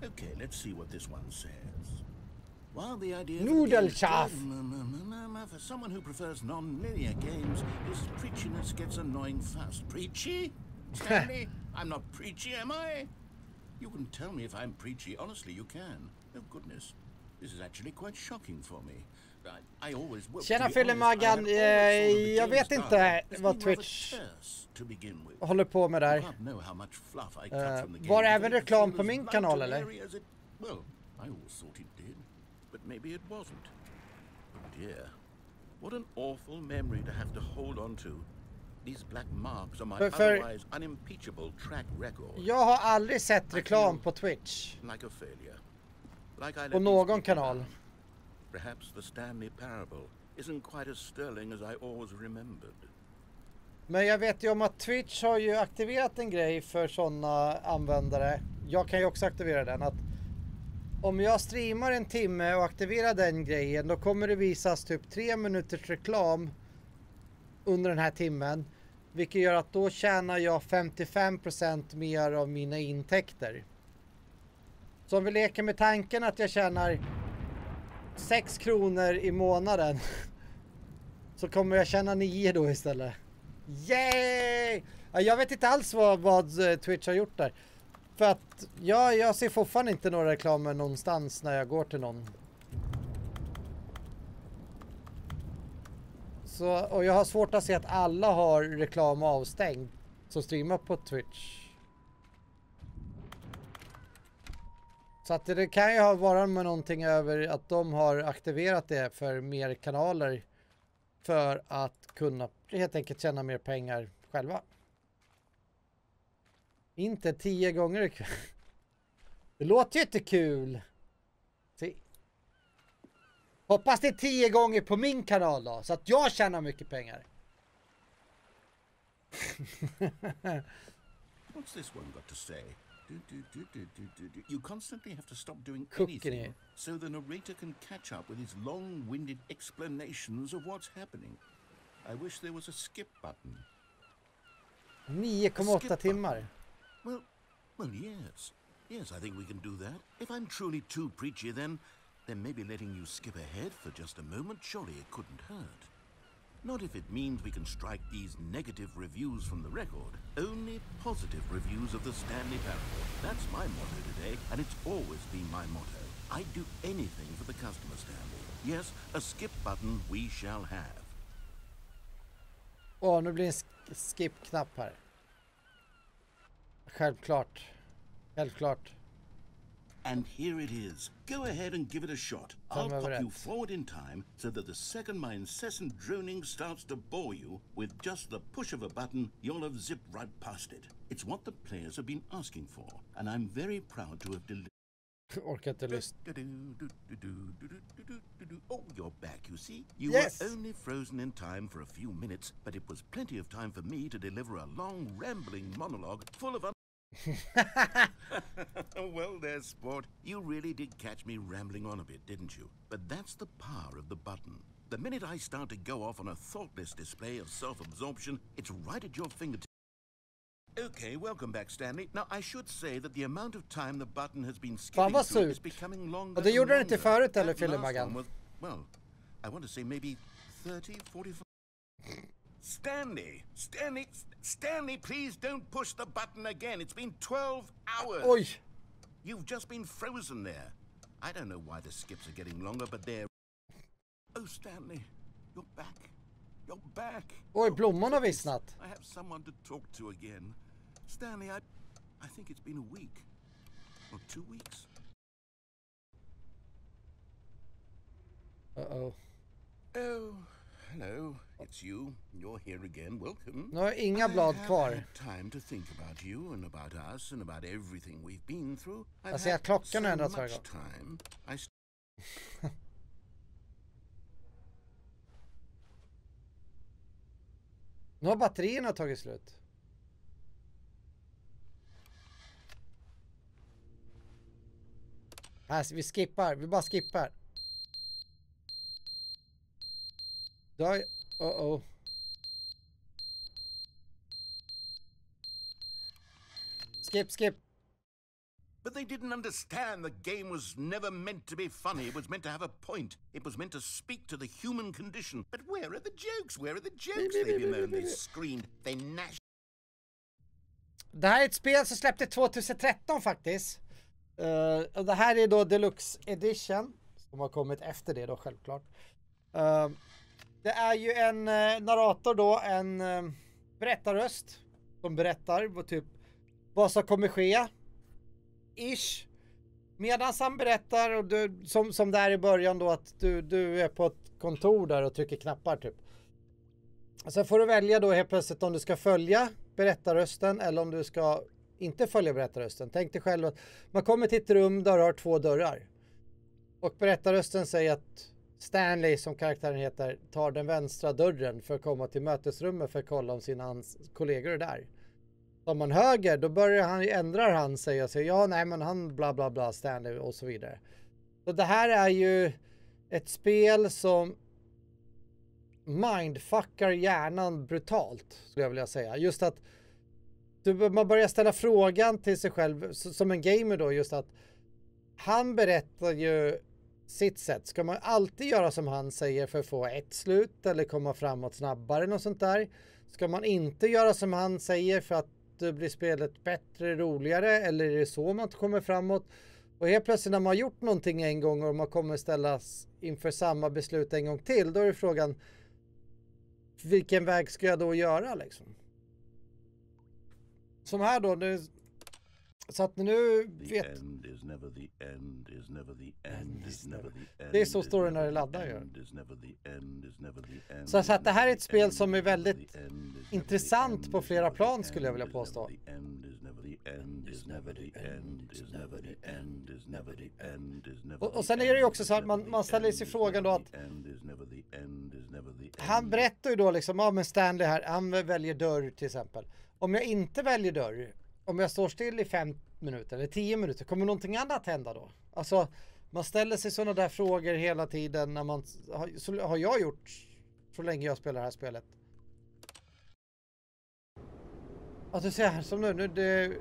Okay, let's see what this one says. While the idea Noodle chaff. For someone who prefers non-linear games, his preachiness gets annoying fast. Preachy? Stanley, I'm not preachy, am I? You can tell me if I'm preachy. Honestly, you can. Oh, goodness. This is actually quite shocking for me. I always will. Tjena Fyllemaggan, jag vet inte vad Twitch håller på med där. Var det även reklam på min kanal eller? Well, I always thought it did, but maybe it wasn't. Oh dear, what an awful memory to have to hold on to. These black marks on my otherwise unimpeachable track record. Jag har aldrig sett reklam på Twitch. Like a failure. Like I på någon kanal. Perhaps the Stanley Parable isn't quite as sterling as I always remembered. Men jag vet ju om att Twitch har ju aktiverat en grej för sådana användare. Jag kan ju också aktivera den. Att om jag streamar en timme och aktiverar den grejen, då kommer det visas typ 3 minuters reklam under den här timmen. Vilket gör att då tjänar jag 55% mer av mina intäkter. Så om vi leker med tanken att jag tjänar 6 kronor i månaden. Så kommer jag tjäna 9 då istället. Yay! Jag vet inte alls vad Twitch har gjort där. För att jag ser fortfarande inte några reklamer någonstans när jag går till någon. Så, och jag har svårt att se att alla har reklam avstängd som streamar på Twitch. Så att det kan ju ha varit med någonting över att de har aktiverat det för mer kanaler. För att kunna helt enkelt tjäna mer pengar själva. Inte 10 gånger. Det låter ju inte kul. Se. Hoppas det är 10 gånger på min kanal då. Så att jag tjänar mycket pengar. What's this one got to say? You constantly have to stop doing Cooking anything it. so the narrator can catch up with his long-winded explanations of what's happening. I wish there was a skip button. 9,8 timmar. Well, yes. Yes, I think we can do that. If I'm truly too preachy, then maybe letting you skip ahead for just a moment, surely it couldn't hurt. Not if it means we can strike these negative reviews from the record. Only positive reviews of the Stanley Parable. That's my motto today, and it's always been my motto. I'd do anything for the customer, Stanley. Yes, a skip button we shall have. Nu blir det en skip-knapp här. Självklart. And here it is. Go ahead and give it a shot. I'll pop you forward in time so that the second my incessant droning starts to bore you, with just the push of a button, you'll have zipped right past it. It's what the players have been asking for, and I'm very proud to have delivered. Orkar inte lyssna. Oh, you're back, you see? You Yes. were only frozen in time for a few minutes, but it was plenty of time for me to deliver a long, rambling monologue full of Well, there's sport. You really did catch me rambling on a bit, didn't you? But that's the power of the button. The minute I start to go off on a thoughtless display of self-absorption, it's right at your fingertips. Okay, welcome back, Stanley. Now, I should say that the amount of time the button has been skipping through is becoming longer. Och det gjorde den inte and förut, eller, That last Fillemaggan? one was, well, I want to say maybe 30, 45... Stanley, please don't push the button again. It's been 12 hours. Oj! You've just been frozen there. I don't know why the skips are getting longer, but they're... Oh, Stanley, you're back. You're back. Oj, blommorna har vissnat. I have someone to talk to again. Stanley, I think it's been a week. Or 2 weeks. Uh-oh. Oh, hello. It's you. You're here again. Welcome. Nu har jag inga blad kvar. I've had time to think about you and about us and about everything we've been through. Jag ser att klockan har ändrats varje gång. Time. Nu har batterierna tagit slut. Här, vi bara skippar. Då, oh. Skip. But they didn't understand the game was never meant to be funny. It was meant to have a point. It was meant to speak to the human condition. But where are the jokes? Where are the jokes? They bemoaned, they screamed, they gnashed. Det här är ett spel som släppte 2013 faktiskt. Och det här är då Deluxe Edition. Som har kommit efter det då, självklart. Det är ju en narrator då, en berättarröst. Som berättar typ vad som kommer ske. Ish. Medan han berättar, och du, som där i början då, att du är på ett kontor där och trycker knappar typ. Sen får du välja då helt plötsligt om du ska följa berättarrösten eller om du ska inte följa berättarrösten. Tänk dig själv att man kommer till ett rum där du har 2 dörrar. Och berättarrösten säger att Stanley, som karaktären heter, tar den vänstra dörren för att komma till mötesrummet för att kolla om hans kollegor är där. Om man höger, då börjar han ändrar han sig och säger ja, nej, men han bla bla bla Stanley och så vidare. Så det här är ju ett spel som mindfuckar hjärnan brutalt, skulle jag vilja säga. Just att man börjar ställa frågan till sig själv som en gamer då, just att han berättar ju sitt sätt. Ska man alltid göra som han säger för att få ett slut eller komma framåt snabbare och sånt där? Ska man inte göra som han säger för att det blir spelet bättre, roligare, eller är det så man kommer framåt? Och helt plötsligt när man har gjort någonting en gång och man kommer ställas inför samma beslut en gång till, då är det frågan, vilken väg ska jag då göra liksom? Som här då, nu, så att nu vet... Det är så står det när det laddar ju. Så att det här är ett spel som är väldigt intressant på flera plan, skulle jag vilja påstå. Och sen är det ju också så att man ställer sig frågan då att han berättar ju då liksom, ja men Stanley här, han väljer dörr till exempel. Om jag inte väljer dörr, om jag står still i 5 minuter eller 10 minuter, kommer någonting annat hända då? Alltså, man ställer sig sådana där frågor hela tiden när man, så har jag gjort så länge jag spelar det här spelet. Att du ser här, som nu det...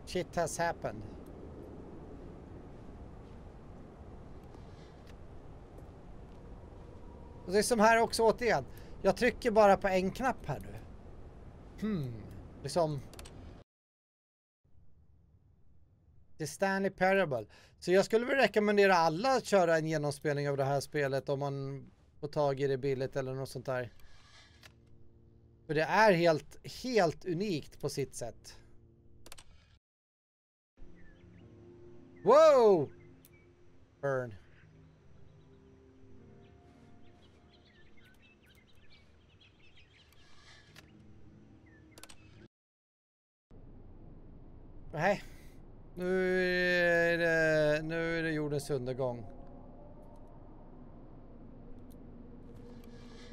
Shit has happened. Och det är som här också återigen. Jag trycker bara på en knapp här nu. Liksom. Det Stanley Parable. Så jag skulle väl rekommendera alla att köra en genomspelning av det här spelet om man får tag i det billigt eller något sånt där. För det är helt unikt på sitt sätt. Wow! Burn. Nej. Nu är det jordens undergång.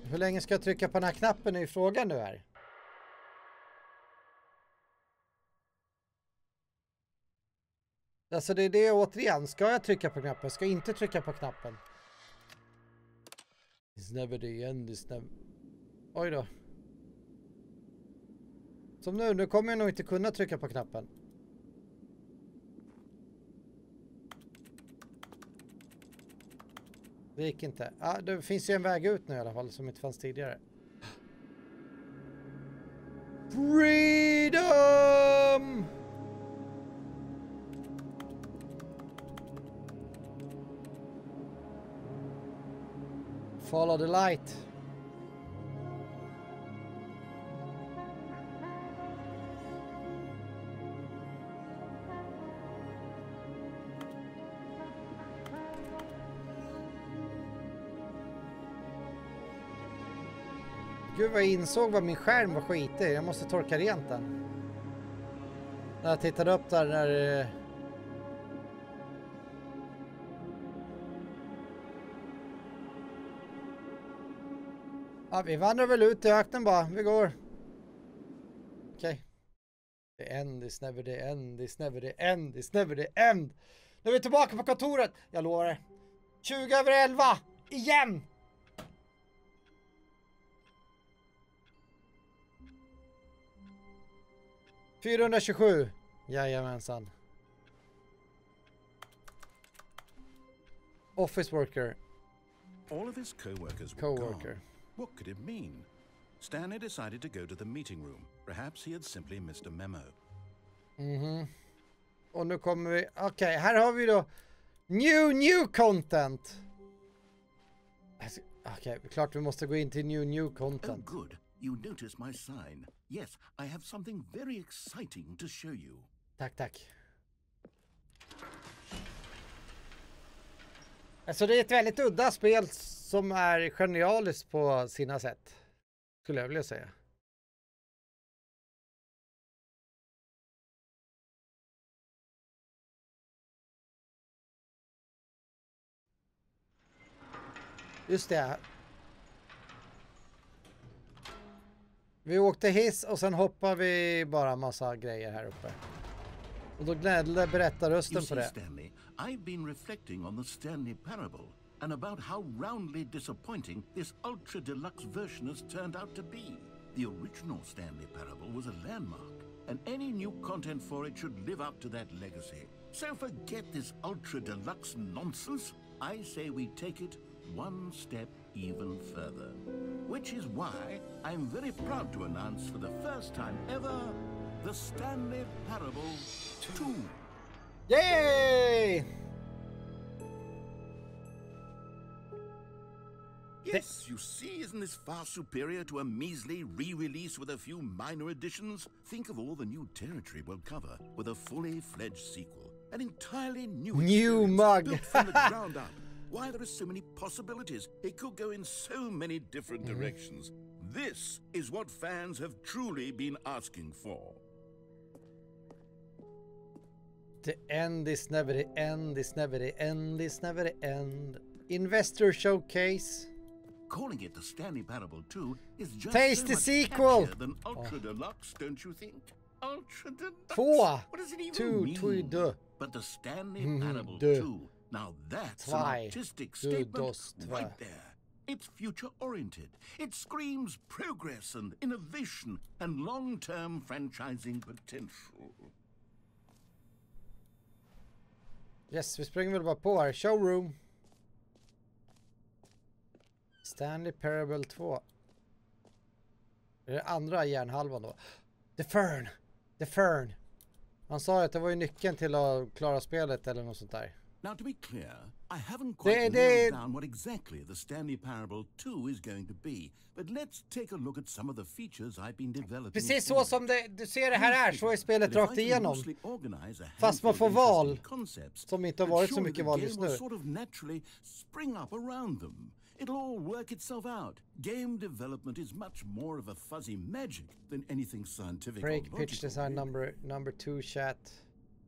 Hur länge ska jag trycka på den här knappen i frågan nu här? Alltså det är det återigen. Ska jag trycka på knappen? Ska jag inte trycka på knappen? It's never the end. It's never... Oj då. Som nu kommer jag nog inte kunna trycka på knappen. Det gick inte. Ah, det finns ju en väg ut nu i alla fall som inte fanns tidigare. Freedom! Follow the light. Gud vad jag insåg vad min skärm var skitig. Jag måste torka rent den. När jag tittade upp där när... Ja, vi vandrar väl ut i öknen bara. Vi går. Okej. The end is never the end. Is never the end. Is never the end. Nu är vi tillbaka på kontoret. Jag lovar det. 11:20. Igen. $427. Jajamensan. Office worker. All of his co-workers were Co-worker. gone. What could it mean? Stanley decided to go to the meeting room. Perhaps he had simply missed a memo. Och nu kommer vi... Okej, här har vi då new content. Okej, klart vi måste gå in till new content. Oh, good. You notice my sign. Yes, I have something very exciting to show you. Tack. Alltså det är ett väldigt udda spel som är genialiskt på sina sätt. Skulle jag vilja säga. Just det. Vi åkte hiss och sen hoppar vi bara massa grejer här uppe. Och då gnällde berättarrösten på det. Stanley, I've been reflecting on the Stanley Parable. and about how roundly disappointing this ultra deluxe version has turned out to be. The original Stanley Parable was a landmark, and any new content for it should live up to that legacy. So forget this ultra deluxe nonsense. I say we take it one step even further. Which is why I'm very proud to announce for the first time ever, the Stanley Parable 2. Yay! Yes, you see, isn't this far superior to a measly re-release with a few minor additions? Think of all the new territory we'll cover with a fully fledged sequel. An entirely new mug. built from the ground up. Why, there are so many possibilities. It could go in so many different directions. This is what fans have truly been asking for. The end is never the end, is never the end, is never the end. Investor showcase. Calling it the Stanley Parable 2 is just Taste so the much sequel. catchier than Ultra Deluxe, don't you think? Ultra Deluxe. Två. What does it even Two, mean? two, deux. But the Stanley Parable Deux. 2, now that's Zwei. an artistic statement dos, zwei. right there. It's future-oriented. It screams progress and innovation and long-term franchising potential. Yes, vi springer väl bara på här. Showroom. Stanley Parable 2. Det är det andra järnhalvan då. The Fern. The Fern. Han sa att det var ju nyckeln till att klara spelet eller något sånt där. Now, to be clear, I haven't quite nailed down what exactly the Stanley Parable 2 is going to be, but let's take a look at some of the features I've been developing. Precis så som du ser det här är, så är spelet rakt igenom. Fast man får val, som inte har varit så mycket val just nu. Sort of naturally spring up around them. It'll all work itself out. Game development is much more of a fuzzy magic than anything scientific. Break pitch design number 2 chat.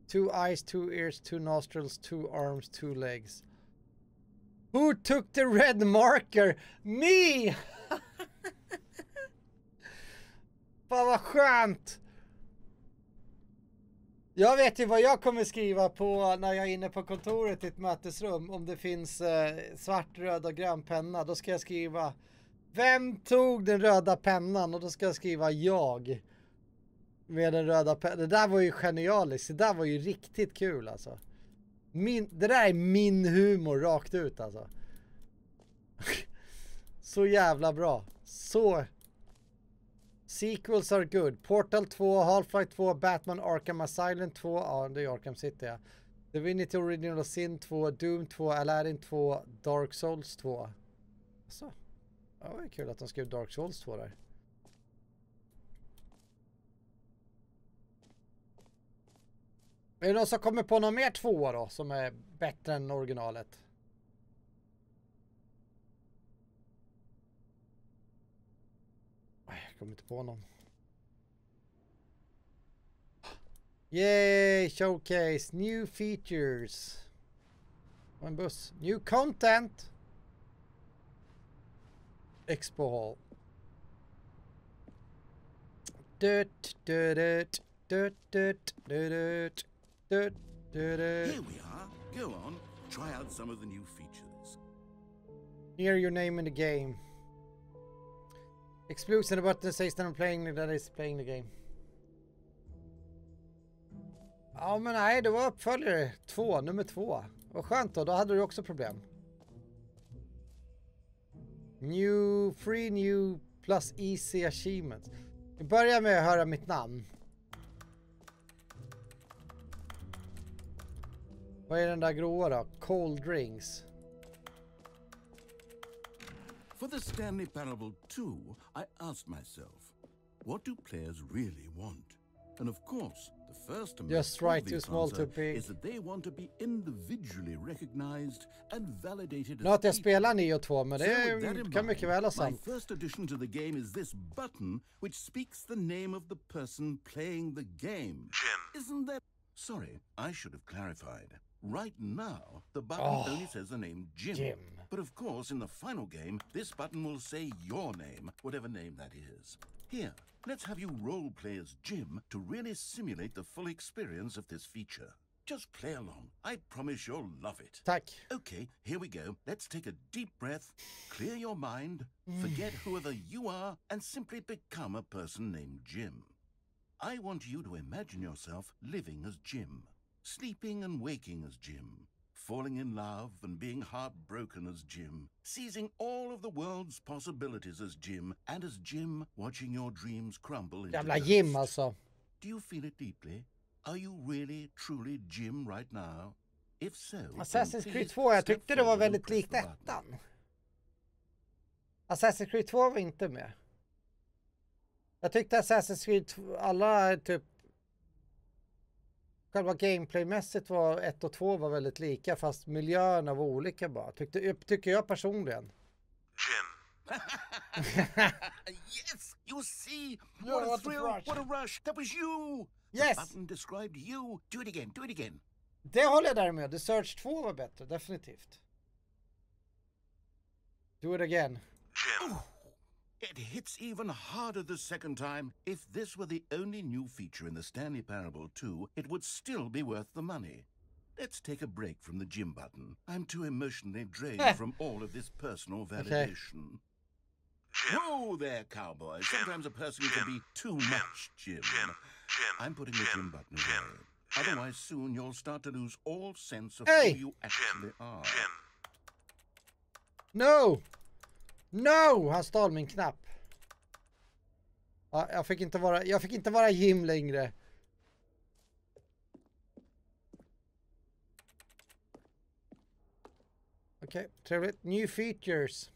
2 eyes, 2 ears, 2 nostrils, 2 arms, 2 legs. Who took the red marker? Me! Fan vad skönt! Jag vet ju vad jag kommer skriva på när jag är inne på kontoret i ett mötesrum. Om det finns svart, röd och grön penna. Då ska jag skriva: vem tog den röda pennan? Och då ska jag skriva jag. Med den röda pennan. Det där var ju genialiskt. Det där var ju riktigt kul alltså. Det där är min humor rakt ut alltså. Så jävla bra. Så. Sequels are good. Portal 2, Half-Life 2, Batman Arkham Asylum 2. Ja, det är Arkham City, ja. Divinity Original Sin 2, Doom 2, Aladdin 2, Dark Souls 2. Så. Ja, det är kul att de skrev Dark Souls 2 där. Är det någon som kommer på någon mer 2 då som är bättre än originalet? Jag kommer inte på någon. Yay! Showcase! New features! Och en buss. New content! Expo Hall. Here we are. Go on. Try out some of the new features. Hear your name in the game. Explosion about the says that I'm playing that is playing the game. Ja men nej, det var uppföljare 2, nummer 2. Vad skönt då hade du också problem. New plus easy achievements. Vi börjar med att höra mitt namn. Vad är den där gråa då? Cold drinks. For the Stanley Parable 2, I asked myself, what do players really want? And of course, the first and Just most right, too obvious small, too answer big. is that they want to be individually recognized and validated Nu att jag as spelar 9 och 2, men So with that det in kan mycket väl ha my sant. first addition to the game is this button, which speaks the name of the person playing the game. Jim. Isn't that... Sorry, I should have clarified. Right now, the button only says the name Jim. But of course, in the final game, this button will say your name, whatever name that is. Here, let's have you role play as Jim to really simulate the full experience of this feature. Just play along. I promise you'll love it. Tack. Okay, here we go. Let's take a deep breath, clear your mind, forget whoever you are, and simply become a person named Jim. I want you to imagine yourself living as Jim, sleeping and waking as Jim, falling in love and being heartbroken as Jim, seizing all of the world's possibilities as Jim, and as Jim, watching your dreams crumble into Jävla dust. Jim alltså. Do you feel it deeply? Are you really, truly Jim right now? If so, Assassin's Creed 2, jag tyckte det var väldigt likt ettan. Assassin's Creed 2 var inte med. Jag tyckte Assassin's Creed 2, alla typ själva gameplaymässigt var 1 och 2 var väldigt lika, fast miljöerna var olika bara. Tycker jag personligen. Jim. Yes, you see, what a thrill, what a rush. That was you. Yes. The button described you. Do it again, do it again. Det håller jag där med. The Search 2 var bättre, definitivt. Do it again. Jim. It hits even harder the second time. If this were the only new feature in the Stanley Parable 2, it would still be worth the money. Let's take a break from the Jim button. I'm too emotionally drained from all of this personal validation. Jim. Whoa there, cowboy. Jim. Sometimes a person can be too much, Jim. I'm putting the Jim button away. Otherwise, soon you'll start to lose all sense of who you actually are. No! No! Han stal min knapp. Ja, jag fick inte vara Jim längre. Okej, trevligt. New features.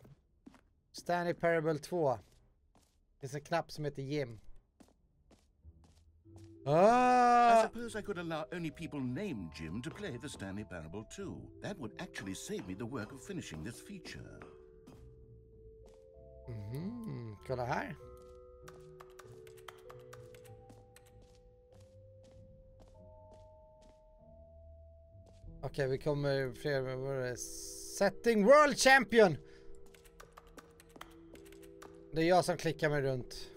Stanley Parable 2. Det finns en knapp som heter Jim. I suppose I could allow only people named Jim to play the Stanley Parable 2. That would actually save me the work of finishing this feature. Kolla här. Okej, vi kommer fler. Setting World Champion. Det är jag som klickar mig runt.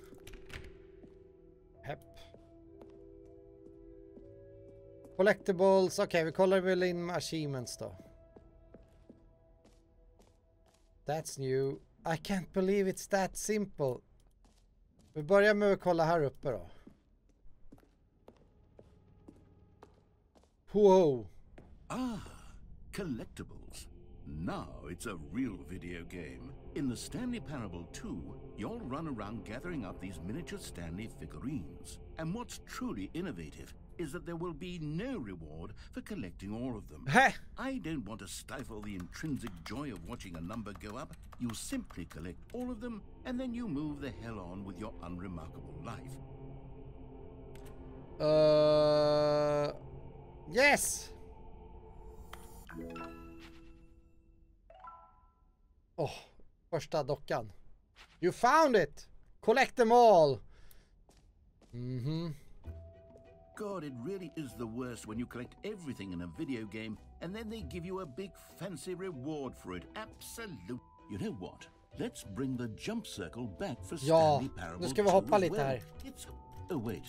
Hepp. Collectibles. Okej, vi kollar väl in achievements då. That's new. I can't believe it's that simple. Vi börjar med att kolla här uppe då. Wow. Ah, collectibles. Now it's a real video game. In the Stanley Parable 2, you'll run around gathering up these miniature Stanley figurines. And what's truly innovative is that there will be no reward for collecting all of them. I don't want to stifle the intrinsic joy of watching a number go up. You simply collect all of them, and then you move the hell on with your unremarkable life. Yes! Första dockan. You found it! Collect them all! God, it really is the worst when you collect everything in a video game and then they give you a big fancy reward for it. Absolute. You know what? Let's bring the jump circle back for Stanley Parable 2 nu ska vi hoppa lite well. här. Oh wait,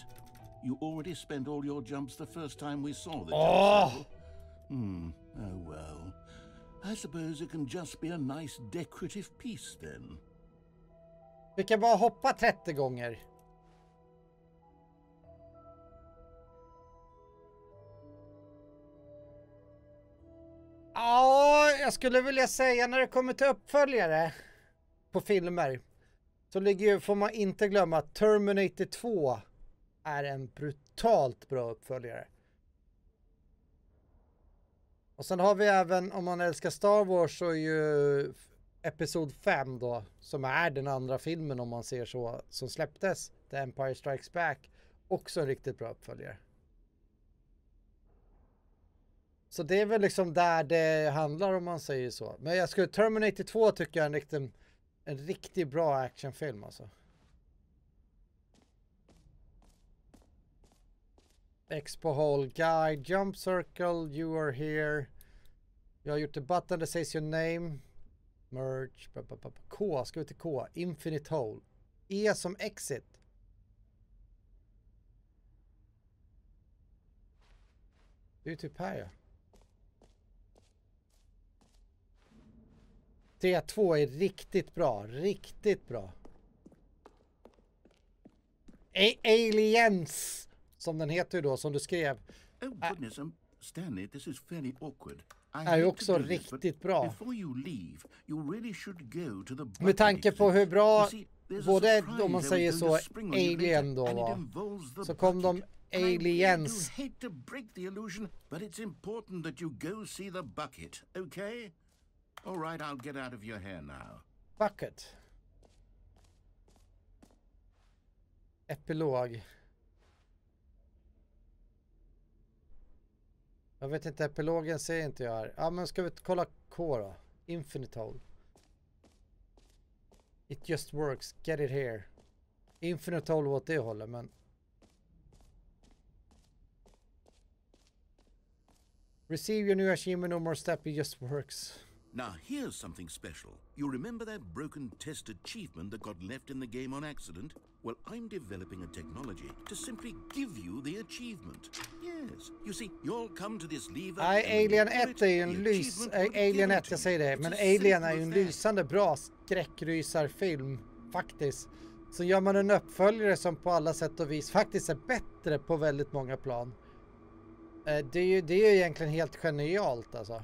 you already spent all your jumps the first time we saw the jump circle. Oh well. I suppose it can just be a nice decorative piece then. Vi kan bara hoppa 30 gånger. Ja, jag skulle vilja säga när det kommer till uppföljare på filmer så får man inte glömma att Terminator 2 är en brutalt bra uppföljare. Och sen har vi även, om man älskar Star Wars, så är ju Episod 5 då, som är den andra filmen om man ser så, som släpptes, The Empire Strikes Back, också en riktigt bra uppföljare. Så det är väl liksom där det handlar om man säger så. Men jag skulle, Terminator 2 tycker jag är en riktigt bra actionfilm alltså. Expo Hall Guide, Jump Circle, You Are Here. Jag har gjort ett button that says your name. Merge, K, ska vi till K. Infinite Hole. E som exit. Det är ju typ här, ja. T2 är riktigt bra. Riktigt bra. Aliens! Som den heter ju då, som du skrev. Oh goodness, Stanley, this is fairly awkward. Är ju också riktigt bra. Med med tanke på hur bra, både om man säger så, Alien då var, så kom de Aliens. I hate to break the illusion, but it's important that you go see the bucket, okay? All right, I'll get out of your hair now. Bucket. Epilog. Jag vet inte, epilogen ser inte jag här. Ja, men ska vi kolla K då? Infinite hole. It just works. Get it here. Infinite hole åt det hållet, men... Receive your new achievement, no more step, it just works. Now here's something special. You remember that broken test achievement that got left in the game on accident? Well, I'm developing a technology to simply give you the achievement. Yes, you see, you'll come to this lever... Nej, Alien 1 är ju en Alien 1, jag säger det. Men Alien är ju en lysande bra skräckrysarfilm, faktiskt. Så gör man en uppföljare som på alla sätt och vis faktiskt är bättre på väldigt många plan. Det är ju egentligen helt genialt, alltså.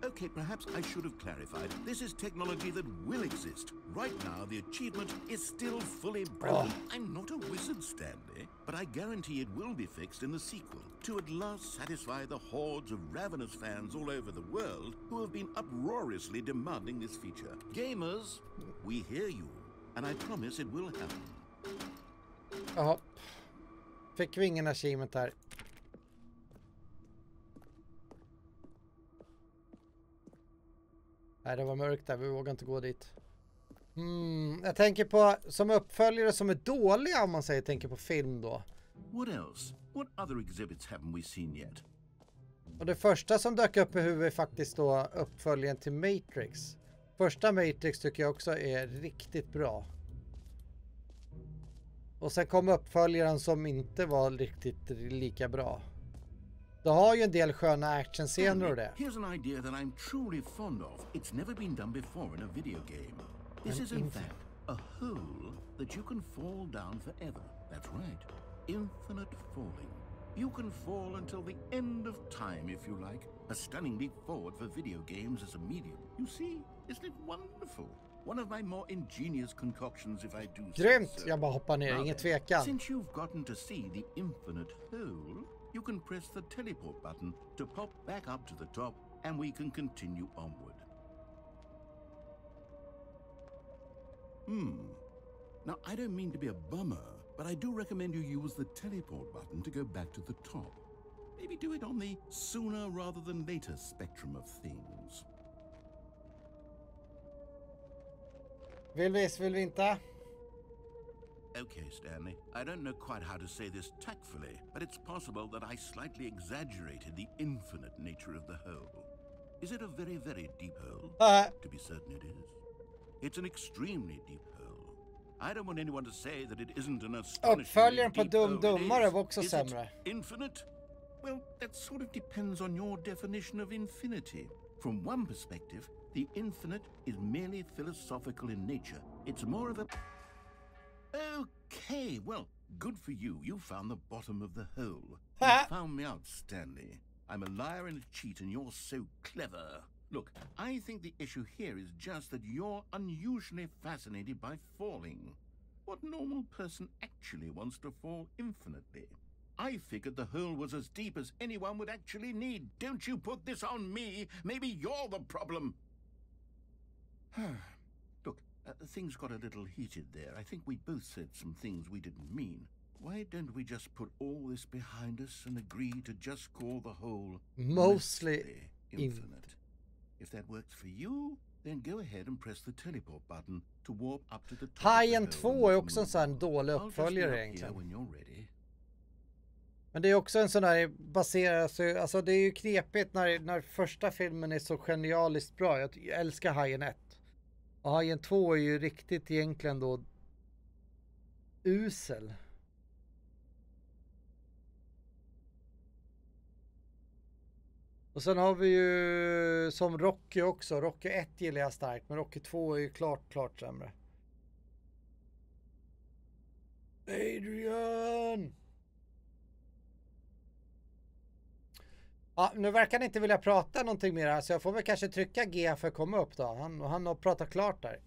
Okay, perhaps I should have clarified. This is technology that will exist. Right now, the achievement is still fully broken. I'm not a wizard, Stanley, but I guarantee it will be fixed in the sequel to at last satisfy the hordes of ravenous fans all over the world who have been uproariously demanding this feature. Gamers, we hear you, and I promise it will happen. Jaha. Fick vi ingen achievement här. Nej, det var mörkt där. Vi vågar inte gå dit. Jag tänker på som uppföljare som är dåliga, om man säger, tänker på film då. What else? What other exhibits haven't we seen yet? Och det första som dök upp i huvudet är faktiskt då uppföljaren till Matrix. Första Matrix tycker jag också är riktigt bra. Och sen kom uppföljaren som inte var riktigt lika bra. Det har ju en del sköna actionscener och det. Here's an idea that I'm truly fond of. It's never been done before in a video game. This is in fact a hole that you can fall down forever. That's right. Infinite falling. You can fall until the end of time if you like. A stunning leap forward for video games as a medium. You see, isn't it wonderful? One of my more ingenious concoctions if I do say so. Grymt! Jag bara hoppar ner, ingen tvekan. Since you've gotten to see the infinite hole, you can press the teleport button to pop back up to the top, and we can continue onward. Now, I don't mean to be a bummer, but I do recommend you use the teleport button to go back to the top. Maybe do it on the sooner rather than later spectrum of things. Vill vi inte? Okay, Stanley, I don't know quite how to say this tactfully, but it's possible that I slightly exaggerated the infinite nature of the hole. Is it a very, very deep hole? To be certain it is. It's an extremely deep hole. I don't want anyone to say that it isn't an astonishingly Uppföljaren på deep hole. Dummare var också Is sämre. it infinite? Well, that sort of depends on your definition of infinity. From one perspective, the infinite is merely philosophical in nature. It's more of a... Okay, well, good for you. You found the bottom of the hole. You found me out, Stanley. I'm a liar and a cheat, and you're so clever. Look, I think the issue here is just that you're unusually fascinated by falling. What normal person actually wants to fall infinitely? I figured the hole was as deep as anyone would actually need. Don't you put this on me. Maybe you're the problem. Look, things got a little heated there. I think we both said some things we didn't mean. Why don't we just put all this behind us and agree to just call the whole Mostly infinite? If that works for you, then go ahead and press the teleport button to warp up to the top. Hajen 2 är också en sån här dålig uppföljare egentligen. Men det är också en sån där baserad, alltså det är ju knepigt när första filmen är så genialiskt bra. Jag älskar Hajen 1. Och Hajen 2 är ju riktigt egentligen då usel. Och sen har vi ju som Rocky också. Rocky 1 gillar jag starkt, men Rocky 2 är ju klart sämre. Adrian! Ja, nu verkar han inte vilja prata någonting mer här, så jag får väl kanske trycka G för att komma upp då. Han har pratat klart där.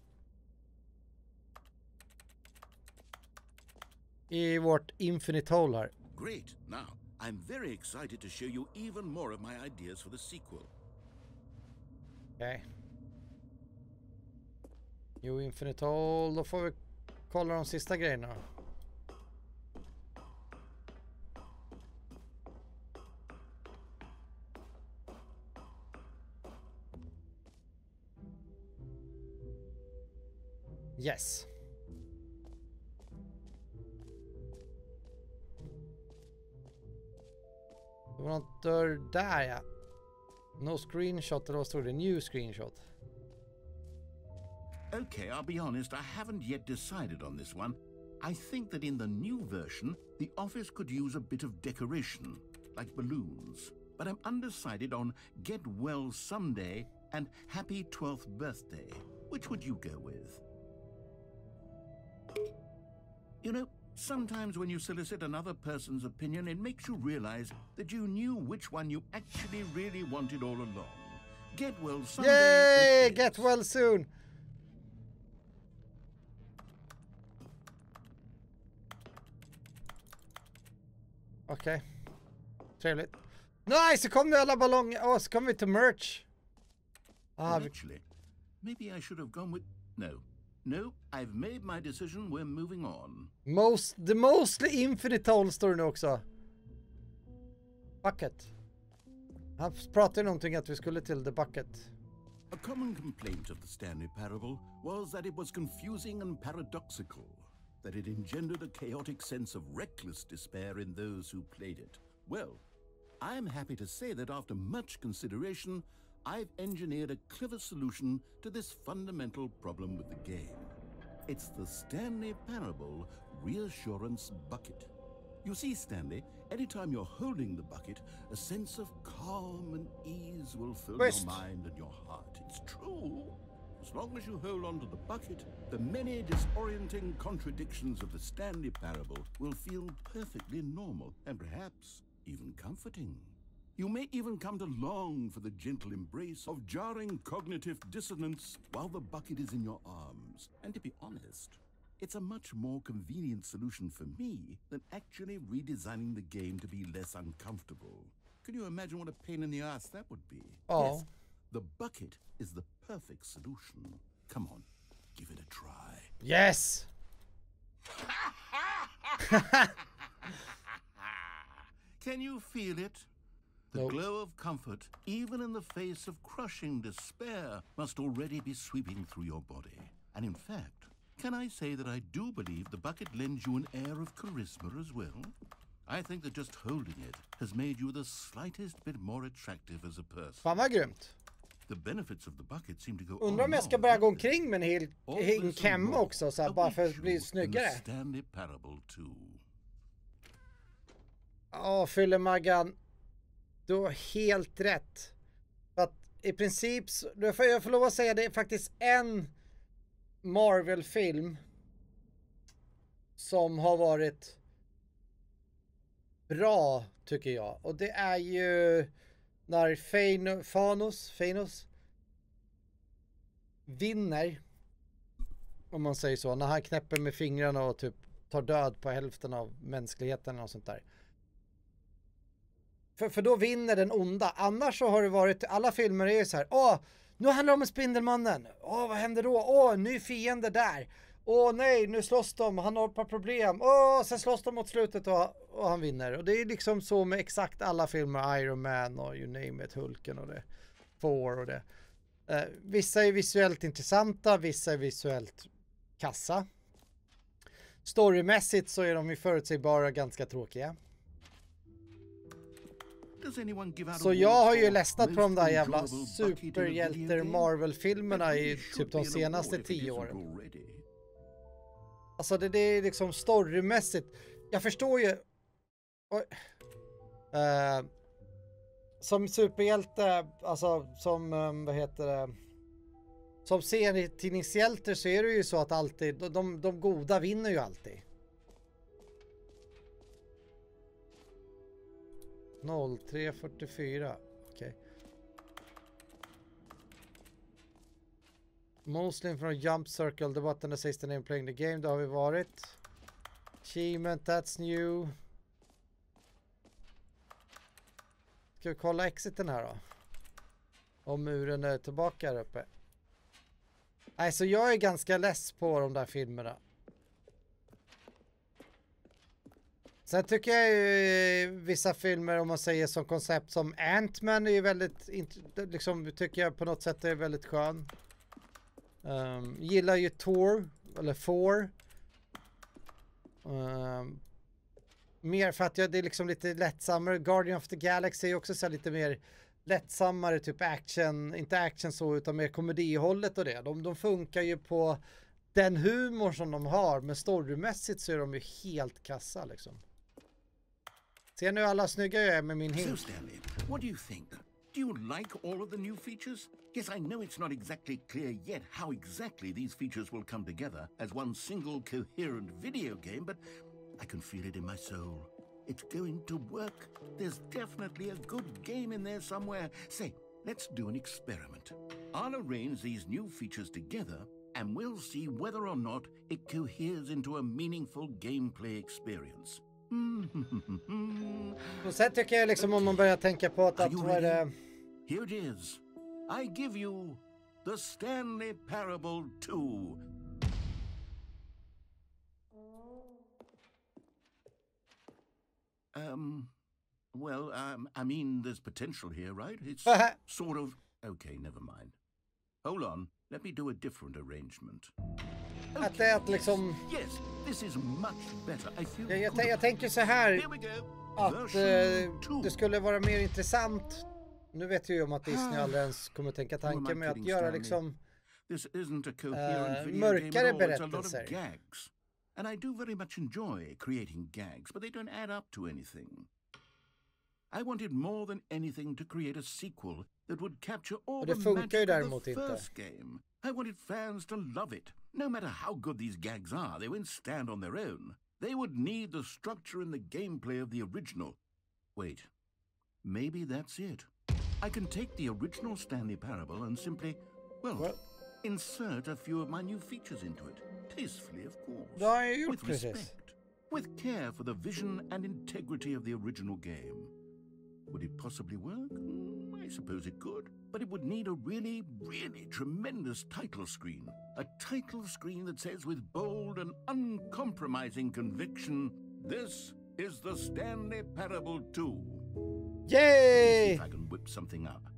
I vårt Infinite Hole här. Great. Now, I'm very excited to show you even more of my ideas for the sequel. Okej. Jo, Infinite Hole. Då får vi kolla de sista grejerna. Yes. Det var något dörr där, ja. No screenshot, eller vad stod det? New screenshot. Okay, I'll be honest, I haven't yet decided on this one. I think that in the new version, the office could use a bit of decoration, like balloons. But I'm undecided on Get Well Someday and Happy 12th Birthday. Which would you go with? You know, sometimes when you solicit another person's opinion, it makes you realize that you knew which one you actually really wanted all along. Get well someday. Yay! Get well soon! Okej. Trevligt. Nice! Så kom det alla ballonger. Åh, så kom vi till merch. Actually, maybe I should have gone with... No, I've made my decision. We're moving on. The mostly Infinite Hole står det nu också. Bucket. Han pratade någonting att vi skulle till the bucket. A common complaint of the Stanley Parable was that it was confusing and paradoxical, that it engendered a chaotic sense of reckless despair in those who played it. Well, I'm happy to say that after much consideration, I've engineered a clever solution to this fundamental problem with the game. It's the Stanley Parable Reassurance Bucket. You see, Stanley, anytime you're holding the bucket, a sense of calm and ease will fill your mind and your heart. It's true. As long as you hold on to the bucket, the many disorienting contradictions of the Stanley Parable will feel perfectly normal and perhaps even comforting. You may even come to long for the gentle embrace of jarring cognitive dissonance while the bucket is in your arms. And to be honest, it's a much more convenient solution for me than actually redesigning the game to be less uncomfortable. Can you imagine what a pain in the ass that would be? Oh. Yes, the bucket is the perfect solution. Come on, give it a try. Yes! Can you feel it? The Nope. glow of comfort, even in the face of crushing despair, must already be sweeping through your body. And in fact, can I say that I do believe the bucket lends you an air of charisma as well? I think that just holding it has made you the slightest bit more attractive as a person. Fan vad grymt. The benefits of the bucket seem to go Undrar om jag ska börja gå omkring med en hel hemma också, så här, bara för att bli snyggare. Stanley Parable 2. Ja, Fyllemaggan. Du har helt rätt. För att i princip, jag får lov att säga, det är faktiskt en Marvel-film som har varit bra, tycker jag. Och det är ju när Thanos vinner, om man säger så. När han knäpper med fingrarna och typ tar död på hälften av mänskligheten och sånt där. För då vinner den onda. Annars så har det varit, alla filmer är ju så här: nu handlar det om Spindelmannen. Vad händer då? Ny fiende där. Nej, nu slåss de. Han har ett par problem. Sen slåss de mot slutet och han vinner. Och det är liksom så med exakt alla filmer. Iron Man och you name it, Hulken och det. Thor och det. Vissa är visuellt intressanta, vissa är visuellt kassa. Storymässigt så är de ju förutsägbara ganska tråkiga. Så jag har ju ledsnat på de där jävla superhjälter Marvel-filmerna i typ de senaste 10 åren. Alltså det är liksom storymässigt. Jag förstår ju... som superhjälte, alltså som, vad heter det? Som serietidningshjältar så är det ju så att alltid, de goda vinner ju alltid. 03:44. Okej. Mostly from a jump circle, the button that says the name playing the game, det har vi varit. Achievement, that's new. Ska vi kolla exiten här då? Om muren är tillbaka här uppe. Nej, så jag är ganska less på de där filmerna. Sen tycker jag ju vissa filmer, om man säger som koncept, som Ant-Man är ju väldigt, liksom tycker jag på något sätt är väldigt skön. Gillar ju Thor, eller Thor. Mer för att det är liksom lite lättsammare. Guardian of the Galaxy är också så lite mer lättsammare, typ action, inte action så utan mer komedihållet och det. De funkar ju på den humor som de har, men storymässigt så är de ju helt kassa liksom. Ser nu alla snygga jag är med min hink. So Stanley, what do you think? Do you like all of the new features? Yes, I know it's not exactly clear yet how exactly these features will come together as one single coherent video game, but I can feel it in my soul. It's going to work. There's definitely a good game in there somewhere. Say, let's do an experiment. I'll arrange these new features together and we'll see whether or not it coheres into a meaningful gameplay experience. Och sen tycker jag liksom om man börjar tänka på att vad är det... Here it is. I give you the Stanley Parable 2. I mean, there's potential here, right? It's sort of... Okay, never mind. Hold on, let me do a different arrangement. Okay. Att det är att liksom... Yes, this is much better. I feel jag tänker så här att det skulle vara mer intressant. Nu vet jag ju om att Disney aldrig ens kommer tänka tanken med att göra liksom mörkare berättelser. And I do very much enjoy creating gags, but they don't add up to anything. I wanted more than anything to create a sequel that would capture all the magic of the first game. I wanted fans to love it. No matter how good these gags are, they won't stand on their own. They would need the structure and the gameplay of the original. Wait, maybe that's it. I can take the original Stanley Parable and simply, well, insert a few of my new features into it. Tastefully, of course. With respect. With care for the vision and integrity of the original game. Would it possibly work? I suppose it could. But it would need a really, really tremendous title screen. A title screen that says with bold and uncompromising conviction, this is the Stanley Parable 2. Yay! If I can whip something up.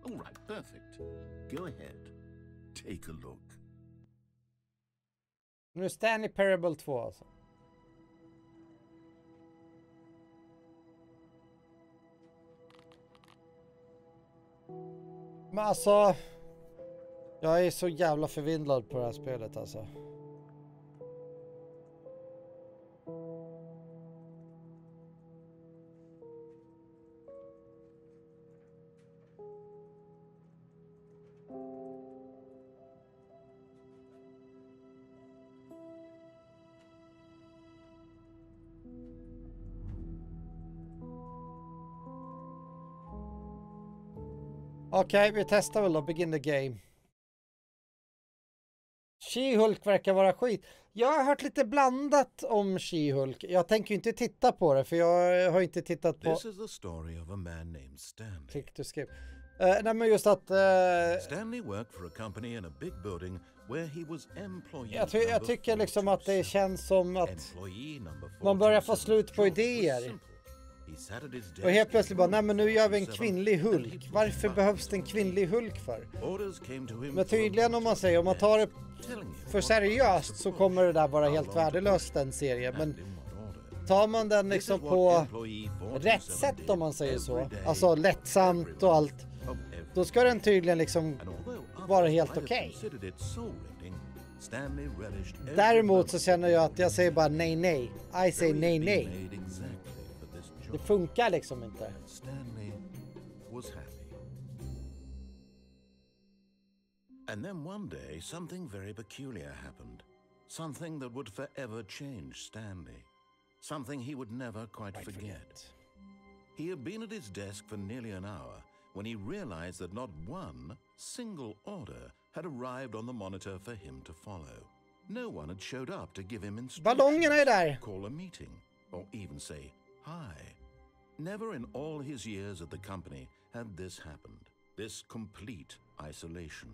All right, perfect. Go ahead. Take a look. Nu är Stanley Parable 2 alltså. Men alltså, jag är så jävla förvindlad på det här spelet alltså. Okej, vi testar väl då. Begin the game. She-Hulk verkar vara skit. Jag har hört lite blandat om She-Hulk. Jag tänker inte titta på det, för jag har inte tittat på... This is the story of a man named Stanley. Click to skip. Nej, men just att... Stanley worked for a company in a big building where he was employee. Jag tycker liksom att det känns som att man börjar få slut på idéer. Och helt plötsligt bara, nej men nu gör vi en kvinnlig Hulk. Varför behövs det en kvinnlig Hulk för? Men tydligen om man säger, om man tar det för seriöst så kommer det där vara helt värdelöst, den serien. Men tar man den liksom på rätt sätt, om man säger så, alltså lättsamt och allt, då ska den tydligen liksom vara helt okej. Däremot så känner jag att jag säger bara nej. I say nej. job. Det funkar liksom inte. Stanley was happy. And then one day, something very peculiar happened. Something that would forever change Stanley. Something he would never quite forget. He had been at his desk for nearly an hour when he realized that not one single order had arrived on the monitor for him to follow. No one had showed up to give him Ballongerna är där. instructions, call a meeting, or even say hi. Never in all his years at the company had this happened. This complete isolation.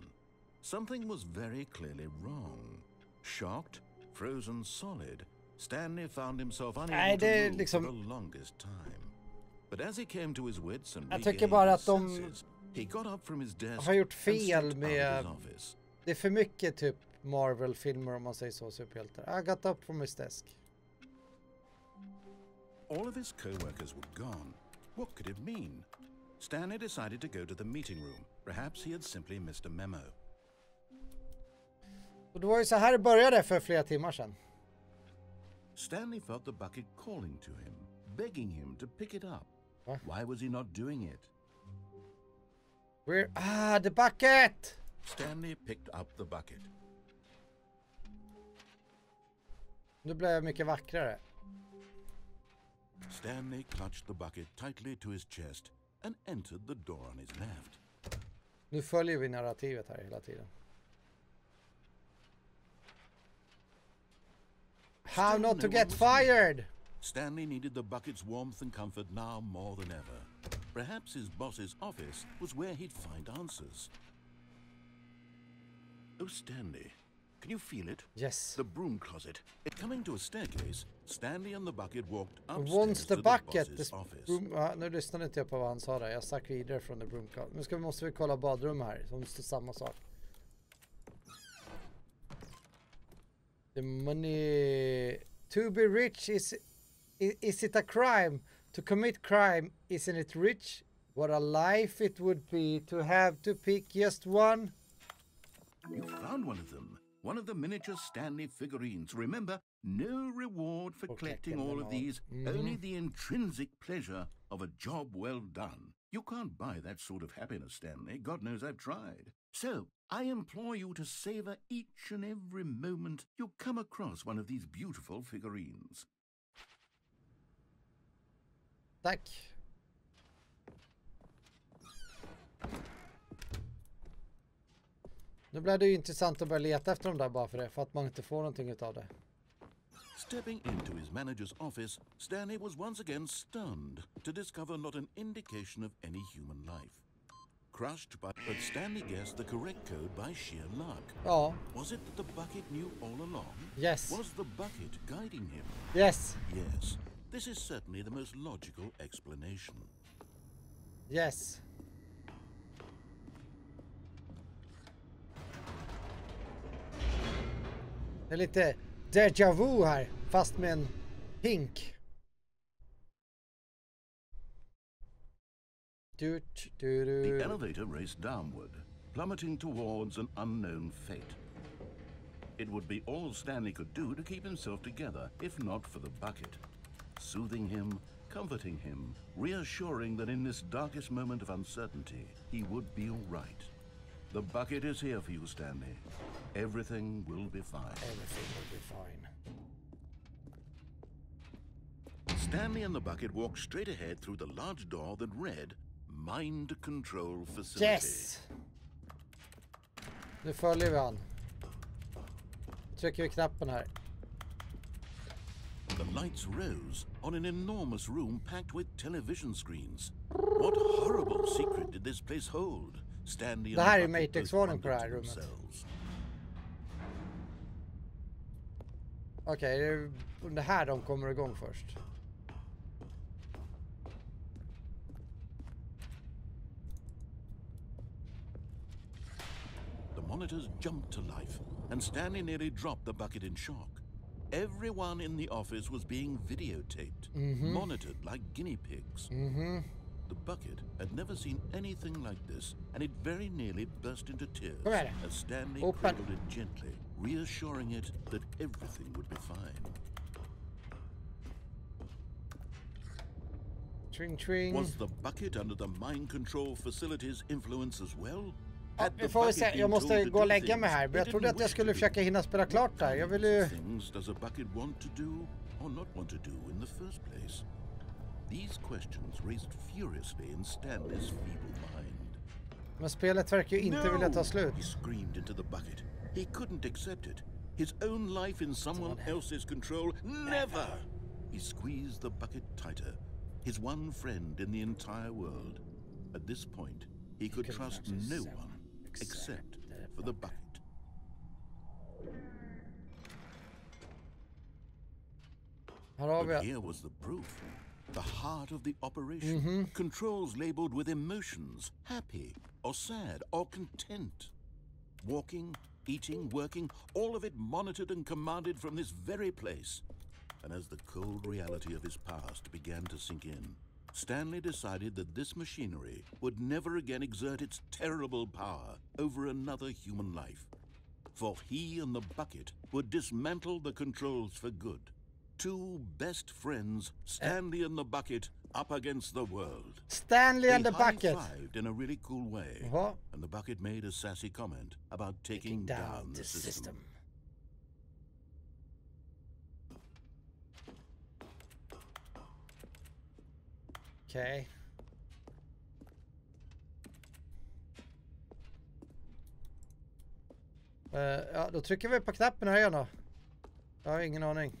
Something was very clearly wrong. Shocked, frozen solid, Stanley found himself unable to move for the longest time. But as he came to his wits and regained his senses, he got up from his desk har gjort and fel stepped out med... of his office. Det är för mycket typ Marvel-filmer om man säger så, superhjältar. I got up from his desk. All of his co-workers were gone. What could it mean? Stanley decided to go to the meeting room. Perhaps he had simply missed a memo. Och det var ju så här det började för flera timmar sedan. Stanley felt the bucket calling to him, begging him to pick it up. What? Why was he not doing it? The bucket! Stanley picked up the bucket. Nu blev jag mycket vackrare. Stanley clutched the bucket tightly to his chest and entered the door on his left. Nu följer vi narrativet här hela tiden. How not to get fired! Stanley needed the bucket's warmth and comfort now more than ever. Perhaps his boss's office was where he'd find answers. Oh, Stanley, can you feel it? Yes. The broom closet. It coming to a staircase, Stanley and the bucket walked Once upstairs the to bucket, the boss's the office. broom, nu lyssnade inte jag på vad han sa där. Jag stack vidare från the broom closet. Nu måste vi kolla badrum här. Som står samma sak. The money... To be rich is it a crime? To commit crime, isn't it rich? What a life it would be to have to pick just one. You found one of them. One of the miniature Stanley figurines. Remember, no reward for collecting all of these. Only the intrinsic pleasure of a job well done. You can't buy that sort of happiness, Stanley. God knows I've tried. So, I implore you to savor each and every moment you come across one of these beautiful figurines. Tack. Nu blir det ju intressant att börja leta efter dem där bara för att man inte får någonting utav det. Stepping into his manager's office, Stanley was once again stunned to discover not an indication of any human life. Crushed but Stanley guessed the correct code by sheer luck. Ja. Was it that the bucket knew all along? Yes. Was the bucket guiding him? Yes. Yes. This is certainly the most logical explanation. Yes. Det är lite déjà vu här, fast med en hink. The elevator raced downward, plummeting towards an unknown fate. It would be all Stanley could do to keep himself together, if not for the bucket. Soothing him, comforting him, reassuring that in this darkest moment of uncertainty, he would be all right. The bucket is here for you, Stanley. Everything will be fine. Everything will be fine. Stanley and the bucket walked straight ahead through the large door that read, Mind Control Facility. Yes! Nu följer vi han. Trycker vi knappen här. The lights rose on an enormous room packed with television screens. What horrible secret did this place hold? Stanley Det här är and the bucket Matrix-varning på det här wondered to rummet. themselves. Okej, det är det här de kommer igång först. The monitors jumped to life, and Stanley nearly dropped the bucket in shock. Everyone in the office was being videotaped, monitored like guinea pigs. The bucket had never seen anything like this, and it very nearly burst into tears as Stanley cradled it gently, reassuring it that everything would be fine. Tring, tring. Was the bucket under the mind control facility's influence as well? Ja, vi får väl se. Jag måste gå och lägga mig här. Men jag trodde att jag skulle försöka hinna spela klart där. Jag vill ju... Things does a bucket want to do or not want to do in the first place? These questions raised furiously in Stanley's feeble mind. Men spelet verkar ju inte vilja ta slut. He screamed into the bucket. He couldn't accept it. His own life in someone else's control. Never! He squeezed the bucket tighter. His one friend in the entire world. At this point, he could trust no one except for the bucket. But here was the proof. The heart of the operation. Controls labeled with emotions. Happy or sad or content. Walking, eating, working, all of it monitored and commanded from this very place. And as the cold reality of his past began to sink in, Stanley decided that this machinery would never again exert its terrible power over another human life. For he and the bucket would dismantle the controls for good. Two best friends, Stanley and the bucket, up against the world. Stanley and the bucket. They high-fived in a really cool way. And the bucket made a sassy comment about taking down the system. Okej. Ja, då trycker vi på knappen här igen då. Jag har ingen aning.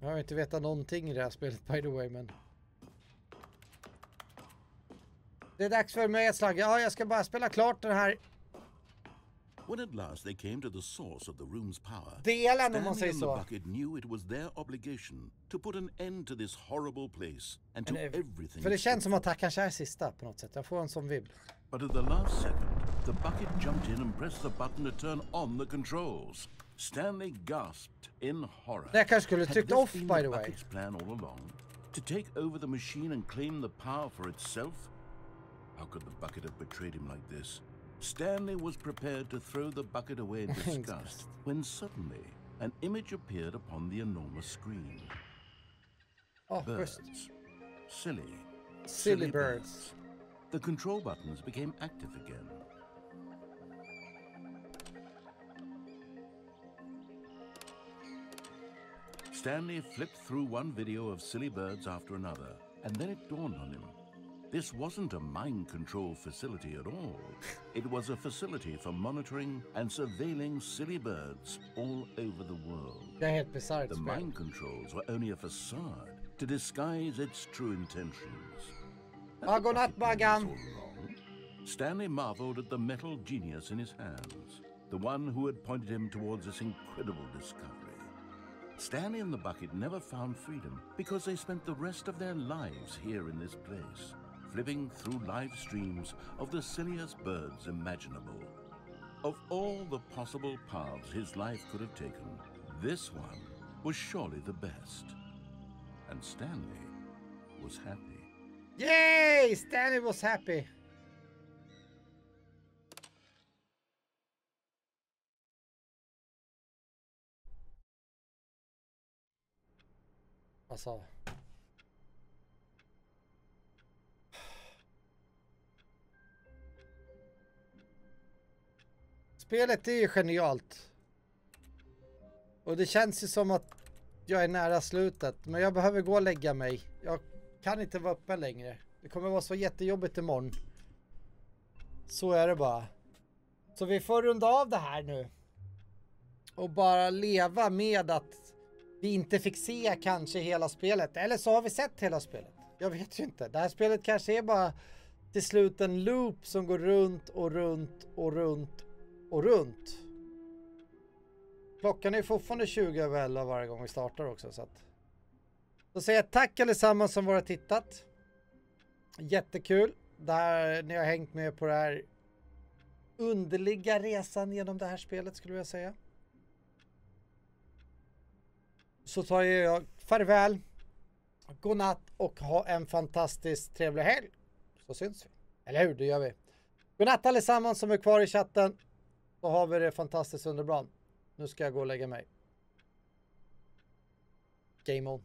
Jag har inte vetat någonting i det här spelet, by the way, men... Det är dags för mig att slagga. Ja, jag ska bara spela klart den här... When at last they came to the source of the room's power, delen, om man säger Stanley så. and the bucket knew it was their obligation to put an end to this horrible place and to everything. För det känns som att det här kanske är sista på något sätt. Jag får en sån vibb. But at the last second, the bucket jumped in and pressed the button to turn on the controls. Stanley gasped in horror. Det kanske skulle tryckt off, by the way. Bucket's plan all along to take over the machine and claim the power for itself? How could the bucket have betrayed him like this? Stanley was prepared to throw the bucket away in disgust when suddenly an image appeared upon the enormous screen. Oh, birds. Silly birds. The control buttons became active again. Stanley flipped through one video of silly birds after another, and then it dawned on him. This wasn't a mind control facility at all. It was a facility for monitoring and surveilling silly birds all over the world. The mind controls were only a facade to disguise its true intentions. Stanley marveled at the metal genius in his hands, the one who had pointed him towards this incredible discovery. Stanley and the bucket never found freedom because they spent the rest of their lives here in this place, flipping through live streams of the silliest birds imaginable. Of all the possible paths his life could have taken, this one was surely the best. And Stanley was happy. Yay! Stanley was happy. Alltså. Spelet är ju genialt. Och det känns ju som att jag är nära slutet. Men jag behöver gå och lägga mig. Jag kan inte vara uppe längre. Det kommer vara så jättejobbigt imorgon. Så är det bara. Så vi får runda av det här nu. Och bara leva med att vi inte fick se kanske hela spelet. Eller så har vi sett hela spelet. Jag vet ju inte. Det här spelet kanske är bara till slut en loop som går runt och runt och runt och runt. Klockan är fortfarande 20:11 varje gång vi startar också. Så säger jag tack allesammans som har tittat. Jättekul. Där ni har hängt med på det här underliga resan genom det här spelet skulle jag säga. Så tar jag farväl. Godnatt och ha en fantastiskt trevlig helg. Så syns vi. Eller hur? Det gör vi. Godnatt allesammans som är kvar i chatten. Då har vi det fantastiskt underbart. Nu ska jag gå och lägga mig. Game on.